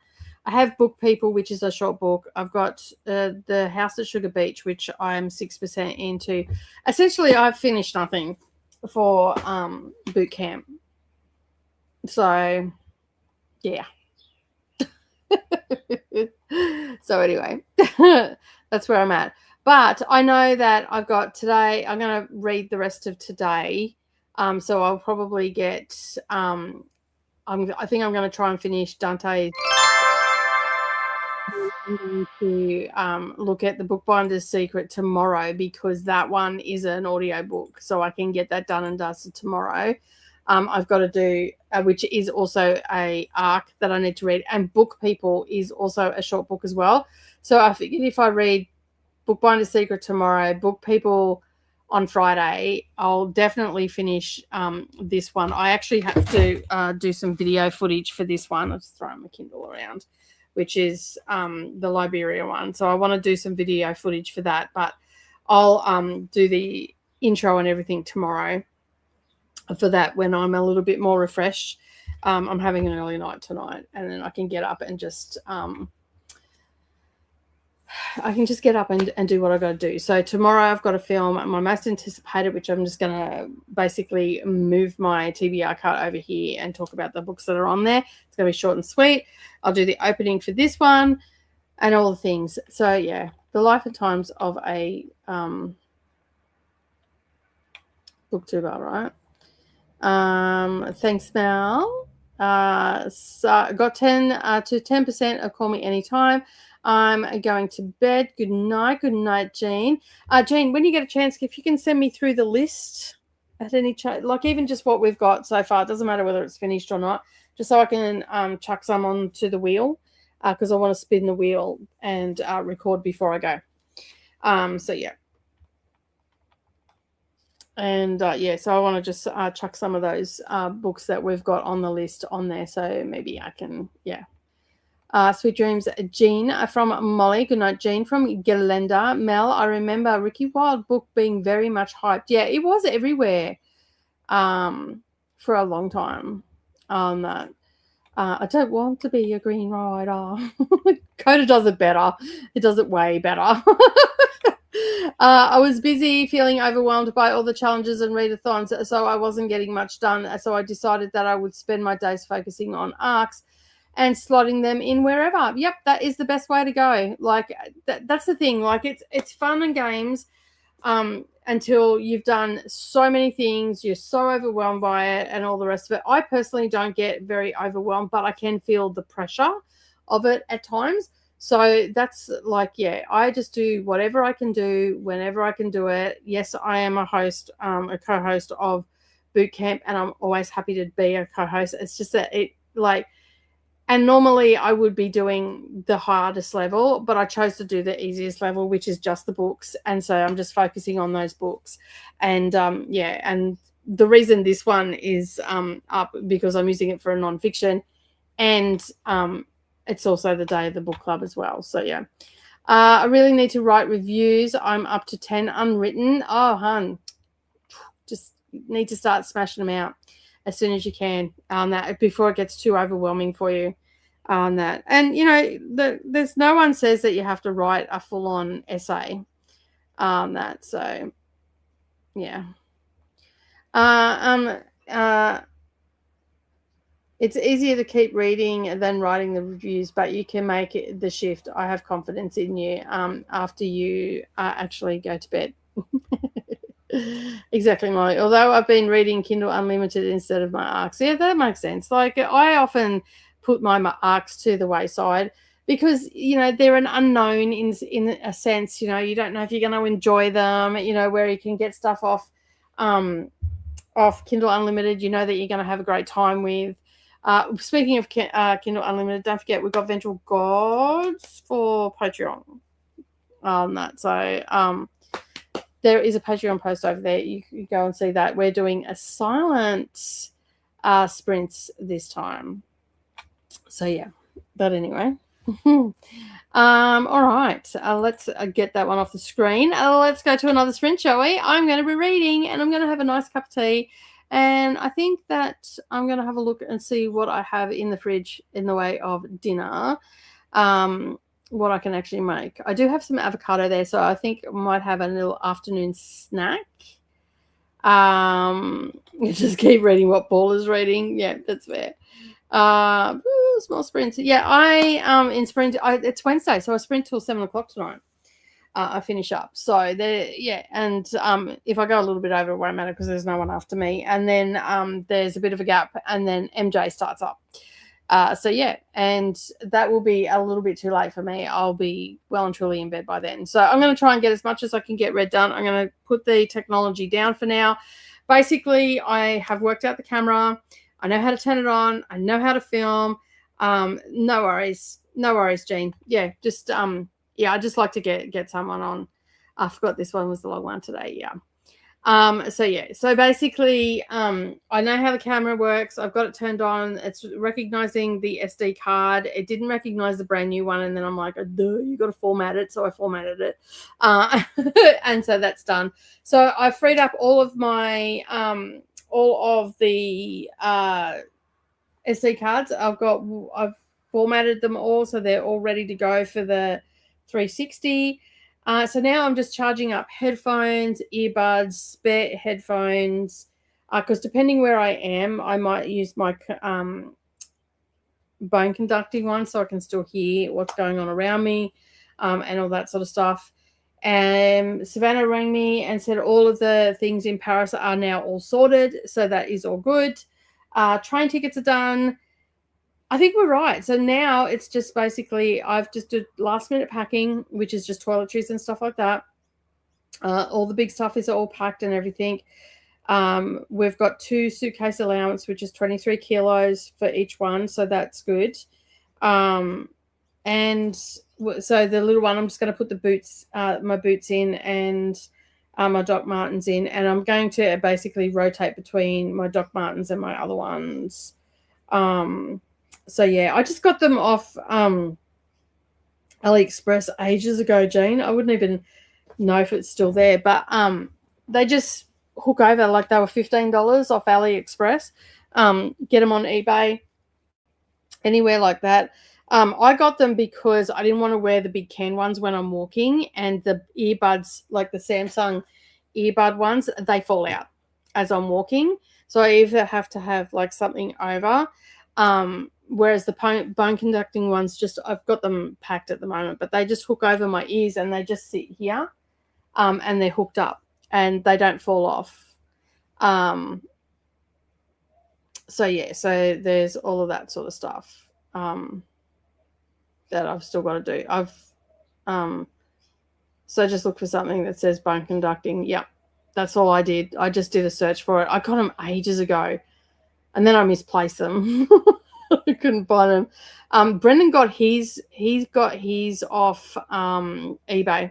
I have Book People, which is a short book. I've got The House at Sugar Beach, which I'm 6% into. Essentially, I've finished nothing for boot camp. So, yeah. So anyway, that's where I'm at. But I know that I've got today. I'm going to read the rest of today. So I'll probably get. I think I'm going to try and finish Dante. I'm going to look at the Bookbinder's Secret tomorrow, because that one is an audio book, so I can get that done and dusted tomorrow. I've got to do, which is also a arc that I need to read, and Book People is also a short book as well. So I figured if I read Bookbinder's Secret tomorrow, Book People on Friday, I'll definitely finish this one. I actually have to do some video footage for this one. I'll just throw my Kindle around, which is the Liberia one. So I want to do some video footage for that, but I'll do the intro and everything tomorrow. for that when I'm a little bit more refreshed. I'm having an early night tonight, and then I can get up and just get up and do what I got to do. So tomorrow I've got to film my most anticipated, which I'm just going to basically move my TBR card over here and talk about the books that are on there. It's going to be short and sweet. I'll do the opening for this one and all the things. So yeah, the life and times of a booktuber, right? Thanks, Mel. So got 10 to 10% of Call Me Anytime. I'm going to bed. Good night. Good night, Jean. Jean, when you get a chance, if you can send me through the list at any like even just what we've got so far, it doesn't matter whether it's finished or not, just so I can chuck some onto the wheel, because I want to spin the wheel and record before I go. So yeah. And yeah, so I want to just chuck some of those books that we've got on the list on there, so maybe I can, yeah. Sweet dreams, Jean from Molly. Good night, Jean from Galenda. Mel, I remember Ricky Wilde book being very much hyped. Yeah, it was everywhere for a long time. On that, I don't want to be a Green Rider. Coda does it better. It does it way better. I was busy feeling overwhelmed by all the challenges and readathons, so I wasn't getting much done. So I decided that I would spend my days focusing on arcs and slotting them in wherever. Yep, that is the best way to go. Like that's the thing. Like it's fun and games until you've done so many things, you're so overwhelmed by it and all the rest of it. I personally don't get very overwhelmed, but I can feel the pressure of it at times. So that's like, yeah, I just do whatever I can do whenever I can do it. Yes, I am a host, a co-host of Boot Camp, and I'm always happy to be a co-host. It's just that it like, and normally I would be doing the hardest level, but I chose to do the easiest level, which is just the books. And so I'm just focusing on those books. And yeah, and the reason this one is up because I'm using it for a nonfiction, and it's also the day of the book club as well. So yeah, I really need to write reviews. I'm up to 10 unwritten. Oh, hun, just need to start smashing them out as soon as you can, that before it gets too overwhelming for you on that. And you know, there's no one says that you have to write a full-on essay on that. So yeah, it's easier to keep reading than writing the reviews, but you can make it the shift. I have confidence in you after you actually go to bed. Exactly, Molly. Although I've been reading Kindle Unlimited instead of my ARCs. Yeah, that makes sense. Like I often put my ARCs to the wayside because, you know, they're an unknown in a sense. You know, you don't know if you're going to enjoy them, you know, where you can get stuff off Kindle Unlimited, you know that you're going to have a great time with. Speaking of Kindle Unlimited, don't forget we've got Vengeful Gods for Patreon on that. So there is a Patreon post over there. You can go and see that. We're doing a silent sprints this time. So yeah, but anyway. All right, let's get that one off the screen. Let's go to another sprint, shall we? I'm going to be reading, and I'm going to have a nice cup of tea. And I think that I'm going to have a look and see what I have in the fridge in the way of dinner, what I can actually make. I do have some avocado there, so I think I might have a little afternoon snack. Just keep reading what Paul is reading. Yeah, that's fair. Small sprint. Yeah, I in sprint. It's Wednesday, so I sprint till 7 o'clock tonight. I finish up. So there, yeah, and if I go a little bit over, it won't matter because there's no one after me. And then there's a bit of a gap, and then MJ starts up. So yeah, and that will be a little bit too late for me. I'll be well and truly in bed by then. So I'm going to try and get as much as I can get read done. I'm going to put the technology down for now. Basically, I have worked out the camera. I know how to turn it on. I know how to film. No worries, Jean. Yeah, just yeah, I just like to get someone on. I forgot this one was the long one today. Yeah. So yeah, so basically, I know how the camera works. I've got it turned on. It's recognizing the SD card. It didn't recognize the brand new one, and then I'm like, oh, duh, you got to format it. So I formatted it, and so that's done. So I freed up all of my all of the SD cards. I've formatted them all, so they're all ready to go for the 360. So now I'm just charging up headphones, earbuds, spare headphones, because depending where I am, I might use my bone conducting one so I can still hear what's going on around me, and all that sort of stuff. And Savannah rang me and said all of the things in Paris are now all sorted, so that is all good. Train tickets are done. I think we're right. So now it's just basically I've just did last minute packing, which is just toiletries and stuff like that. All the big stuff is all packed and everything. We've got 2 suitcase allowance, which is 23 kilos for each one, so that's good. And so the little one, I'm just going to put the boots, my boots in, and my Doc Martens in, and I'm going to basically rotate between my Doc Martens and my other ones. So yeah, I just got them off AliExpress ages ago, Jean. I wouldn't even know if it's still there, but they just hook over, like they were $15 off AliExpress. Get them on eBay, anywhere like that. I got them because I didn't want to wear the big can ones when I'm walking, and the earbuds, like the Samsung earbud ones, they fall out as I'm walking. So I either have to have like something over. Whereas the bone conducting ones, just I've got them packed at the moment, but they just hook over my ears and they just sit here, and they're hooked up and they don't fall off. So yeah, so there's all of that sort of stuff that I've still got to do. So just look for something that says bone conducting. Yep, that's all I did. I just did a search for it. I got them ages ago, and then I misplaced them. I couldn't find them. Brendan got he's got his off eBay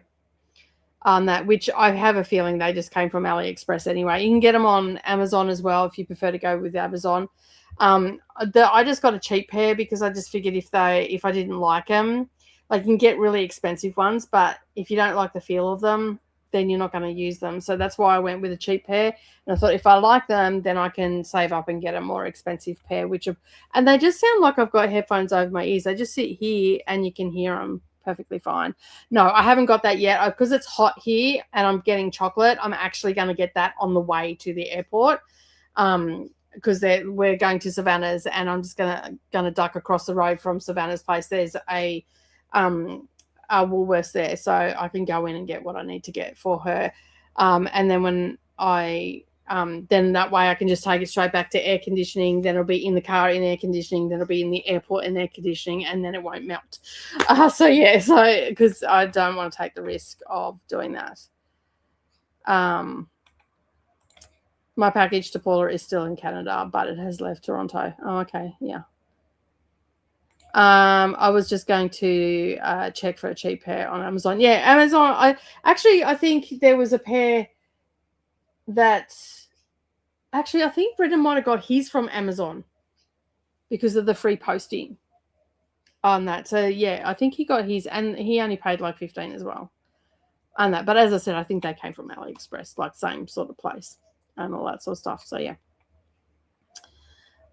on that, which I have a feeling they just came from AliExpress anyway. You can get them on Amazon as well if you prefer to go with Amazon. I just got a cheap pair because I just figured if I didn't like them, like you can get really expensive ones, but if you don't like the feel of them, then you're not going to use them. So that's why I went with a cheap pair. And I thought if I like them, then I can save up and get a more expensive pair, and they just sound like I've got headphones over my ears. They just sit here and you can hear them perfectly fine. No, I haven't got that yet because it's hot here and I'm getting chocolate. I'm actually going to get that on the way to the airport. Because we're going to Savannah's, and I'm just gonna duck across the road from Savannah's place. There's a Woolworths there, so I can go in and get what I need to get for her. And then when then that way I can just take it straight back to air conditioning. Then it'll be in the car in air conditioning. Then it'll be in the airport in air conditioning, and then it won't melt. So because I don't want to take the risk of doing that. My package to Paula is still in Canada, but it has left Toronto. Oh, okay, yeah. I was just going to check for a cheap pair on Amazon. Yeah, Amazon. I think there was a pair that I think Brendan might have got his from Amazon because of the free posting on that. So yeah, I think he got his, and he only paid like $15 as well on that. But as I said, I think they came from AliExpress, like same sort of place and all that sort of stuff. So yeah.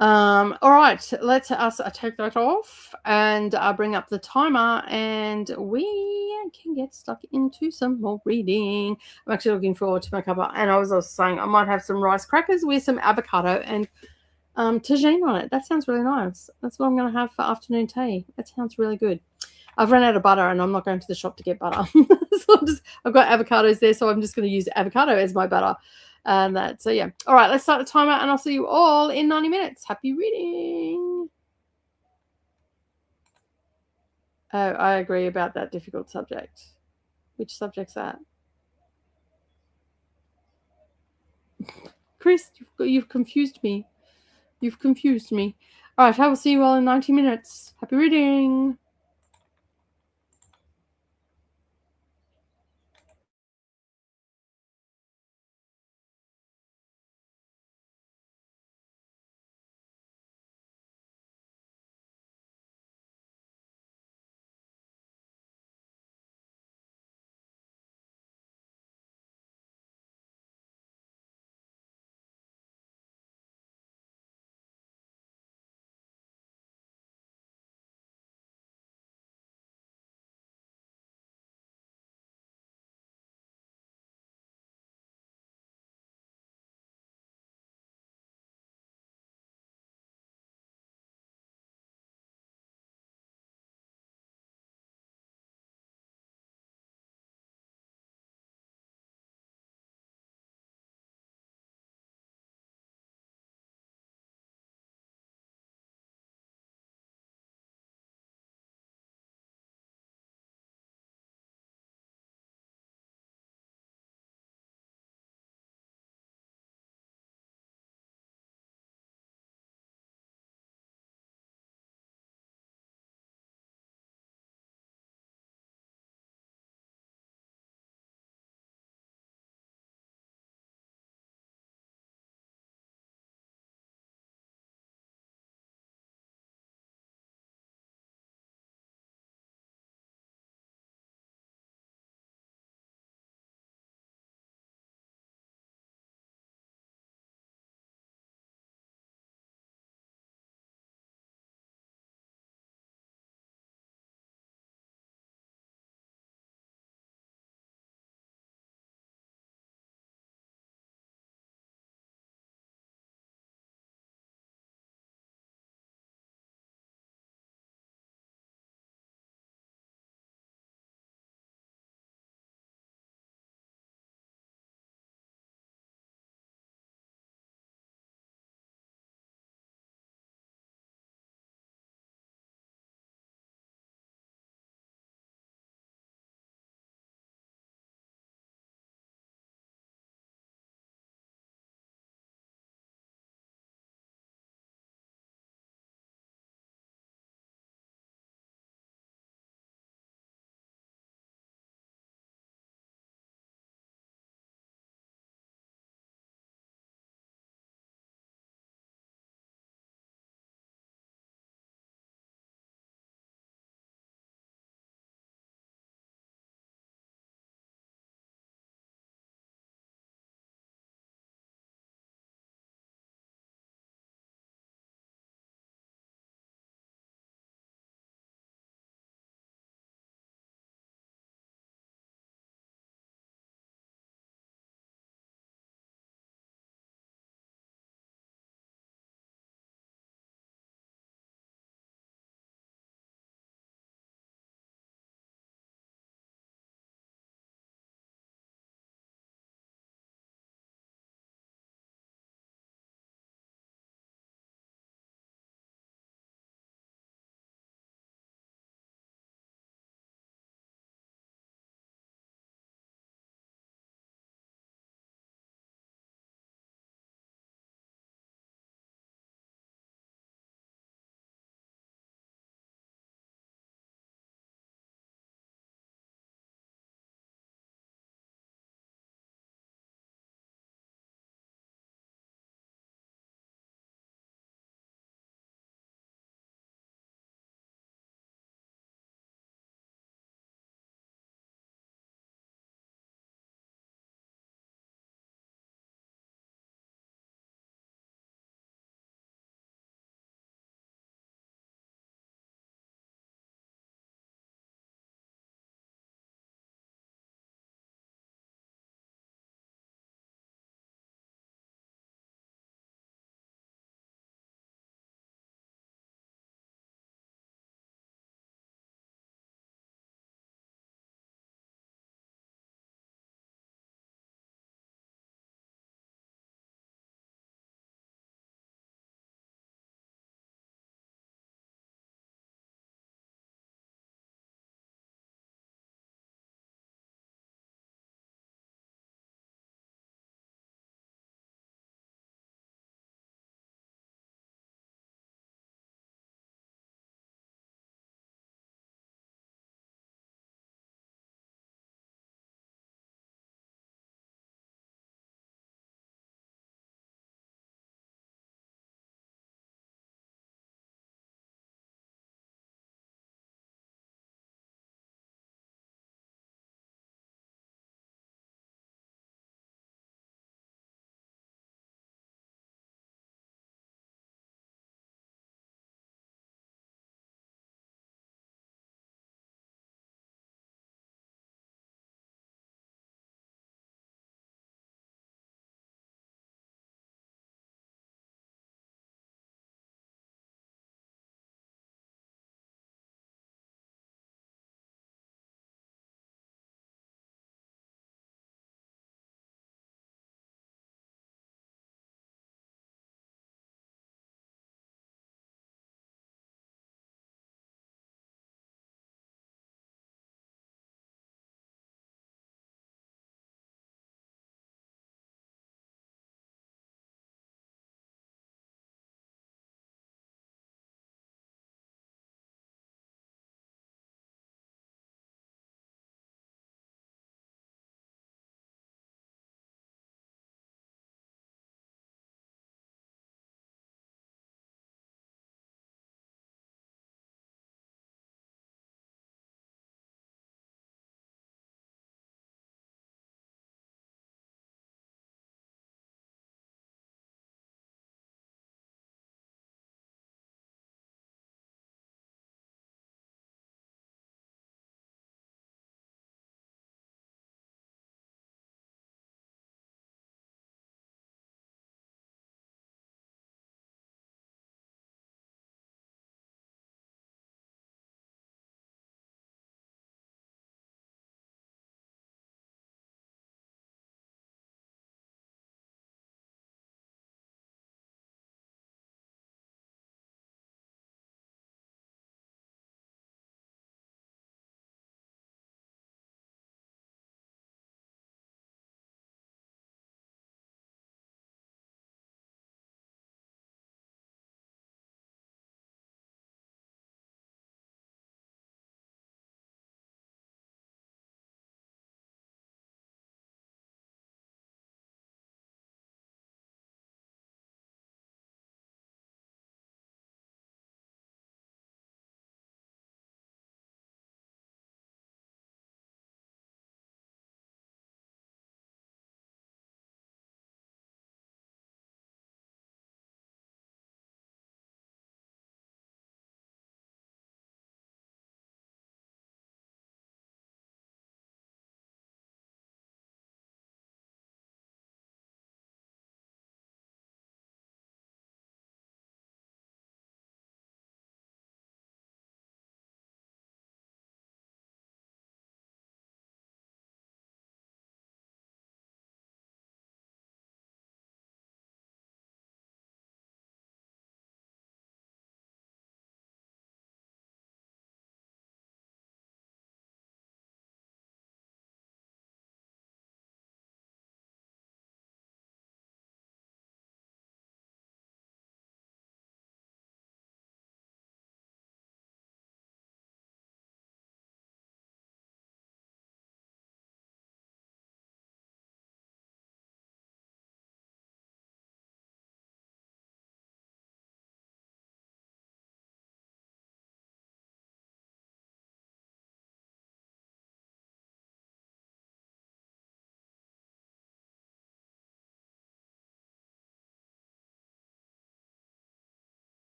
All right, let's us take that off and bring up the timer, and we can get stuck into some more reading. I'm actually looking forward to my cuppa, and I was also saying I might have some rice crackers with some avocado and tagine on it. That sounds really nice. That's what I'm going to have for afternoon tea. That sounds really good. I've run out of butter, and I'm not going to the shop to get butter. So I've got avocados there, so I'm just going to use avocado as my butter. So yeah. All right, let's start the timer, and I'll see you all in 90 minutes. Happy reading. Oh, I agree about that difficult subject. Which subject's that? Chris, you've confused me. You've confused me. All right, I will see you all in 90 minutes. Happy reading.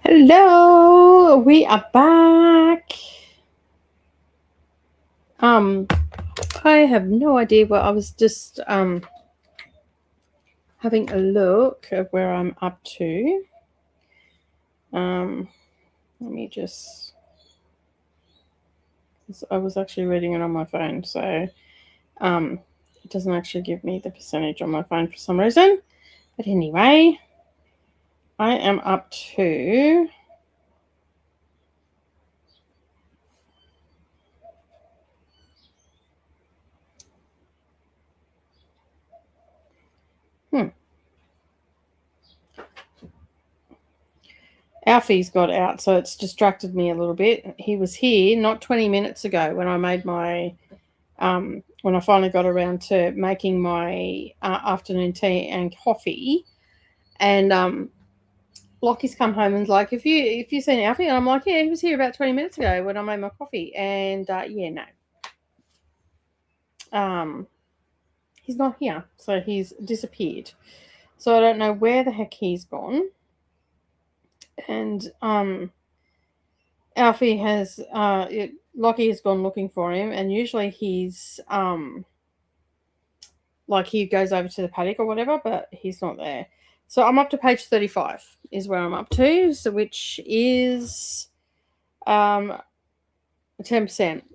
Hello, we are back. I have no idea what I was just having a look at where I'm up to. Let me just. I was actually reading it on my phone, so it doesn't actually give me the percentage on my phone for some reason. But anyway, I am up to. Alfie's got out, so it's distracted me a little bit. He was here not 20 minutes ago when I made my, when I finally got around to making my afternoon tea and coffee. And Lockie's come home and's like, "If you seen Alfie?" And I'm like, "Yeah, he was here about 20 minutes ago when I made my coffee." And yeah, no, he's not here, so he's disappeared. So I don't know where the heck he's gone. And Alfie has Lockie has gone looking for him, and usually he's like he goes over to the paddock or whatever, but he's not there. So I'm up to page 35 is where I'm up to, so which is 10%.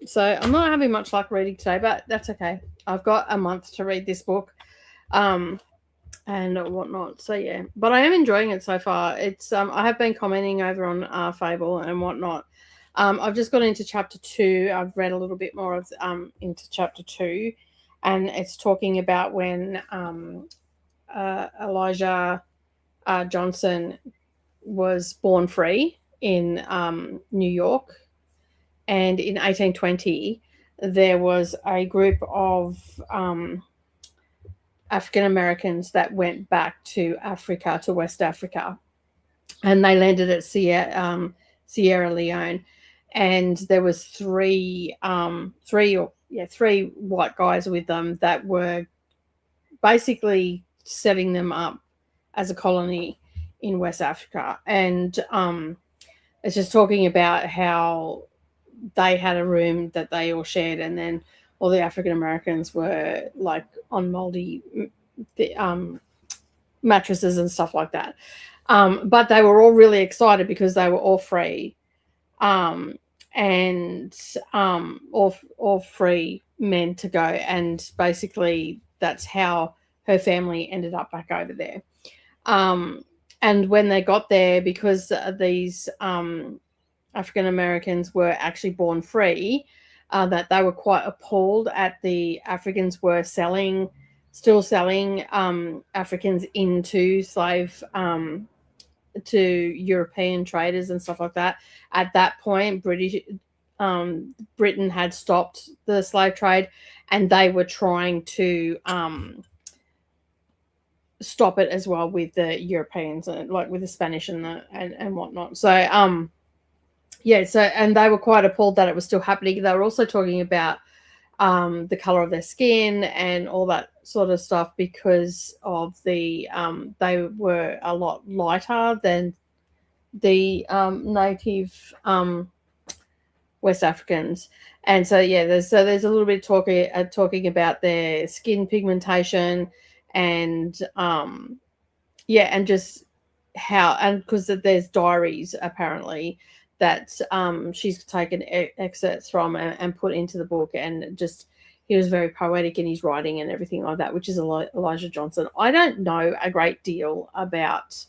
So I'm not having much luck reading today, but that's okay. I've got a month to read this book. And whatnot. So yeah, but I am enjoying it so far. It's I have been commenting over on Fable and whatnot. I've just got into chapter 2. I've read a little bit more of into chapter 2, and it's talking about when Elijah Johnson was born free in New York, and in 1820 there was a group of African Americans that went back to Africa, to West Africa, and they landed at Sierra Leone, and there was three white guys with them that were basically setting them up as a colony in West Africa, and it's just talking about how they had a room that they all shared, and then all the African Americans were like on moldy mattresses and stuff like that. But they were all really excited because they were all free, and all free men to go. And basically, that's how her family ended up back over there. And when they got there, because these African Americans were actually born free, that they were quite appalled at the Africans were still selling Africans into slave to European traders and stuff like that. At that point, Britain had stopped the slave trade, and they were trying to stop it as well with the Europeans, like with the Spanish and whatnot. So yeah, so and they were quite appalled that it was still happening. They were also talking about the color of their skin and all that sort of stuff because of the they were a lot lighter than the native West Africans. And so yeah, there's a little bit talking about their skin pigmentation and yeah, and just how, and because there's diaries apparently that she's taken excerpts from and put into the book, and just he was very poetic in his writing and everything like that, which is Elijah Johnson. I don't know a great deal about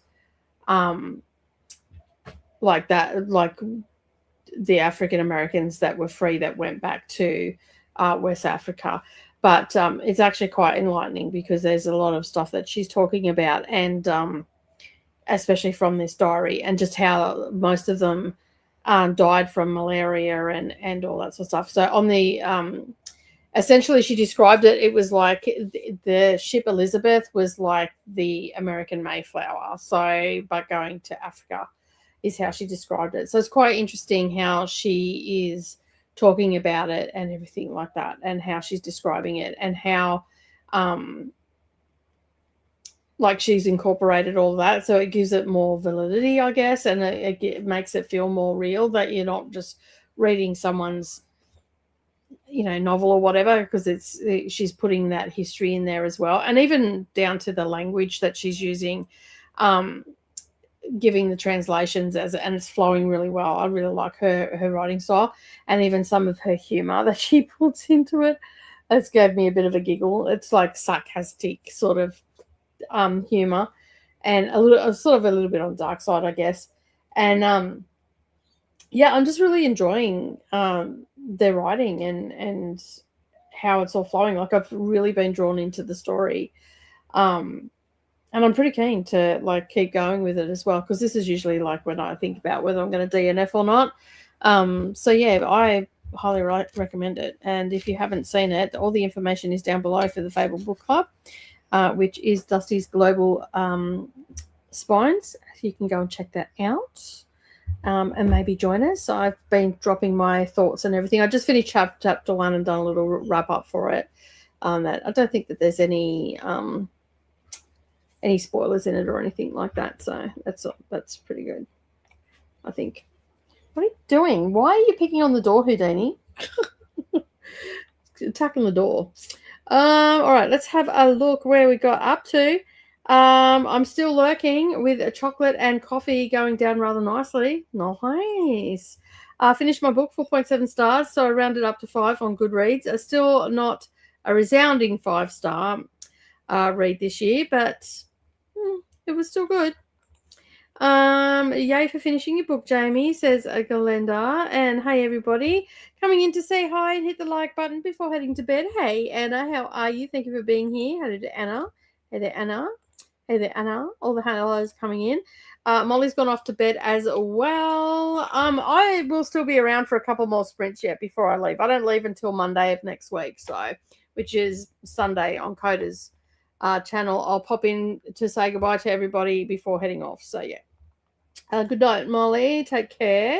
like that, like the African Americans that were free that went back to West Africa, but it's actually quite enlightening because there's a lot of stuff that she's talking about, and especially from this diary, and just how most of them died from malaria and all that sort of stuff. So on the essentially she described it, it was like the ship Elizabeth was like the American Mayflower, so but going to Africa is how she described it. So it's quite interesting how she is talking about it and everything like that, and how she's describing it, and how like she's incorporated all that, so it gives it more validity, I guess, and it makes it feel more real that you're not just reading someone's novel or whatever, because she's putting that history in there as well, and even down to the language that she's using, giving the translations and it's flowing really well. I really like her writing style, and even some of her humor that she puts into it. It's gave me a bit of a giggle. It's like sarcastic sort of humor, and a little bit on the dark side, I guess. And yeah, I'm just really enjoying their writing and how it's all flowing. Like, I've really been drawn into the story, and I'm pretty keen to like keep going with it as well, because this is usually like when I think about whether I'm going to DNF or not. So yeah, I highly recommend it. And if you haven't seen it, all the information is down below for the Fable Book Club, which is Dusty's Global Spines. You can go and check that out, and maybe join us. I've been dropping my thoughts and everything. I just finished chapter 1 and done a little wrap up for it. That I don't think that there's any spoilers in it or anything like that. So that's pretty good, I think. What are you doing? Why are you picking on the door, Houdini? Attacking the door. All right, let's have a look where we got up to. I'm still lurking with a chocolate and coffee going down rather nicely. Nice. Finished my book, 4.7 stars, so I rounded up to 5 on Goodreads. Still not a resounding 5-star read this year, but it was still good. Yay for finishing your book, Jamie, says Galenda. And hey, everybody, coming in to say hi and hit the like button before heading to bed. Hey, Anna, how are you? Thank you for being here. Hello to Anna. Hey there, Anna. Hey there, Anna. All the hellos coming in. Molly's gone off to bed as well. I will still be around for a couple more sprints yet before I leave. I don't leave until Monday of next week, which is Sunday on Coda's channel. I'll pop in to say goodbye to everybody before heading off. So yeah. Good night, Molly. Take care.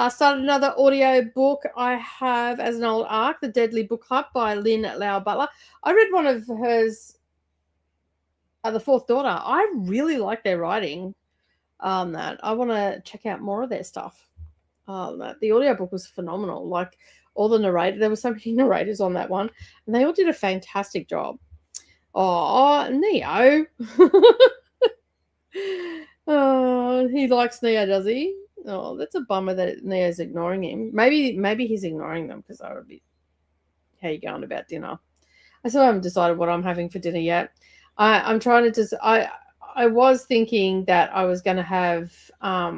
Started another audio book I have as an old arc, The Deadly Book Club by Lynn Lau Butler. I read one of hers, The Fourth Daughter. I really like their writing on that. I want to check out more of their stuff. The audio book was phenomenal. Like, all the narrators, there were so many narrators on that one, and they all did a fantastic job. Oh, Neo. Oh, he likes Neo, does he? Oh, that's a bummer that Neo's ignoring him. Maybe he's ignoring them because I would be. How you going about dinner? I still haven't decided what I'm having for dinner yet. I'm trying to I was thinking that I was going to have a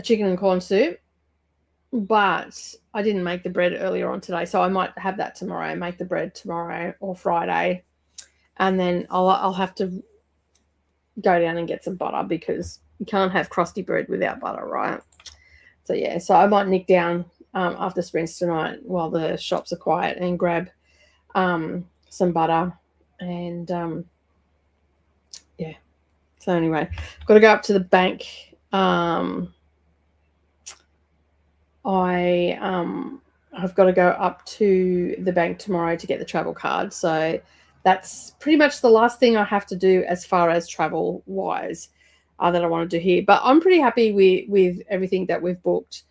chicken and corn soup, but I didn't make the bread earlier on today, so I might have that tomorrow. Make the bread tomorrow or Friday. And then I'll have to go down and get some butter, because you can't have crusty bread without butter, right? So, yeah. So I might nick down after sprints tonight while the shops are quiet and grab some butter. And, yeah. So, anyway, I've got to go up to the bank. I've got to go up to the bank tomorrow to get the travel card. So that's pretty much the last thing I have to do as far as travel-wise that I want to do here. But I'm pretty happy with everything that we've booked.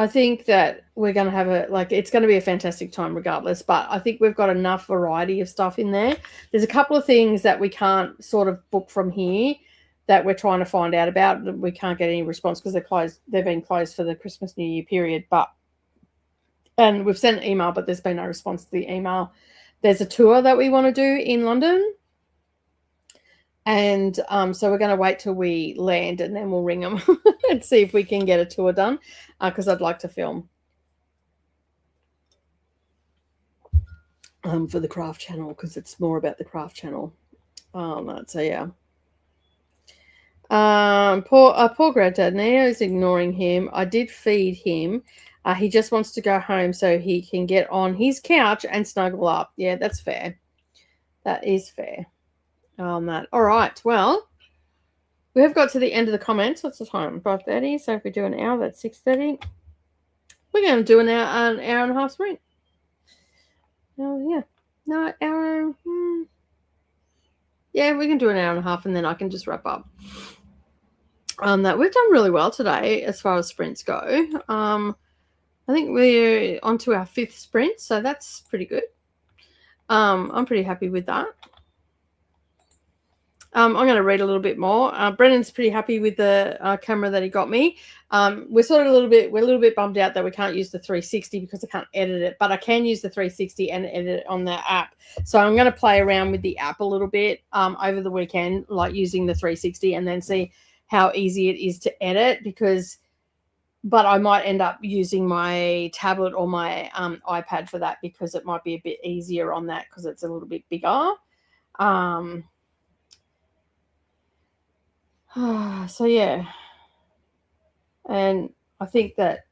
I think that we're going to have it's going to be a fantastic time regardless, but I think we've got enough variety of stuff in there. There's a couple of things that we can't sort of book from here that we're trying to find out about. We can't get any response because they're closed. They've been closed for the Christmas New Year period, and we've sent an email, but there's been no response to the email. There's a tour that we want to do in London. And so we're going to wait till we land and then we'll ring them and see if we can get a tour done, because I'd like to film for the Craft Channel, because it's more about the Craft Channel. So, yeah. Poor granddad Neo's ignoring him. I did feed him. He just wants to go home so he can get on his couch and snuggle up. Yeah, that's fair. That is fair. All right. Well, we have got to the end of the comments. What's the time? 5:30. So if we do an hour, that's 6:30. we're going to do an hour and a half sprint. Oh, yeah. No, hour. Yeah, we can do an hour and a half, and then I can just wrap up. That we've done really well today as far as sprints go. I think we're onto our 5th sprint, so that's pretty good. I'm pretty happy with that. I'm going to read a little bit more. Brennan's pretty happy with the camera that he got me. We're a little bit bummed out that we can't use the 360 because I can't edit it, but I can use the 360 and edit it on the app. So I'm going to play around with the app a little bit over the weekend, like using the 360, and then see how easy it is to edit. But I might end up using my tablet or my iPad for that because it might be a bit easier on that because it's a little bit bigger. So yeah, and I think that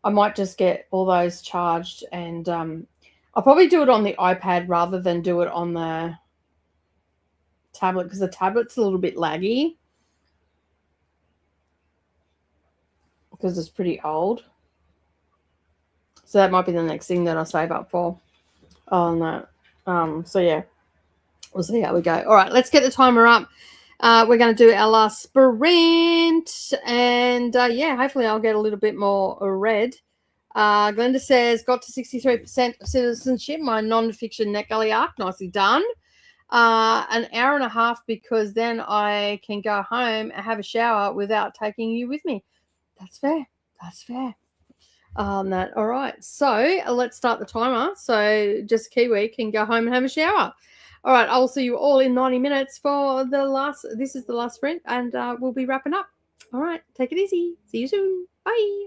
I might just get all those charged, and I'll probably do it on the iPad rather than do it on the tablet because the tablet's a little bit laggy because it's pretty old. So that might be the next thing that I'll save up for on that. So yeah, we'll see how we go. All right, let's get the timer up. We're going to do our last sprint, and yeah, hopefully I'll get a little bit more red. Glenda says, got to 63% of citizenship, my non-fiction NetGully arc, nicely done. An hour and a half because then I can go home and have a shower without taking you with me. That's fair. That's fair. All right, so let's start the timer. So just Kiwi can go home and have a shower. All right, I'll see you all in 90 minutes for this is the last sprint, and we'll be wrapping up. All right, take it easy. See you soon. Bye.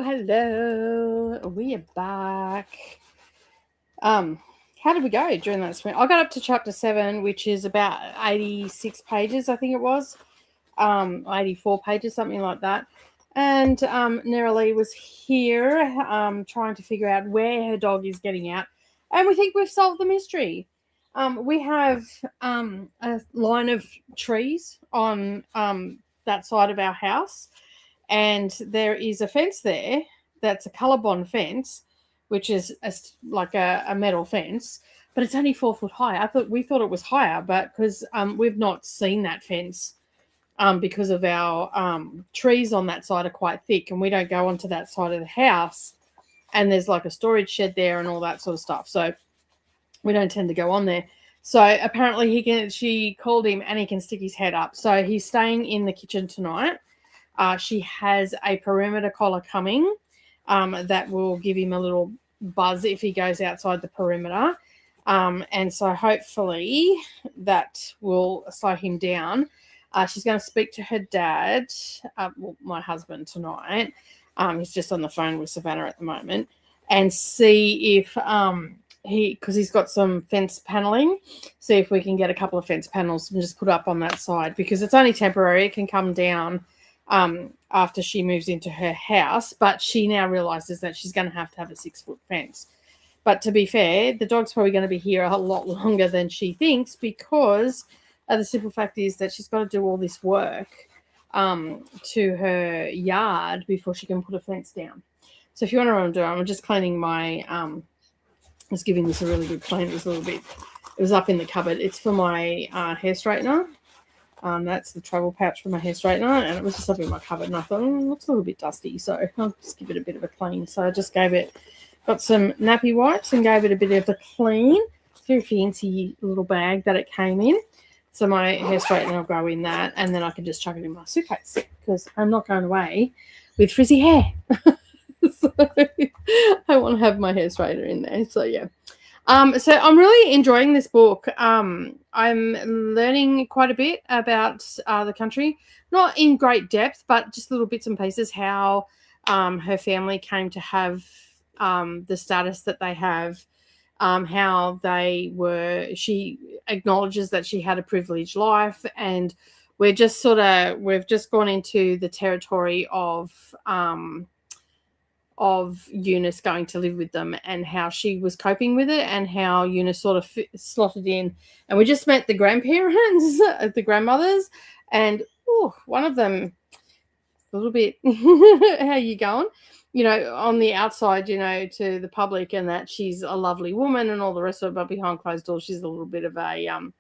Hello. We are back. How did we go during that sprint? I got up to chapter 7, which is about 86 pages, I think it was. 84 pages, something like that. And Nerali was here trying to figure out where her dog is getting out. And we think we've solved the mystery. We have a line of trees on that side of our house. And there is a fence there that's a ColourBond fence, which is like a metal fence, but it's only 4 foot high. We thought it was higher, but because we've not seen that fence because of our trees on that side are quite thick, and we don't go onto that side of the house. And there's like a storage shed there and all that sort of stuff. So we don't tend to go on there. So apparently she called him and he can stick his head up. So he's staying in the kitchen tonight. She has a perimeter collar coming that will give him a little buzz if he goes outside the perimeter. And so hopefully that will slow him down. She's going to speak to her dad, my husband, tonight. He's just on the phone with Savannah at the moment, and see if because he's got some fence paneling, see if we can get a couple of fence panels and just put up on that side, because it's only temporary. It can come down after she moves into her house, but she now realizes that she's going to have a 6 foot fence. But to be fair, the dog's probably going to be here a lot longer than she thinks, because the simple fact is that she's got to do all this work to her yard before she can put a fence down. So if you wonder what I'm doing, I'm just cleaning my I was giving this a really good clean. It was up in the cupboard. It's for my hair straightener. That's the travel pouch for my hair straightener, and it was just up in my cupboard, and I thought, it looks a little bit dusty, so I'll just give it a bit of a clean. So I just got some nappy wipes and gave it a bit of a clean. Very fancy little bag that it came in. So my hair straightener will go in that, and then I can just chuck it in my suitcase, because I'm not going away with frizzy hair. So I want to have my hair straightener in there. So yeah. So I'm really enjoying this book. I'm learning quite a bit about the country, not in great depth, but just little bits and pieces, how her family came to have the status that they have, how she acknowledges that she had a privileged life, and we've just gone into the territory of Eunice going to live with them, and how she was coping with it, and how Eunice sort of slotted in. And we just met the grandparents, the grandmothers, and one of them, a little bit, how you going? On the outside, to the public, and that she's a lovely woman and all the rest of it, but behind closed doors, she's a little bit of a,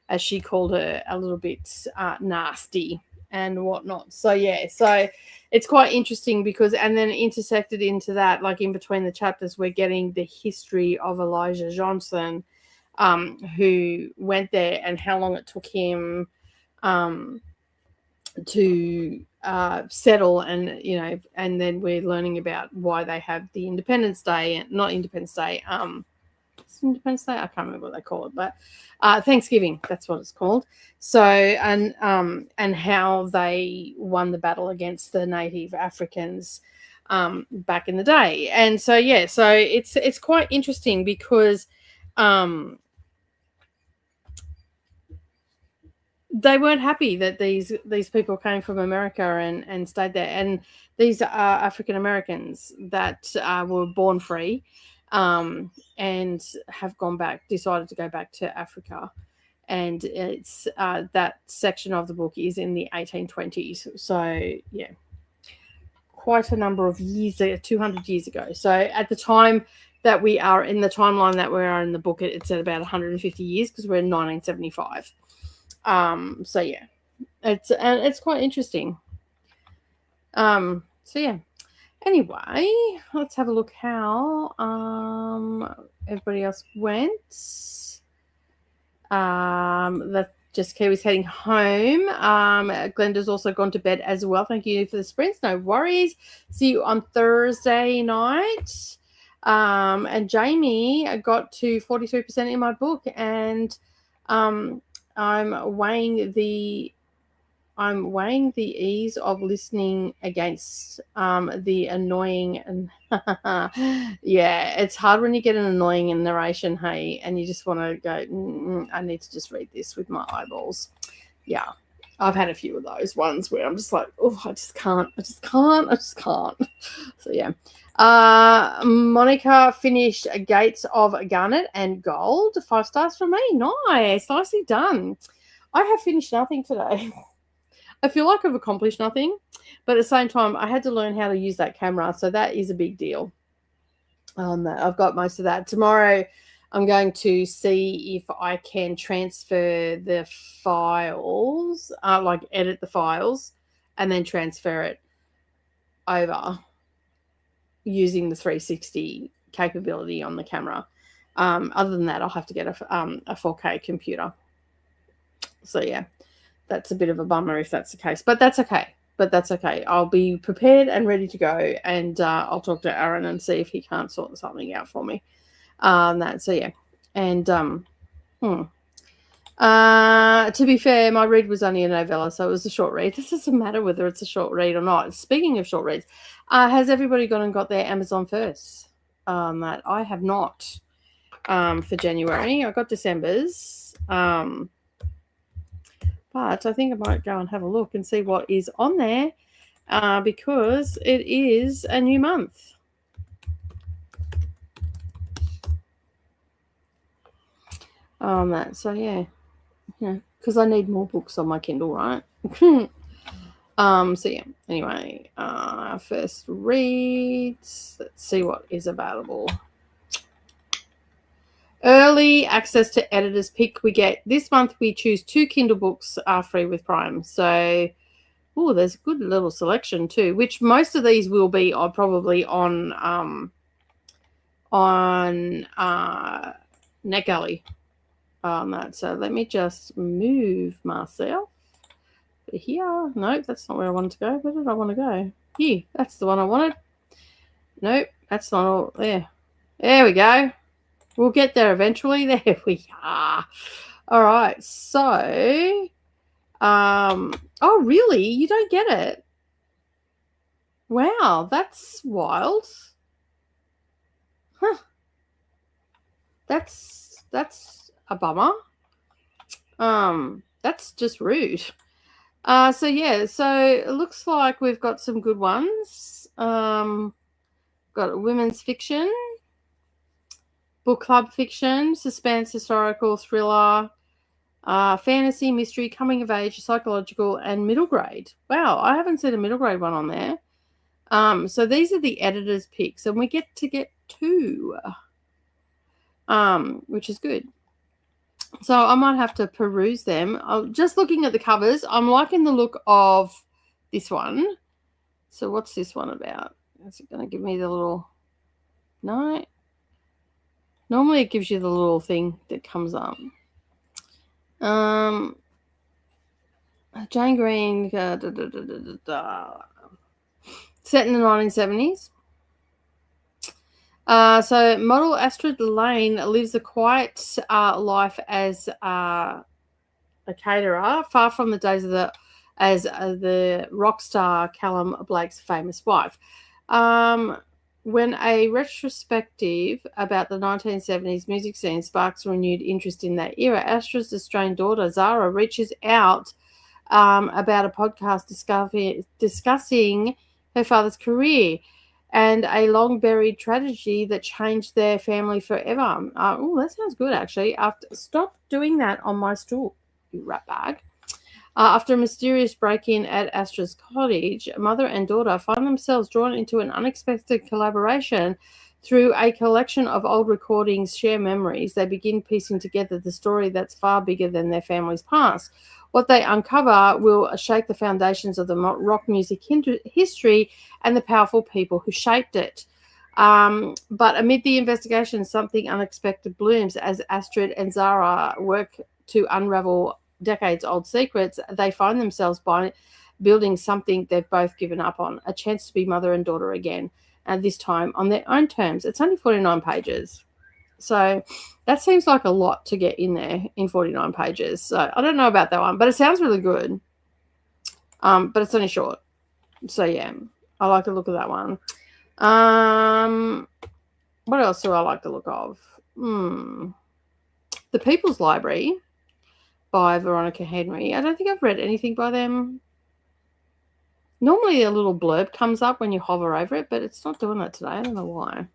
as she called her, a little bit nasty and whatnot. So yeah, so it's quite interesting, and then intersected into that, like in between the chapters, we're getting the history of Elijah Johnson, who went there, and how long it took him to settle, and then we're learning about why they have the Independence Day, and not Independence Day, Independence Day, I can't remember what they call it, but Thanksgiving, that's what it's called. So and how they won the battle against the Native Africans back in the day. And so yeah, so it's quite interesting, because they weren't happy that these people came from America and stayed there. And these are African Americans that were born free and have decided to go back to Africa. And it's that section of the book is in the 1820s. So, yeah, quite a number of years, 200 years ago. So at the time that we are in the timeline that we are in the book, it's at about 150 years, because we're in 1975. So yeah, it's quite interesting. So yeah, anyway, let's have a look how everybody else went. That just Kiwi's heading home. Glenda's also gone to bed as well. Thank you for the sprints. No worries. See you on Thursday night. And Jamie got to 43% in my book, and I'm weighing the I'm weighing the ease of listening against the annoying and yeah, it's hard when you get an annoying narration, hey, and you just want to go, I need to just read this with my eyeballs. Yeah, I've had a few of those ones where I'm just like, oh, I just can't. So yeah. Monica finished Gates of Garnet and Gold. 5 stars from me. Nice. Nicely done. I have finished nothing today. I feel like I've accomplished nothing, but at the same time, I had to learn how to use that camera, so that is a big deal. I've got most of that. Tomorrow, I'm going to see if I can transfer the files, like edit the files, and then transfer it over using the 360 capability on the camera. Other than that, I'll have to get a 4K computer. So yeah, that's a bit of a bummer if that's the case, but that's okay. I'll be prepared and ready to go, and I'll talk to Aaron and see if he can't sort something out for me. So yeah, and to be fair, my read was only a novella, so it was a short read. This doesn't matter whether it's a short read or not. Speaking of short reads, has everybody gone and got their Amazon first? That I have not for January. I got December's. But I think I might go and have a look and see what is on there because it is a new month. So yeah, because I need more books on my Kindle, right? So yeah, anyway, first reads. Let's see what is available. Early access to Editor's Pick we get this month. We choose 2 Kindle books free with Prime. So, there's a good little selection too, which most of these will be probably on NetGalley. So let me just move myself here. No, that's not where I wanted to go. Where did I want to go? Here, that's the one I wanted. Nope, that's not all there. There we go. We'll get there eventually. There we are. All right. So, oh, really? You don't get it? Wow, that's wild. Huh. That's a bummer. That's just rude. So yeah, so it looks like we've got some good ones. Got women's fiction, book club fiction, suspense, historical, thriller, fantasy, mystery, coming of age, psychological, and middle grade. Wow, I haven't seen a middle grade one on there. So these are the editor's picks, and we get 2, which is good. So I might have to peruse them. Just looking at the covers, I'm liking the look of this one. So what's this one about? Is it going to give me the little... No. Normally it gives you the little thing that comes up. Jane Green, set in the 1970s. So model Astrid Lane lives a quiet life as a caterer, far from the days of the rock star Callum Blake's famous wife. When a retrospective about the 1970s music scene sparks renewed interest in that era, Astrid's estranged daughter Zara reaches out about a podcast discussing her father's career and a long-buried tragedy that changed their family forever. That sounds good, actually. Stop doing that on my stool, you rat bag. After a mysterious break-in at Astrid's cottage, mother and daughter find themselves drawn into an unexpected collaboration through a collection of old recordings, share memories. They begin piecing together the story that's far bigger than their family's past. What they uncover will shake the foundations of the rock music history and the powerful people who shaped it. But amid the investigation, something unexpected blooms as Astrid and Zara work to unravel decades-old secrets. They find themselves building something they've both given up on, a chance to be mother and daughter again, and this time on their own terms. It's only 49 pages. So that seems like a lot to get in there in 49 pages. So I don't know about that one, but it sounds really good. but it's only short. So yeah, I like the look of that one. What else do I like the look of? The People's Library by Veronica Henry. I don't think I've read anything by them. Normally a little blurb comes up when you hover over it, but it's not doing that today. I don't know why.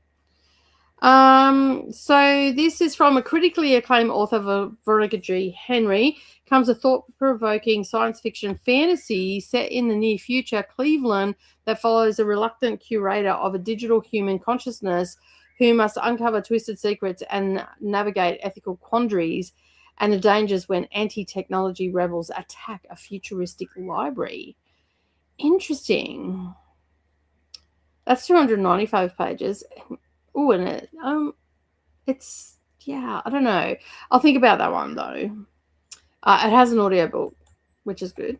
So this is from a critically acclaimed author, Veronica G. Henry. Comes a thought-provoking science fiction fantasy set in the near future Cleveland that follows a reluctant curator of a digital human consciousness who must uncover twisted secrets and navigate ethical quandaries and the dangers when anti-technology rebels attack a futuristic library. Interesting. That's 295 pages. Oh, and it's, yeah, I don't know. I'll think about that one, though. It has an audiobook, which is good.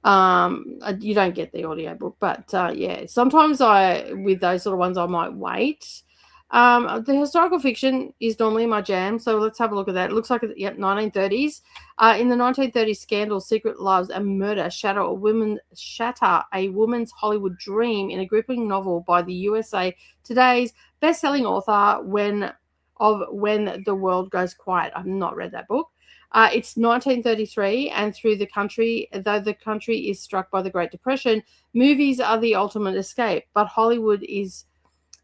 You don't get the audiobook, but yeah, sometimes with those sort of ones, I might wait. The historical fiction is normally my jam, so let's have a look at that. It looks like, 1930s. In the 1930s, scandal, secret loves, and murder shatter a woman's Hollywood dream in a gripping novel by the USA Today's best-selling author, When the World Goes Quiet. I've not read that book. It's 1933, and though the country is struck by the Great Depression, movies are the ultimate escape, but Hollywood is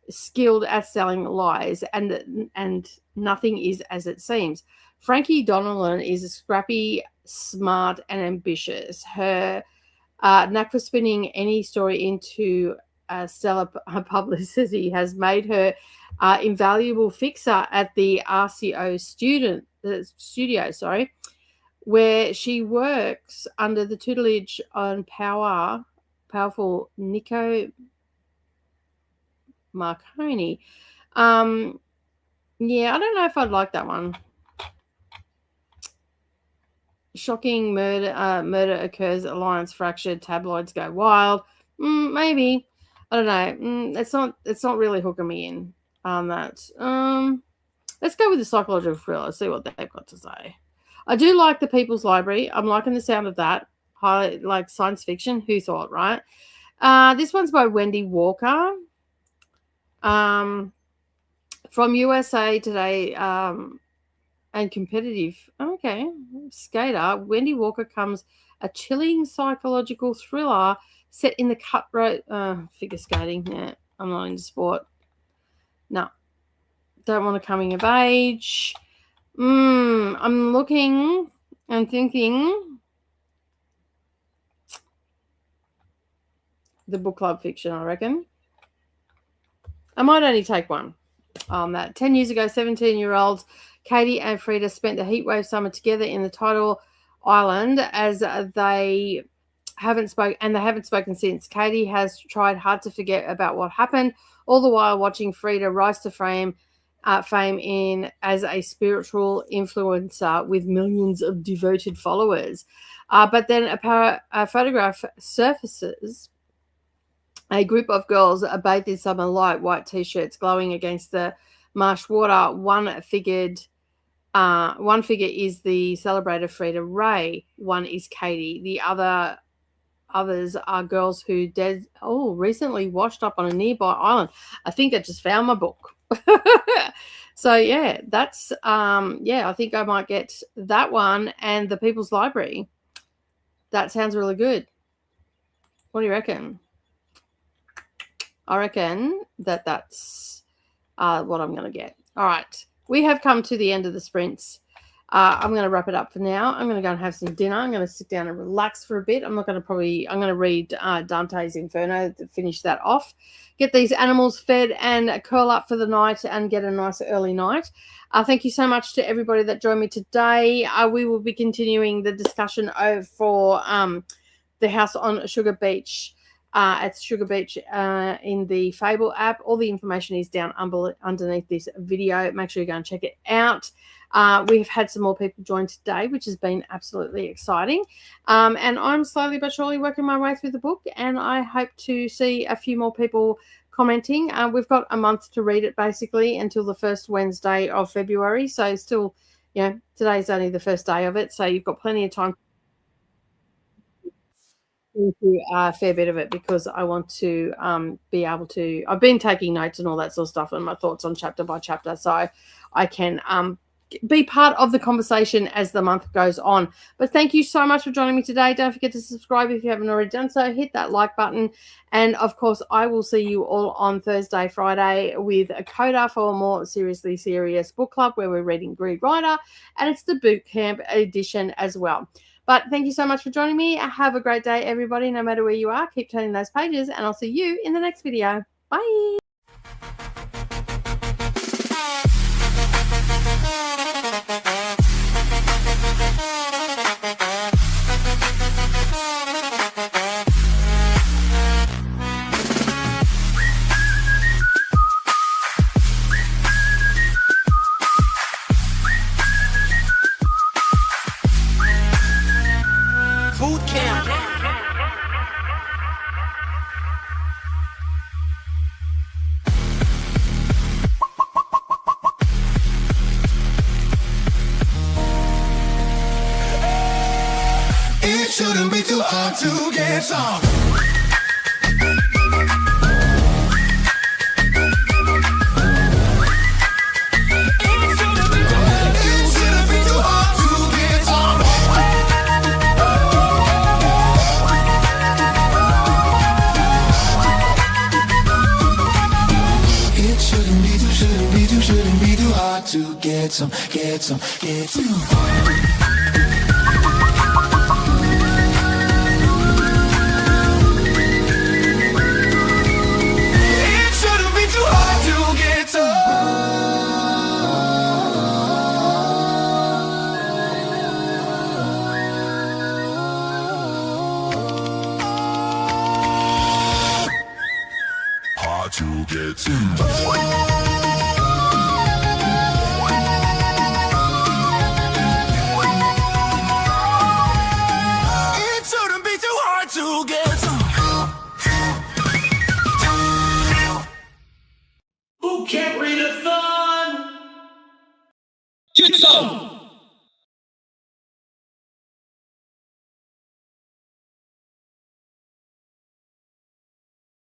skilled at selling lies, and nothing is as it seems. Frankie Donnellan is scrappy, smart, and ambitious. Her knack for spinning any story into stellar publicity has made her invaluable fixer at the RCO studio, where she works under the tutelage on powerful Nico Marconi. Yeah, I don't know if I'd like that one. Shocking murder occurs, alliance fractured, tabloids go wild. Maybe. I don't know. It's not really hooking me in on that. Let's go with the psychological thriller, see what they've got to say. I do like The People's Library. I'm liking the sound of that. I like science fiction. Who thought, right? This one's by Wendy Walker. From USA Today and Competitive. Okay. Skater. Wendy Walker comes a chilling psychological thriller set in the cutthroat figure skating. Yeah, I'm not into sport. No. Don't want a coming of age. I'm looking and thinking the book club fiction, I reckon. I might only take one on that. 10 years ago, 17-year-olds Katie and Frida spent the heatwave summer together in the tidal island as they haven't spoken since. Katie has tried hard to forget about what happened, all the while watching Frida rise to fame as a spiritual influencer with millions of devoted followers. But then a photograph surfaces. A group of girls bathed in summer light, white t-shirts glowing against the marsh water. One figure is the celebrated Frida Ray. One is Katie. The others are girls who recently washed up on a nearby island. I think I just found my book. So yeah, that's I think I might get that one and The People's Library. That sounds really good. What do you reckon? I reckon that's what I'm going to get. All right. We have come to the end of the sprints. I'm going to wrap it up for now. I'm going to go and have some dinner. I'm going to sit down and relax for a bit. I'm going to read Dante's Inferno to finish that off. Get these animals fed and curl up for the night and get a nice early night. Thank you so much to everybody that joined me today. We will be continuing the discussion for the house on Sugar Beach. At Sugar Beach in the Fable app. All the information is down underneath this video. Make sure you go and check it out. We've had some more people join today, which has been absolutely exciting. And I'm slowly but surely working my way through the book, and I hope to see a few more people commenting. We've got a month to read it, basically, until the first Wednesday of February. So still, today's only the first day of it, so you've got plenty of time. into a fair bit of it because I want to be able to. I've been taking notes and all that sort of stuff and my thoughts on chapter by chapter, so I can be part of the conversation as the month goes on. But thank you so much for joining me today. Don't forget to subscribe if you haven't already done so. Hit that like button. And of course, I will see you all on Thursday, Friday with a coda for a more seriously serious book club where we're reading Greed Rider. And it's the boot camp edition as well. But thank you so much for joining me. Have a great day, everybody, no matter where you are. Keep turning those pages, and I'll see you in the next video. Bye. Boot camp. It shouldn't be too hard to get some. It shouldn't be too hard to get some. It shouldn't be too hard to get some. It shouldn't be too hard to get hard to get to. It shouldn't be too hard to get some. Who can't read a thon? Get some!